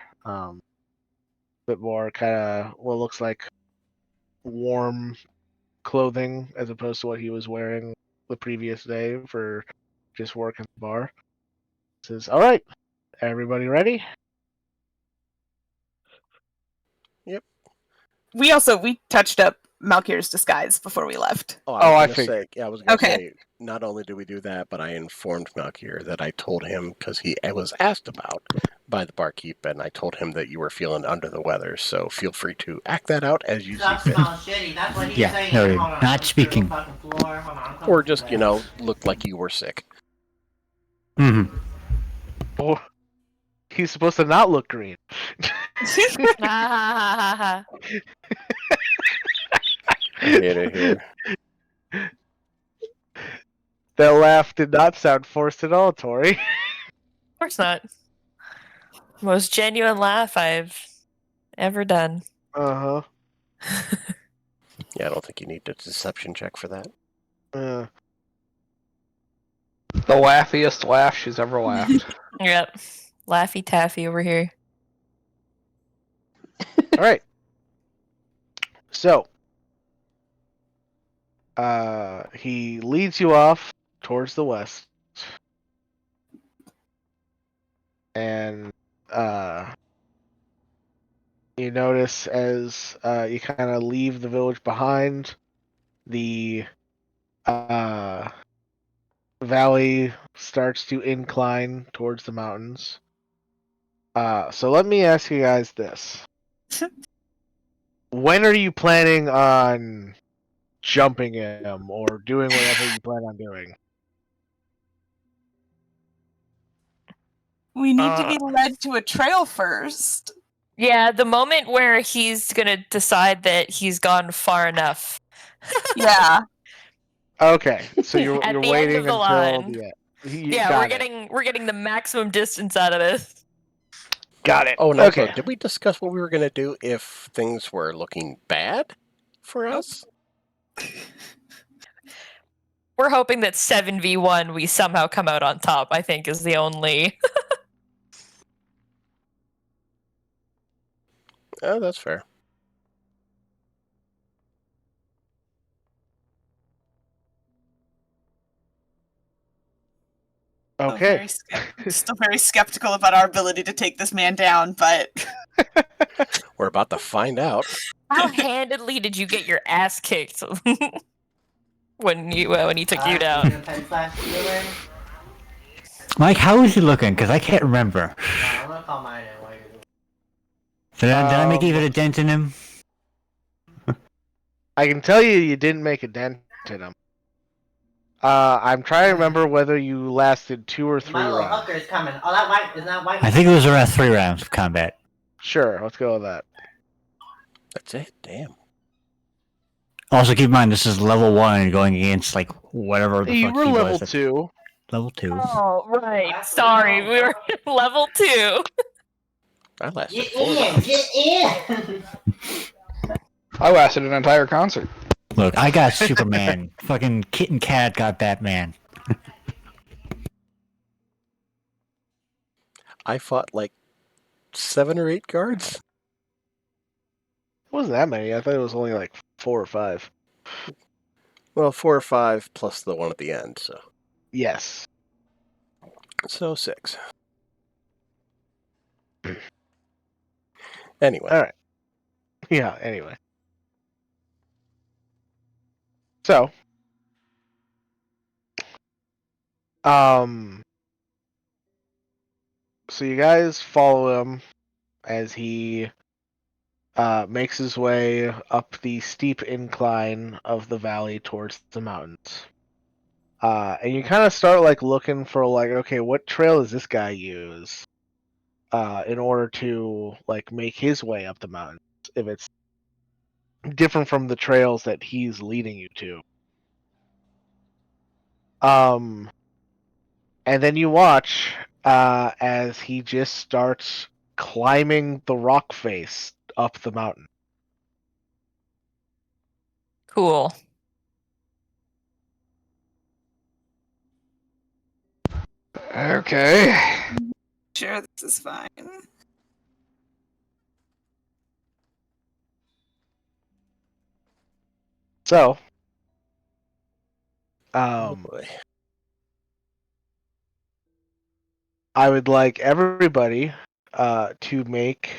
bit more kind of what looks like warm clothing as opposed to what he was wearing the previous day for just work at the bar. Says, "All right, everybody ready?" Yep. We touched up Malkir's disguise before we left. Oh, Oh, I I was gonna Okay. say, not only did we do that, but I informed Malkir that I told him because I was asked about by the barkeep, and I told him that you were feeling under the weather. So feel free to act that out as you see Stuff fit, smells shitty. That's what he's Yeah, saying. no, Hold on, not I'm speaking. through the fucking floor. Hold on, I'm coming or to just bed. look like you were sick. Hmm. Oh, he's supposed to not look green. Ah, Here. That laugh did not sound forced at all, Tori. of course not. Most genuine laugh I've ever done. Uh Yeah, I don't think you need a deception check for that. huh. The laughiest laugh she's ever laughed. Yep. Laffy Taffy over here. All right. So, he leads you off towards the west, and you notice as you kind of leave the village behind, the valley starts to incline towards the mountains. So let me ask you guys this: when are you planning on jumping him or doing whatever you plan on doing? We need to be led to a trail first. Yeah, the moment where he's gonna decide that he's gone far enough. Yeah. Okay, so you're At the end waiting of the until line. the end. Yeah, Got it. we're getting the maximum distance out of this. Got it. Oh, and Okay. also, did we discuss what we were gonna do if things were looking bad for us? We're hoping that 7v1 we somehow come out on top, I think is the only. Oh, that's fair. Okay. Still very skeptical about our ability to take this man down, but We're about to find out. How handedly did you get your ass kicked when he took you down? Mike, how is he looking? Because I can't remember. I'm gonna call mine in while you're doing Did I make even a dent in him? I can tell you didn't make a dent in him. I'm trying to remember whether you lasted 2 or 3 My little rounds. hooker is coming. Oh, that white is not white. I think it was around 3 rounds of combat. Sure, let's go with that. That's it. Damn. Also, keep in mind this is level 1 going against like whatever the You fuck were he level was. 2. Level 2. Oh, right. Sorry, we were level 2. I lasted Get 4 in! rounds. Get in! I lasted an entire concert. Look, I got Superman. Fucking Kit and Kat got Batman. I fought like 7 or 8 guards. It wasn't that many. I thought it was only like 4 or 5. Well, 4 or 5 plus the one at the end, so Yes. 6. Anyway. All right. Yeah, anyway. So, so you guys follow him as he makes his way up the steep incline of the valley towards the mountains. And you kind of start like looking for like, okay, what trail does this guy use in order to like make his way up the mountains if it's different from the trails that he's leading you to. And then you watch as he just starts climbing the rock face up the mountain. Cool. Okay. sure, this is fine. So, Oh boy. I would like everybody to make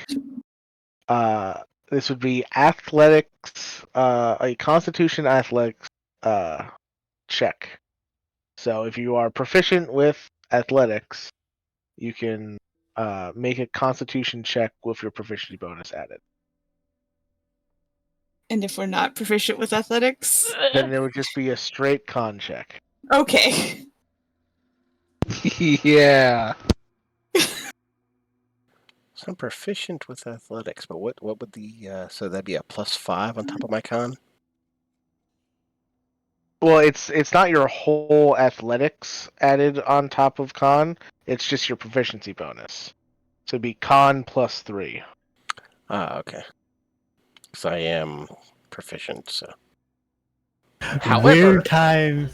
this would be athletics, a Constitution athletics check. So if you are proficient with athletics, you can make a Constitution check with your proficiency bonus added. And if we're not proficient with athletics, Then it would just be a straight con check. okay. Yeah. So I'm proficient with athletics, but what would the so that'd be a +5 on top of my con? Well, it's not your whole athletics added on top of con. It's just your proficiency bonus. So it'd be con +3. Ah, okay. Because I am proficient, so. However, Weird time.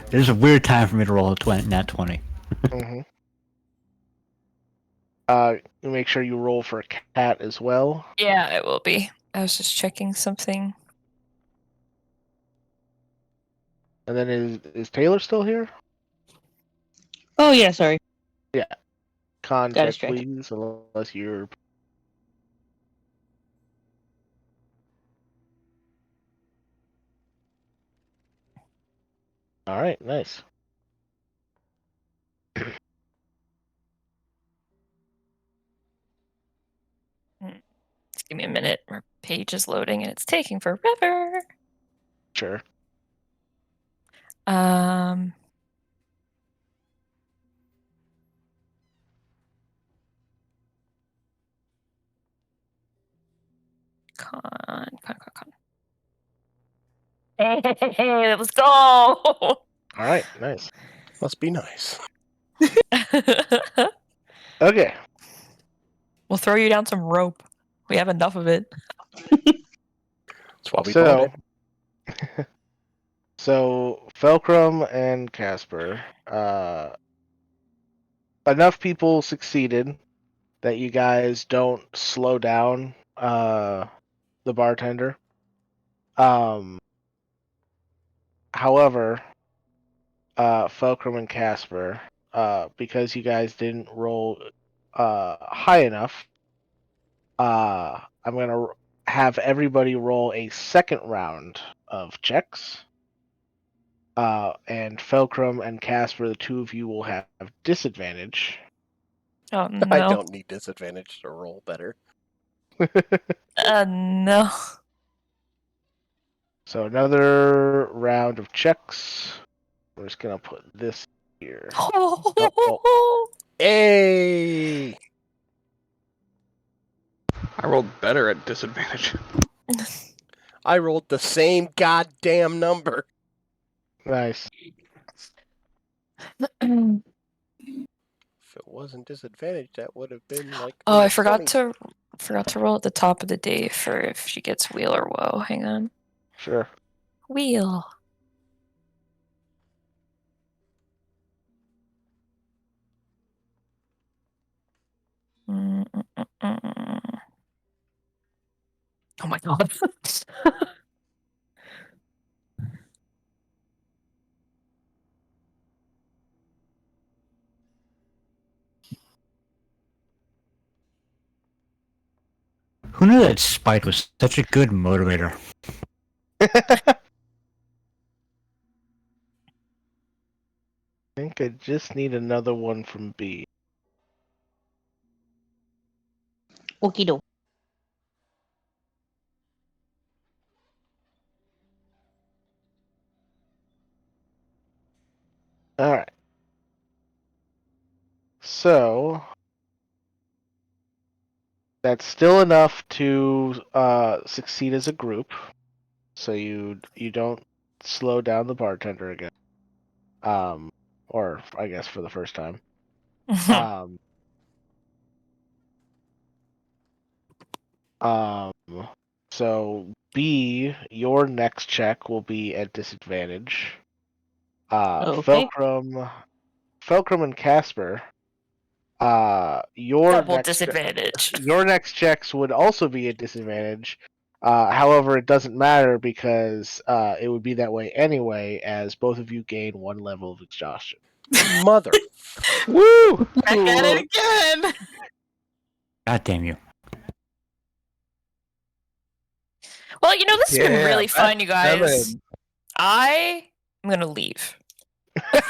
There's a weird time for me to roll a 20, nat 20. Mm-hmm. Make sure you roll for a cat as well. Yeah, it will be. I was just checking something. And then is Taylor still here? Oh yeah, sorry. Con Got check, distracted. please, unless you're. All right, nice. Just give me a minute. Our page is loading and it's taking forever. Sure. Um. Con. Hey, let's go. All right, nice. must be nice. Okay. We'll throw you down some rope. We have enough of it. That's why we bought it. So Fulcrum and Casper, enough people succeeded that you guys don't slow down the bartender. However, Fulcrum and Casper, because you guys didn't roll high enough, I'm going to have everybody roll a second round of checks. And Felcrum and Casper, the two of you will have disadvantage. Oh I no. don't need disadvantage to roll better. No. So another round of checks. We're just going to put this here. Hey! I rolled better at disadvantage. I rolled the same goddamn number. Nice. If it wasn't disadvantage, that would have been like. Oh, in I the forgot 20s. to roll at the top of the day for if she gets wheel or woe. Hang on. Sure. Wheel. Mm-mm-mm-mm. Oh my god. Who knew that spite was such a good motivator? I think I just need another one from B. Okie doke. Alright. So that's still enough to succeed as a group. So you don't slow down the bartender again. Or I guess for the first time. Um, so B, your next check will be at disadvantage. Okay. Felcrum and Casper, your Double next disadvantage. your next checks would also be at disadvantage. However, it doesn't matter because it would be that way anyway, as both of you gain one level of exhaustion. Mother. Woo! Back at it again. God damn you. Well, you know, this has been Yeah, really fun, you guys. 7. I am gonna leave. I'm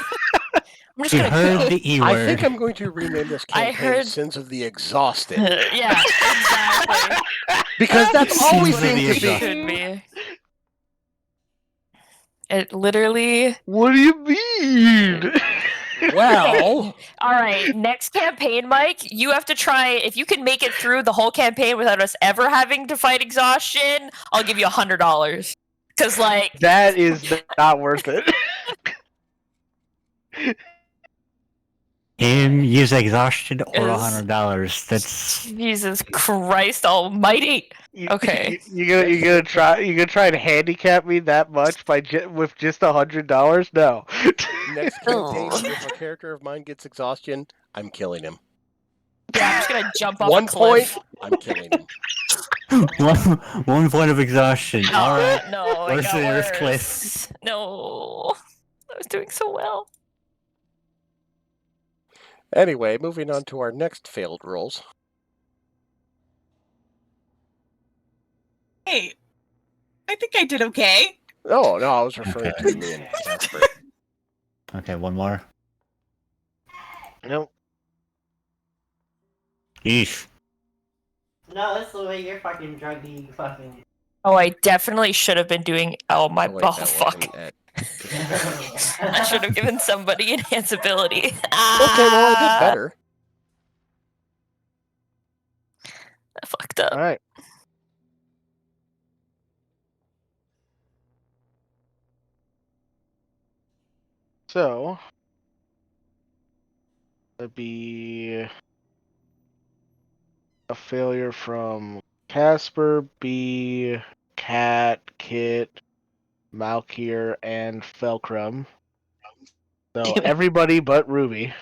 just You gonna heard go. the E I word. think I'm going to rename this I campaign heard- Sins of the Exhausted. Yeah, exactly. Because that's all we Sins of seem the to be. Could be. It literally. What do you mean? Well, All right, next campaign, Mike, you have to try. If you can make it through the whole campaign without us ever having to fight exhaustion, I'll give you $100. Because, like, That is not worth it. Him use exhaustion or Is- $100. That's Jesus Christ Almighty. Okay. You gonna try and handicap me that much with just $100? No. next campaign, if a character of mine gets exhaustion, I'm killing him. Yeah, I'm just gonna jump off One a cliff. point, I'm killing him. one point of exhaustion. All right. No, it Worse got than yours, worse. Cliff. No, I was doing so well. Anyway, moving on to our next failed rolls. Hey, I think I did okay. Oh, no, I was referring Okay. to me and Casper. Okay, one more. Nope. Yeesh. No, that's the way you're fucking druggy fucking. Oh, I definitely should have been doing. Oh my! Oh, wait, Oh that fuck! wasn't at I should have given somebody enhance ability. Okay, well, I did better. I fucked up. All right. So that'd be a failure from Casper, B, Cat, Kit, Malkier, and Felcrum. So Damn it. everybody but Ruby.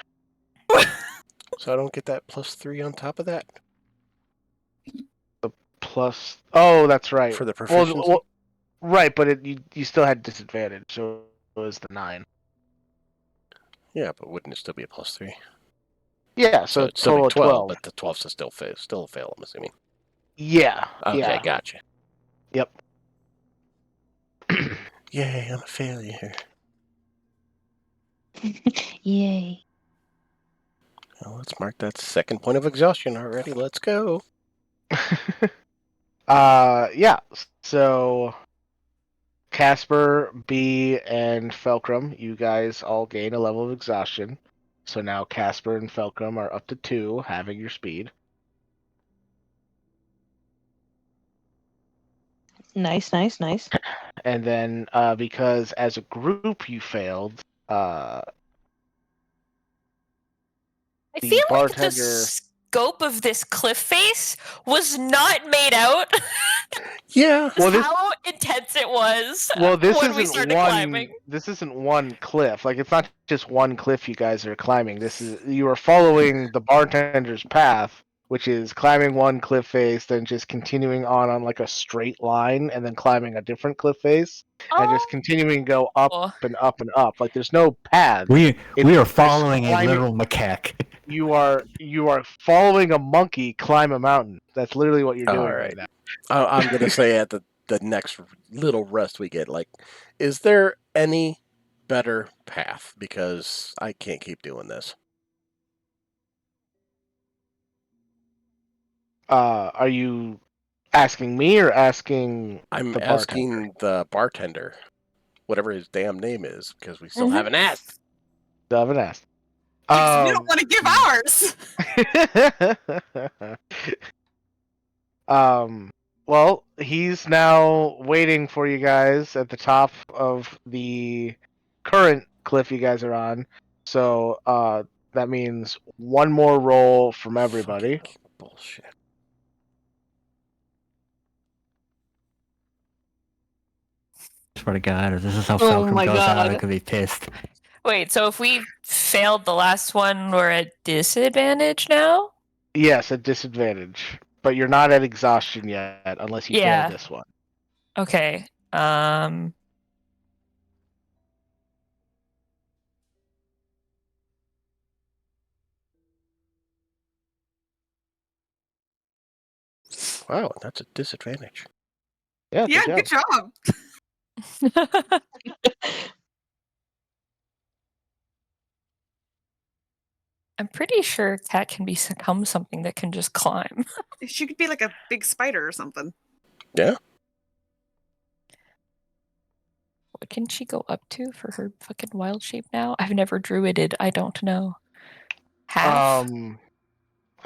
So I don't get that +3 on top of that Plus, oh, that's right. for the proficiency. Right, but you still had disadvantage, so it was the 9. Yeah, but wouldn't it still be a +3? Yeah, So so it's still be total of 12, 12. but the 12's still a fail, I'm assuming. Yeah. Okay, Yeah. gotcha. Yep. Yay, I'm a failure. Yay. Well, let's mark that second point of exhaustion already. Let's go. Yeah. So Casper, B, and Felcrum, you guys all gain a level of exhaustion. So now Casper and Felcrum are up to 2, having your speed. Nice. And then because as a group you failed, I the feel like the bartender. scope of this cliff face was not made out. Yeah. Well, this how intense it was this when we isn't started one. climbing. This isn't one cliff. Like, it's not just one cliff you guys are climbing. You are following the bartender's path, which is climbing one cliff face, then just continuing on like a straight line, and then climbing a different cliff face, and just continuing to go up Oh, and up and up. Like, there's no path. We are You're following a climbing- literal macaque. You are following a monkey climb a mountain. That's literally what you're All doing right. right now. I'm going to say at the next little rest we get, like, is there any better path? Because I can't keep doing this. Are you asking me or asking I'm the asking bartender? the bartender, whatever his damn name is, because we still haven't asked. Still haven't asked. Because we don't want to give ours. Well, he's now waiting for you guys at the top of the current cliff you guys are on. So that means one more roll from everybody. Fucking bullshit. Swear to God, if this is how Oh Falcon my goes out, I God. could be pissed. wait, so if we failed the last one, we're at disadvantage now? Yes, at disadvantage. But you're not at exhaustion yet, unless you Yeah. fail this one. Okay. Wow, that's a disadvantage. Yeah, Yeah, good job. I'm pretty sure cat can become something that can just climb. She could be like a big spider or something. Yeah. What can she go up to for her fucking wild shape now? I've never druided. I don't know. Half?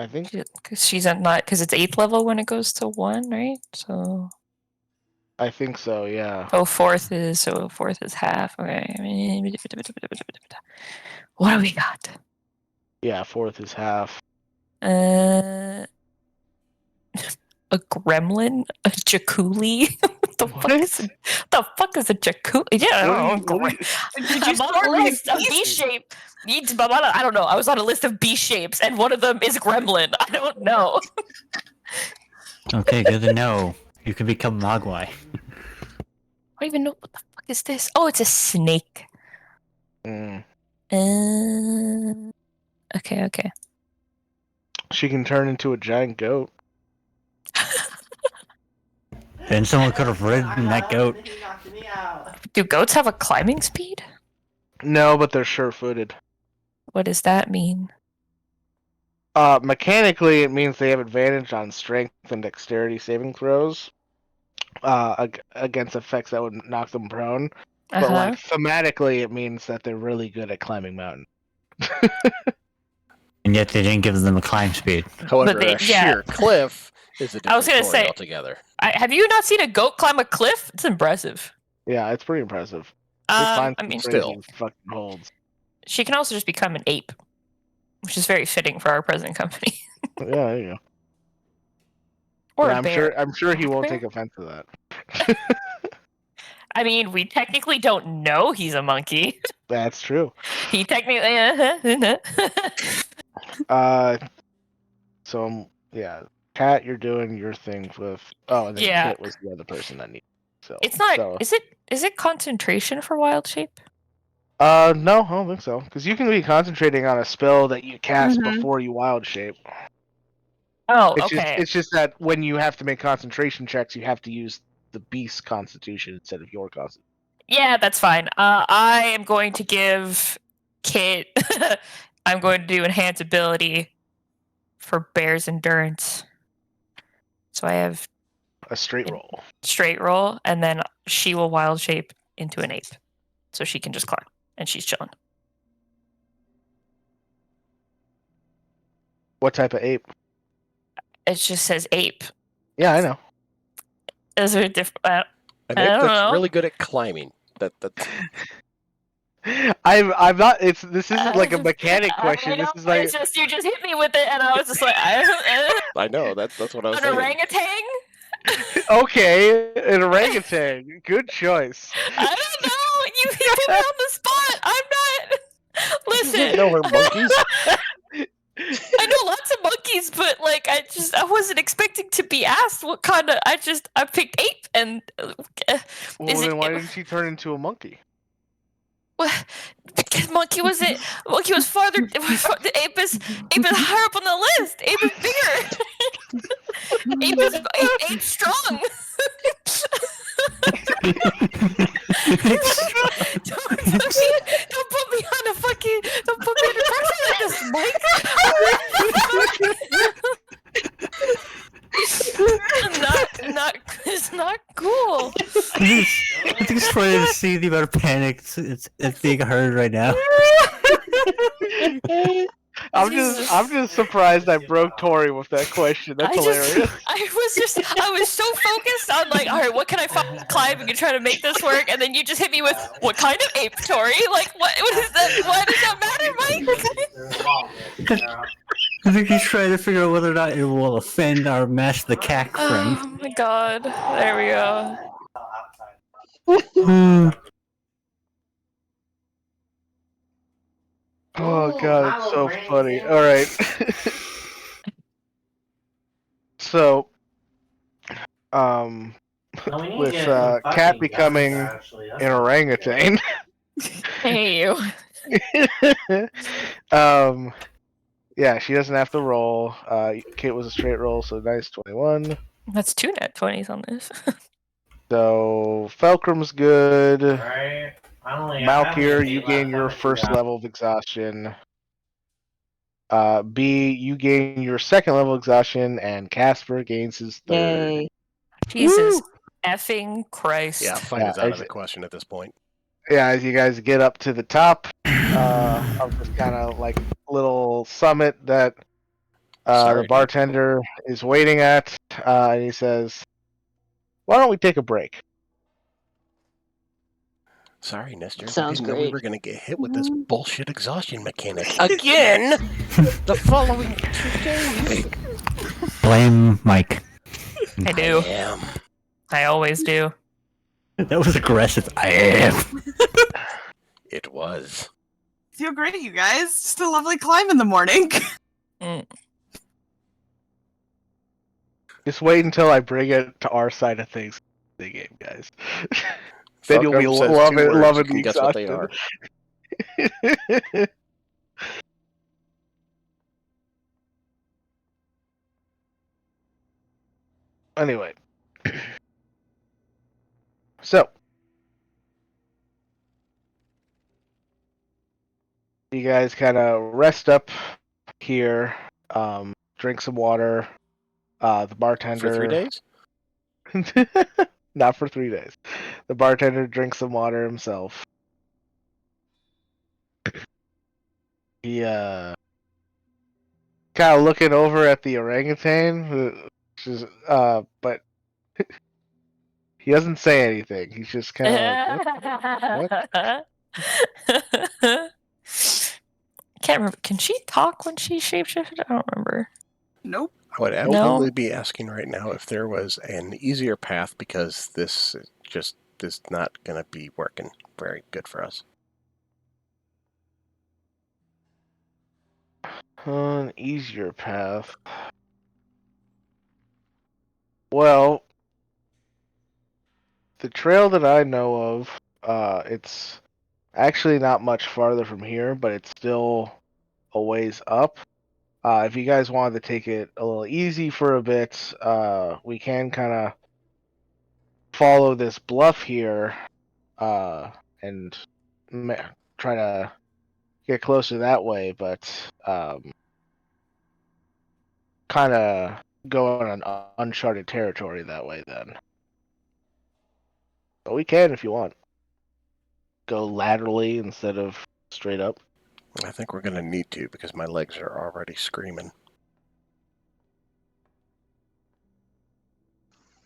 I think Because she's at not because it's 8th level when it goes to 1, right? So so, yeah. fourth is half. Okay. What do we got? Yeah, 4th is half. A gremlin, a jaculi. What the fuck is a jaculi? Yeah, I don't know. Did you I'm on start a with list of B shape. I don't know. I was on a list of B shapes, and one of them is gremlin. I don't know. Okay, good to know. You can become Mogwai. I don't even know what the fuck is this. Oh, it's a snake. Mm. Okay. She can turn into a giant goat. Then someone could have ridden that goat. He knocked me out. Do goats have a climbing speed? No, but they're sure-footed. What does that mean? Mechanically, it means they have advantage on strength and dexterity saving throws against effects that would knock them prone. But like thematically, it means that they're really good at climbing mountains. And yet they didn't give them a climb speed. However, a sheer cliff is a I was different gonna story say- altogether. Have you not seen a goat climb a cliff? It's impressive. Yeah, it's pretty impressive. I mean, Crazy fucking holds. she can also just become an ape, which is very fitting for our present company. Yeah, there you go. Or Yeah, a bear. I'm sure he won't Bear? take offense to that. I mean, we technically don't know he's a monkey. That's true. He technically. So yeah, Kat, you're doing your thing with. Oh, and then Yeah. Kit was the other person that needed. So It's not. So, Is it concentration for wild shape? No, I don't think so. Because you can be concentrating on a spell that you cast Mhm. before you wild shape. Oh, It's okay. just that when you have to make concentration checks, you have to use the beast's constitution instead of your constitution. Yeah, that's fine. I am going to give Kit. I'm going to do enhance ability for Bear's endurance. So I have A straight roll. straight roll, and then she will wild shape into an ape, so she can just climb, and she's chilling. What type of ape? It just says ape. Yeah, I know. Is there a different? An I ape don't that's know. really good at climbing. That's I'm not. This isn't like a mechanic question. I know. This is like It's just you just hit me with it, and I was just like, I know that's what I was an saying. orangutan. okay, an orangutan. Good choice. I don't know. You put me on the spot. I'm not. You Listen, didn't know her monkeys. I know lots of monkeys, but like I wasn't expecting to be asked what kind of. I picked ape, and Well, then why didn't she turn into a monkey? What? Because monkey was farther. The ape is higher up on the list. Ape is bigger. Ape strong. Don't put me on a fucking. Don't put me under pressure like this, Mike. It's not cool. I think it's funny to see the amount of panic it's being heard right now. I'm just surprised I broke Tori with that question. That's hilarious. I was so focused on like, all right, what can I find climbing and try to make this work, and then you just hit me with what kind of ape, Tori? Like, what is that? Why does that matter, Mike? I think he's trying to figure out whether or not it will offend our Mash the Cack friend. Oh my god! There we go. Oh god, it's so funny. All right. So, with Cat becoming an orangutan. Hey you. Yeah, she doesn't have to roll. Kate was a straight roll, so nice 21. That's 2 net 20s on this. So Felcrum's good. Right? Malkier, you gain your first level of exhaustion. B, you gain your second level of exhaustion, and Casper gains his third. Yay. Jesus effing Christ. Yeah, fight is out of the question at this point. Yeah, as you guys get up to the top of this kind of like little summit that the bartender is waiting at, and he says, "Why don't we take a break?" Sorry, Nestor. Sounds we didn't know we great. were going to get hit with this bullshit exhaustion mechanic again. The following 2 days. Blame Mike. I do. I am. I always do. That was aggressive. I am. It was. Feel great, you guys. Just a lovely climb in the morning. Just wait until I bring it to our side of things. The game, guys. Then you'll be loving the guess what they are. Anyway, so you guys kind of rest up here, drink some water. The bartender For 3 days? Not for 3 days. The bartender drinks some water himself. He kind of looking over at the orangutan, but he doesn't say anything. He's just kind of like, what? Can't remember. Can she talk when she shapeshifted? I don't remember. Nope. I would absolutely be asking right now if there was an easier path, because this just is not going to be working very good for us. An easier path. Well, the trail that I know of, it's actually not much farther from here, but it's still a ways up. If you guys wanted to take it a little easy for a bit, we can kind of follow this bluff here, and try to get closer that way, but kind of go on an uncharted territory that way then. But we can if you want. Go laterally instead of straight up. I think we're going to need to because my legs are already screaming.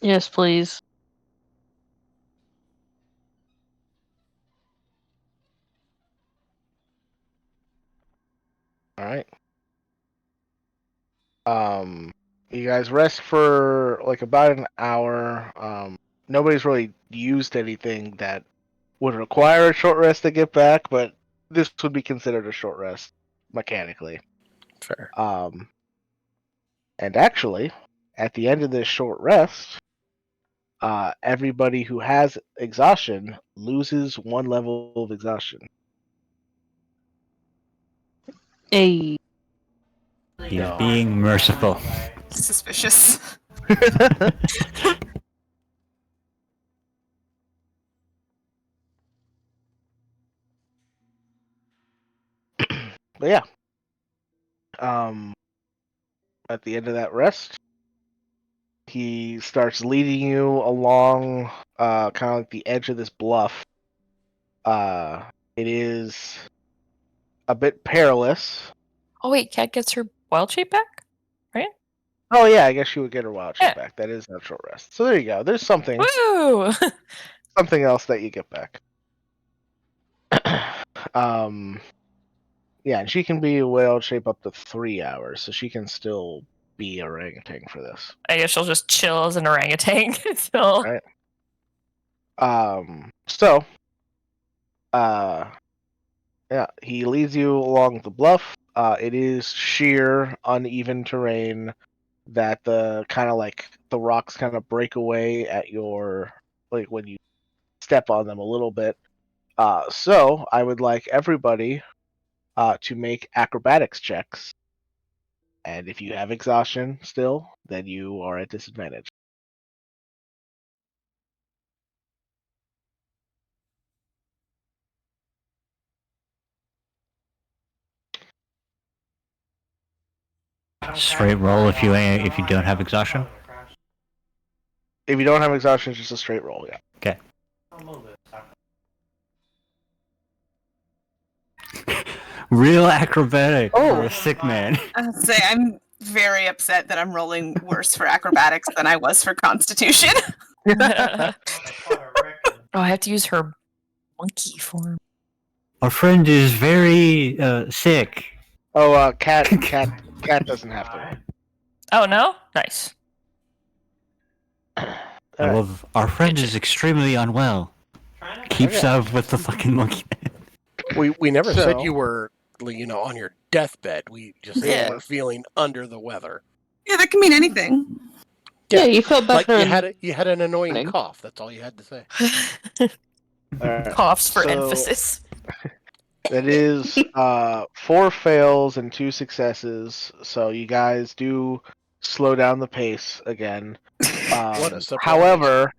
Yes, please. All right. You guys rest for like about an hour. Nobody's really used anything that would require a short rest to get back, but this would be considered a short rest mechanically. Fair. And actually, at the end of this short rest, everybody who has exhaustion loses 1 level of exhaustion. Hey. He's No. being merciful. Suspicious. But yeah. At the end of that rest, he starts leading you along kind of like the edge of this bluff. It is a bit perilous. Oh wait, Cat gets her wild shape back, right? Oh yeah, I guess she would get her wild shape Yeah. back. That is not short rest. So there you go. There's something Woo! else that you get back. Yeah, and she can be a wild shape up to 3 hours, so she can still be a orangutan for this. I guess she'll just chill as an orangutan until. Right. So, yeah, he leads you along the bluff. It is sheer, uneven terrain that the kind of like the rocks kind of break away at your like when you step on them a little bit. So I would like everybody to make acrobatics checks, and if you have exhaustion still, then you are at disadvantage. Straight roll if you don't have exhaustion. If you don't have exhaustion, it's just a straight roll. Yeah. Okay. Real acrobatic for a sick man. I'll say I'm very upset that I'm rolling worse for acrobatics than I was for constitution. Oh, I have to use her monkey form. Our friend is very sick. Oh, cat doesn't have to. Oh no, nice. I love our friend is extremely unwell. Keeps Okay. up with the fucking monkey. We never said So- you were, on your deathbed. We just said Yeah. you were feeling under the weather. Yeah, that can mean anything. Yeah, you felt Like better. you had an annoying Morning. cough. That's all you had to say. Alright, Coughs for so emphasis. That is 4 fails and 2 successes. So you guys do slow down the pace again. What a surprise.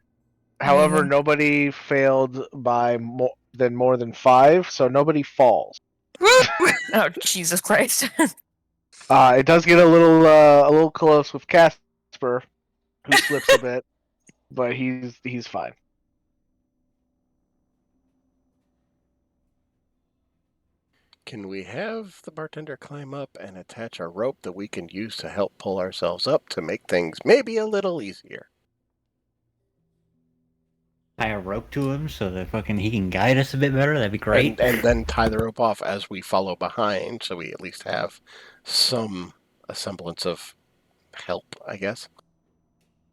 However, nobody failed by more than 5, so nobody falls. Oh Jesus Christ! It does get a little close with Casper, who slips a bit, but he's fine. Can we have the bartender climb up and attach a rope that we can use to help pull ourselves up to make things maybe a little easier? Tie a rope to him so that he can guide us a bit better. That'd be great. And then tie the rope off as we follow behind, so we at least have a semblance of help, I guess.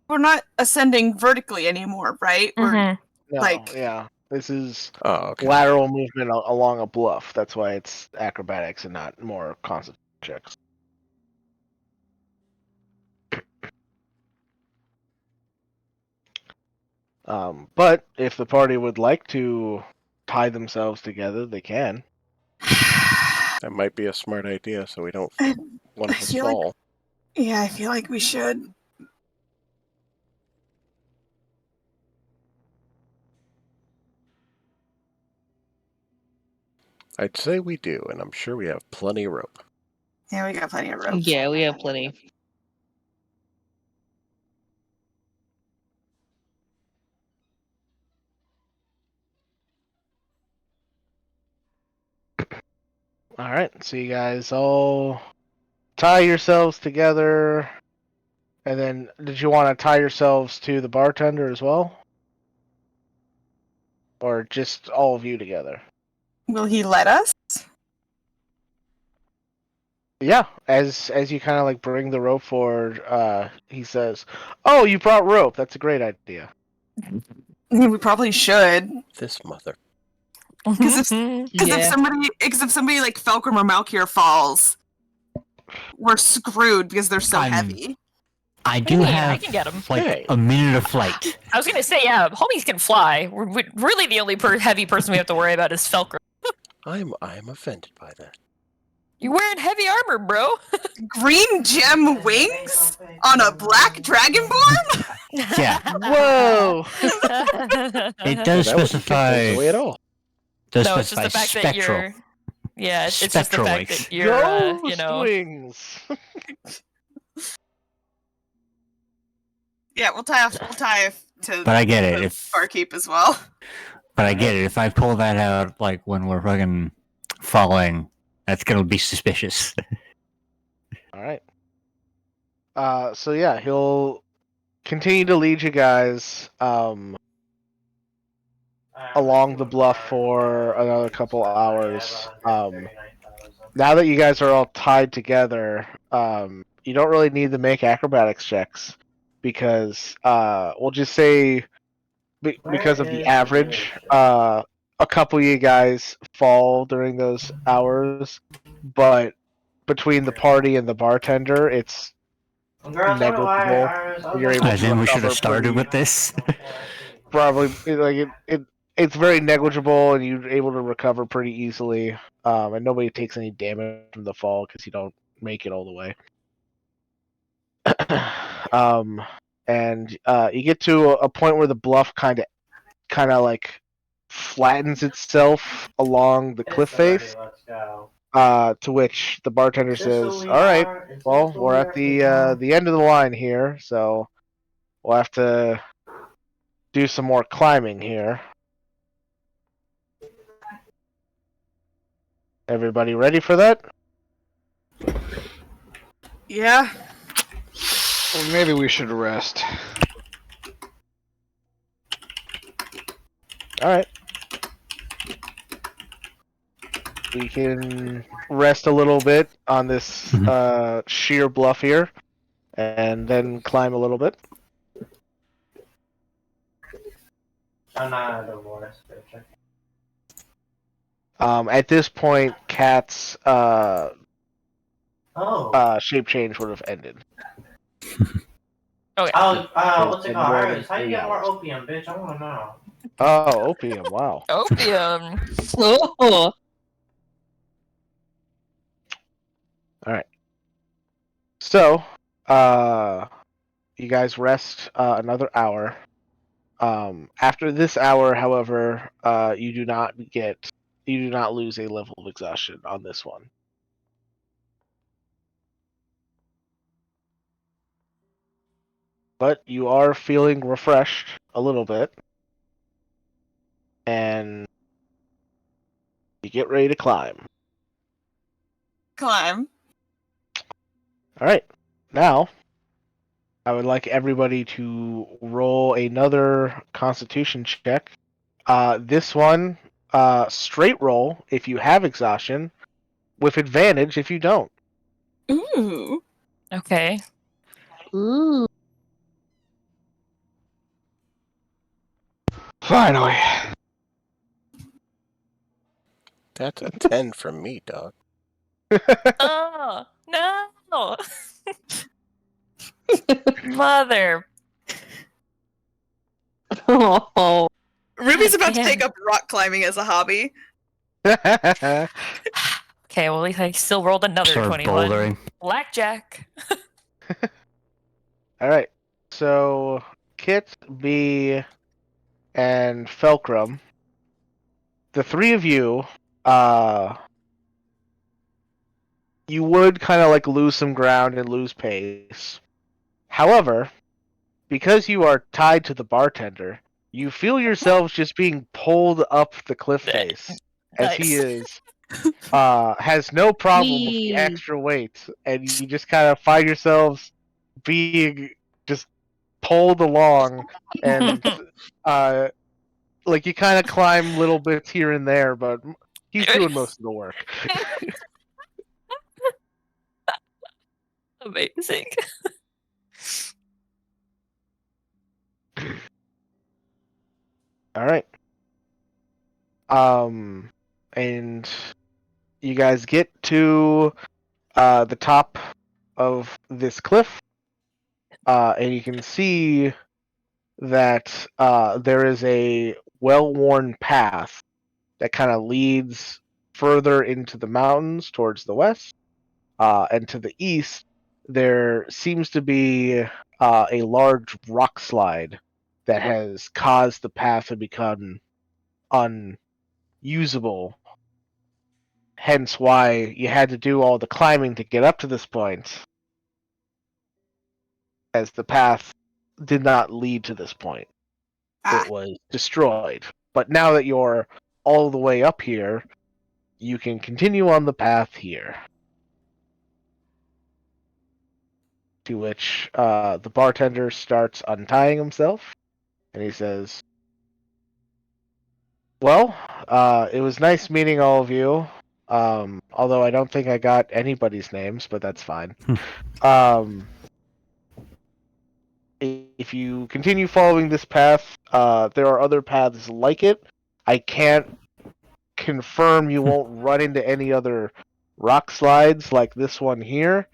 We're not ascending vertically anymore, right? We're Mhm. No, Like- yeah, this is Oh, okay. lateral movement along a bluff. That's why it's acrobatics and not more constitution checks. But if the party would like to tie themselves together, they can. That might be a smart idea, so we don't one I of us feel like- fall. Yeah, I feel like we should. I'd say we do, and I'm sure we have plenty of rope. Yeah, we got plenty of rope. Yeah, we have plenty. All right, so you guys all tie yourselves together, and then did you want to tie yourselves to the bartender as well, or just all of you together? Will he let us? Yeah, as you kind of like bring the rope forward, he says, "Oh, you brought rope. That's a great idea." We probably should. This mother. Because Yeah. if somebody like Felgrim or Malkier falls, we're screwed because they're so I'm- heavy. I do Yeah, I have can get 'em. like Hey. a minute of flight. I was gonna say, yeah, homies can fly. Really, the only heavy person we have to worry about is Felker. I'm offended by that. You're wearing heavy armor, bro. Green gem wings on a black dragonborn? Yeah. Whoa! It does Well, that wouldn't give specify. things away at all. Does No, it's just specify the fact spectral. that you're. Yeah, it's just the Spectral fact wings. that you're, you Ghost know. wings. Yeah, we'll tie to But I get it. the If barkeep as well. but I get it. If I pull that out like when we're fucking falling, that's gonna be suspicious. All right. So yeah, he'll continue to lead you guys along the bluff for another couple hours. Now that you guys are all tied together, you don't really need to make acrobatics checks because we'll just say because of the average, a couple of you guys fall during those hours, but between the party and the bartender, it's negligible. You're able I to think we should recover have started pretty- with this. probably like it's very negligible, and you're able to recover pretty easily. And nobody takes any damage from the fall because you don't make it all the way. And you get to a point where the bluff kind of like flattens itself along the cliff face. To which the bartender says, "All right, well, we're at the end of the line here, so we'll have to do some more climbing here. Everybody ready for that?" Yeah. Well, maybe we should rest. All right. We can rest a little bit on this sheer bluff here, and then climb a little bit. At this point, Cat's shape change would have ended. Okay. What's it And called? more Iris, than how you 3 get more hours. opium, bitch? I wanna know. Oh, opium! Wow. Opium. Oh. So, you guys rest another hour. After this hour, however, you do not lose a level of exhaustion on this one. But you are feeling refreshed a little bit, and you get ready to climb. Climb. All right, now I would like everybody to roll another Constitution check. This one, straight roll if you have exhaustion, with advantage if you don't. Ooh. Okay. Ooh. Finally. That's a 10 from me, dog. Oh no. Mother. Oh. Ruby's about to Man. take up rock climbing as a hobby. Okay, well, I still rolled another Sort of 21. bouldering. Blackjack. All right. So Kit, B, and Felcrum, the three of you, you would kind of like lose some ground and lose pace. However, because you are tied to the bartender, you feel yourselves just being pulled up the cliff face as he Nice. has no problem with the Whee! extra weight, and you just kind of find yourselves being just pulled along, and like you kind of climb little bits here and there, but he's doing most of the work. Amazing. All right. And you guys get to the top of this cliff, and you can see that there is a well-worn path that kind of leads further into the mountains towards the west, and to the east there seems to be a large rock slide that has caused the path to become unusable. Hence why you had to do all the climbing to get up to this point, as the path did not lead to this point. Ah, It was destroyed. But now that you're all the way up here, you can continue on the path here. To which the bartender starts untying himself, and he says, "Well, it was nice meeting all of you. Although I don't think I got anybody's names, but that's fine. If you continue following this path, there are other paths like it. I can't confirm you won't run into any other rock slides like this one here.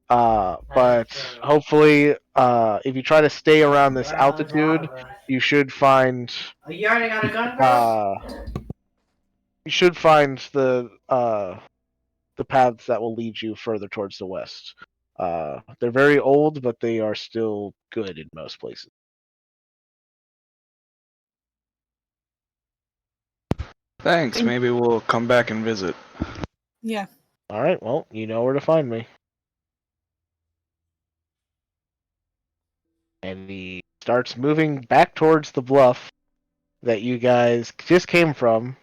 But hopefully, if you try to stay around this altitude, you should find Oh, you already got a gun, bro? the paths that will lead you further towards the west. They're very old, but they are still good in most places." Thanks. Maybe we'll come back and visit. yeah. All right, well, you know where to find me. And he starts moving back towards the bluff that you guys just came from,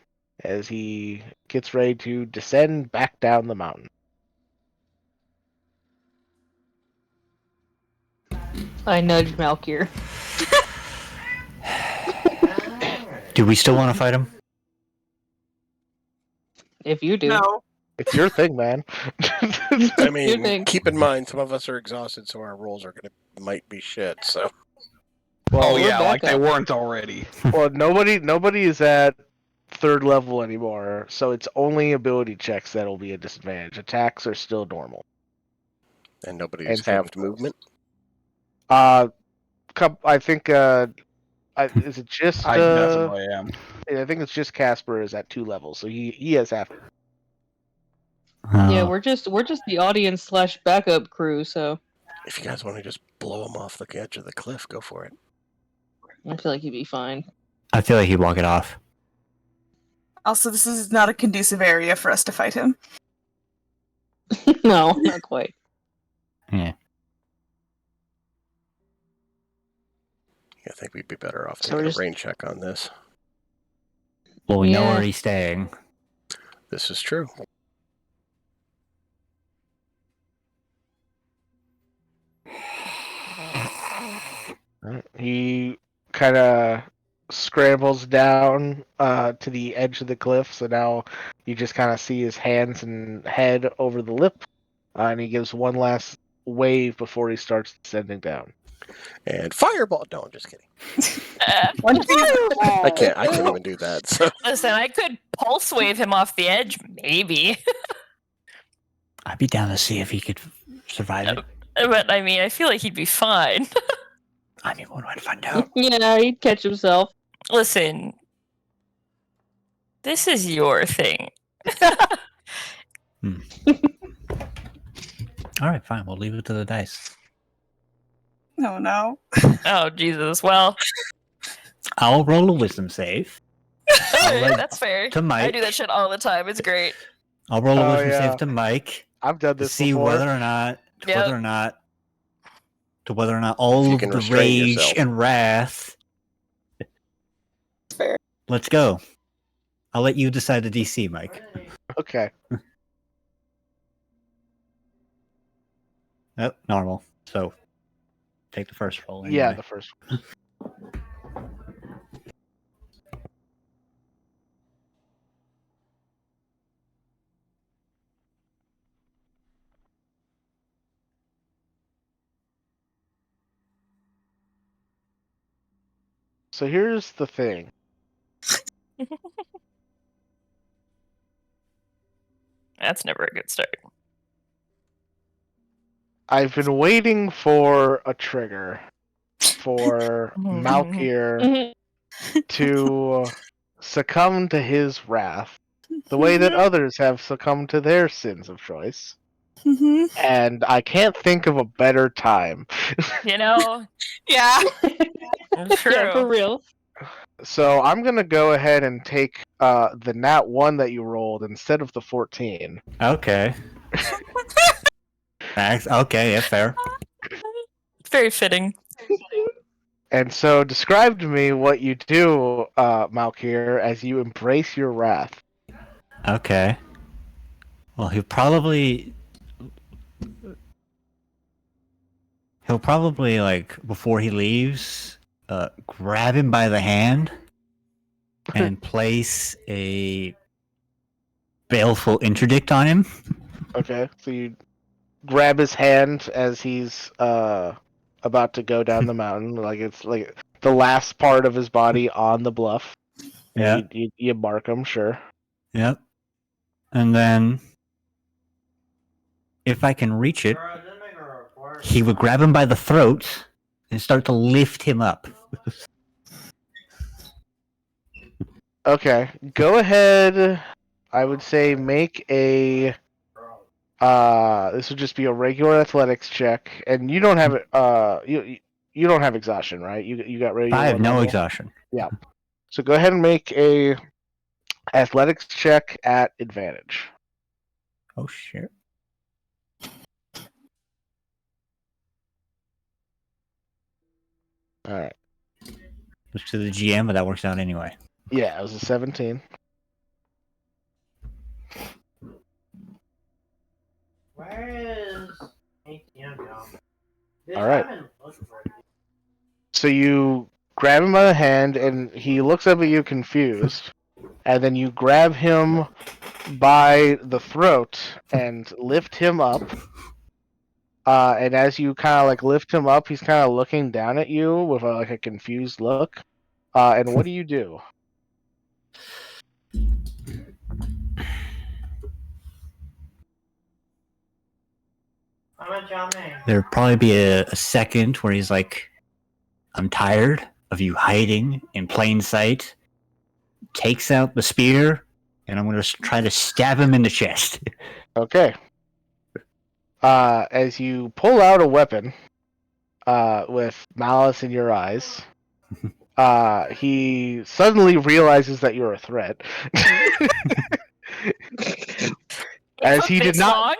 as he gets ready to descend back down the mountain. I nudged Malkir. Do we still want to fight him? If you do. No. It's your thing, man. I Your mean, thing. keep in mind, some of us are exhausted, so our rolls are might be shit. So, Well, Oh we're yeah, like back they up. weren't already. well, nobody is at third level anymore, so it's only ability checks that'll be a disadvantage. Attacks are still normal. and nobody's And saving halved throws. movement. I think is it just I definitely am. I think it's just Casper is at 2 levels, so he has half. Yeah, we're just the audience / backup crew, so If you guys want to just blow him off the edge of the cliff, go for it. I feel like he'd be fine. I feel like he'd walk it off. Also, this is not a conducive area for us to fight him. No, not quite. Yeah. I think we'd be better off So taking we're a just- rain check on this. Well, we know Yeah. where he's staying. This is true. He kind of scrambles down to the edge of the cliff, so now you just kind of see his hands and head over the lip, and he gives one last wave before he starts descending down. And fireball. No, I'm just kidding. Fireball! I can't even do that. So Listen, I could pulse wave him off the edge, maybe. I'd be down to see if he could survive it. But I mean, I feel like he'd be fine. I mean, what do I find out? Yeah, he'd catch himself. Listen, This is your thing. All right, fine. We'll leave it to the dice. Oh no. Oh Jesus! Well, I'll roll a wisdom save. alright, that's fair. to I Mike. do that shit all the time. It's great. I'll roll a Oh, wisdom yeah. save to Mike I've done to this see before. whether or not all you of can the restrain rage yourself. and wrath. Fair. Let's go. I'll let you decide the DC, Mike. Okay. Oh, normal. So take the first roll. Anyway. Yeah, the first one. So here's the thing. That's never a good start. I've been waiting for a trigger for Malkir to succumb to his wrath the way that others have succumbed to their sins of choice. And I can't think of a better time. You know, Yeah. true. Yeah, for real. So I'm gonna go ahead and take the nat 1 that you rolled instead of the 14. Okay. Okay, yeah, fair. It's very fitting. And so describe to me what you do, Malkir, as you embrace your wrath. Okay. Well, he'll probably like before he leaves, grab him by the hand and place a baleful interdict on him. Okay, so you grab his hand as he's about to go down the mountain, like it's like the last part of his body on the bluff. Yeah. And you mark him, sure. Yep. And then, if I can reach it, he would grab him by the throat and start to lift him up. Okay, go ahead. I would say make a. This would just be a regular athletics check, and you don't have it. You don't have exhaustion, right? You got rid of your I have one no level? exhaustion. Yeah. So go ahead and make a athletics check at advantage. Oh shit. All right. It's to the GM, but that works out anyway. Yeah, it was a 17. Where is ATM now? All right. So you grab him by the hand, and he looks up at you confused, and then you grab him by the throat and lift him up. And as you kind of like lift him up, he's kind of looking down at you with like a confused look. And what do you do? There'd probably be a second where he's like, I'm tired of you hiding in plain sight. Takes out the spear, and I'm going to try to stab him in the chest. Okay. As you pull out a weapon, with malice in your eyes, he suddenly realizes that you're a threat. As he did not,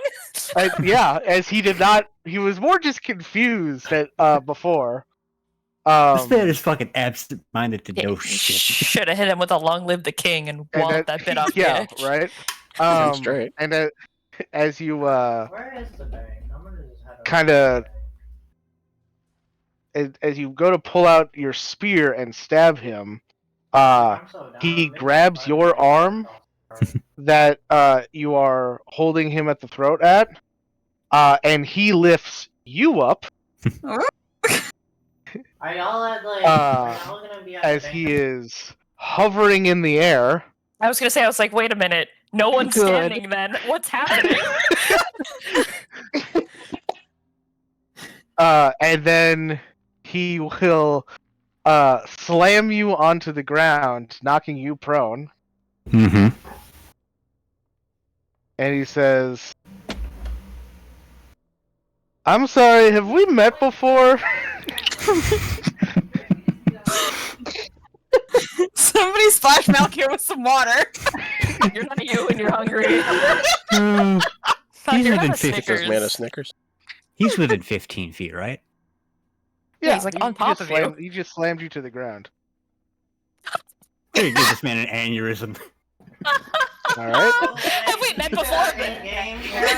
as he did not, he was more just confused at before. This man is fucking absent-minded to no shit. Should have hit him with a "Long live the king" and walloped that bit off yeah, the edge. right. Damn straight. And as you Where is the bank? I'm gonna just head over kind of there. as you go to pull out your spear and stab him, he grabs your arm that you are holding him at the throat at, and he lifts you up. Are y'all at like? Are y'all gonna be at As the he bank? is hovering in the air. I was gonna say, I was like, wait a minute, no one's Good. standing. Then what's happening? And then he will slam you onto the ground, knocking you prone. Mm-hmm. And he says, "I'm sorry, have we met before?" Somebody splash Malkir with some water. You're not you when you're hungry. He's You're within not a 50 Get those mana Snickers. Snickers. He's within 15 feet, right? Yeah, he's, like, on top of you. He just slammed you to the ground. Here, give this man an aneurysm. All right. Have we met before? Game here.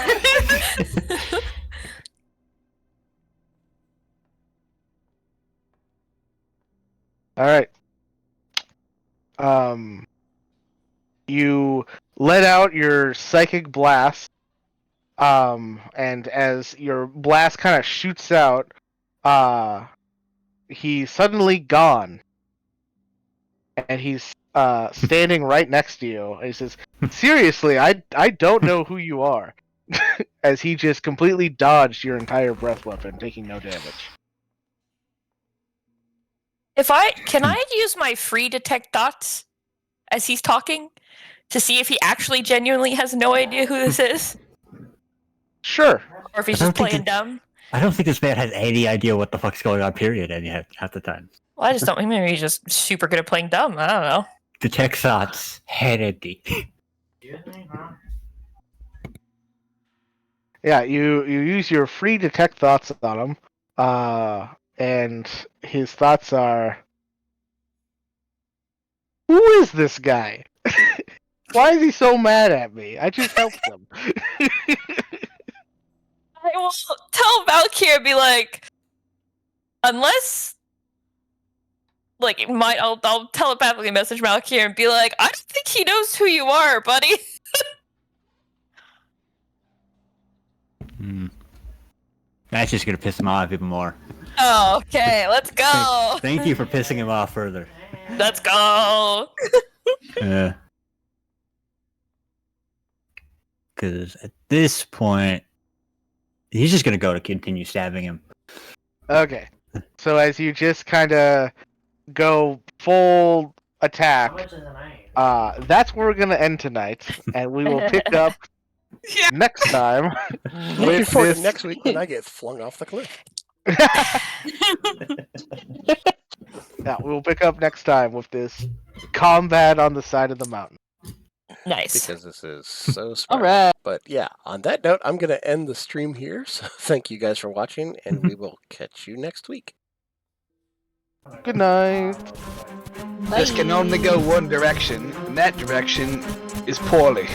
All right. You let out your psychic blast, and as your blast kind of shoots out, he's suddenly gone, and he's standing right next to you. And he says, "Seriously, I don't know who you are," as he just completely dodged your entire breath weapon, taking no damage. Can I use my free detect thoughts as he's talking to see if he actually genuinely has no idea who this is, Sure. or if he's I just don't think playing dumb? I don't think this man has any idea what the fuck's going on, period, any half the time. Well, I just don't. Maybe he's just super good at playing dumb. I don't know. Detect thoughts, head empty. Excuse me, huh? Yeah, you use your free detect thoughts on him, and his thoughts are, "Who is this guy? Why is he so mad at me? I just helped him." I will tell Valkyrie and be like, unless, like, I'll telepathically message Valkyrie and be like, I don't think he knows who you are, buddy. That's just gonna piss him off even more. Oh, okay, let's go. Thank you for pissing him off further. Let's go. Because at this point, he's just gonna go to continue stabbing him. Okay, so as you just kind of go full How attack, much is an iron? that's where we're gonna end tonight, and we will pick up Yeah. next time Looking with forward this. to next week when I get flung off the cliff. Yeah, we'll pick up next time with this combat on the side of the mountain. Nice. Because this is so special. All right. But yeah, on that note, I'm going to end the stream here. So thank you guys for watching, and we will catch you next week. Good night. This can only go one direction, and that direction is poorly.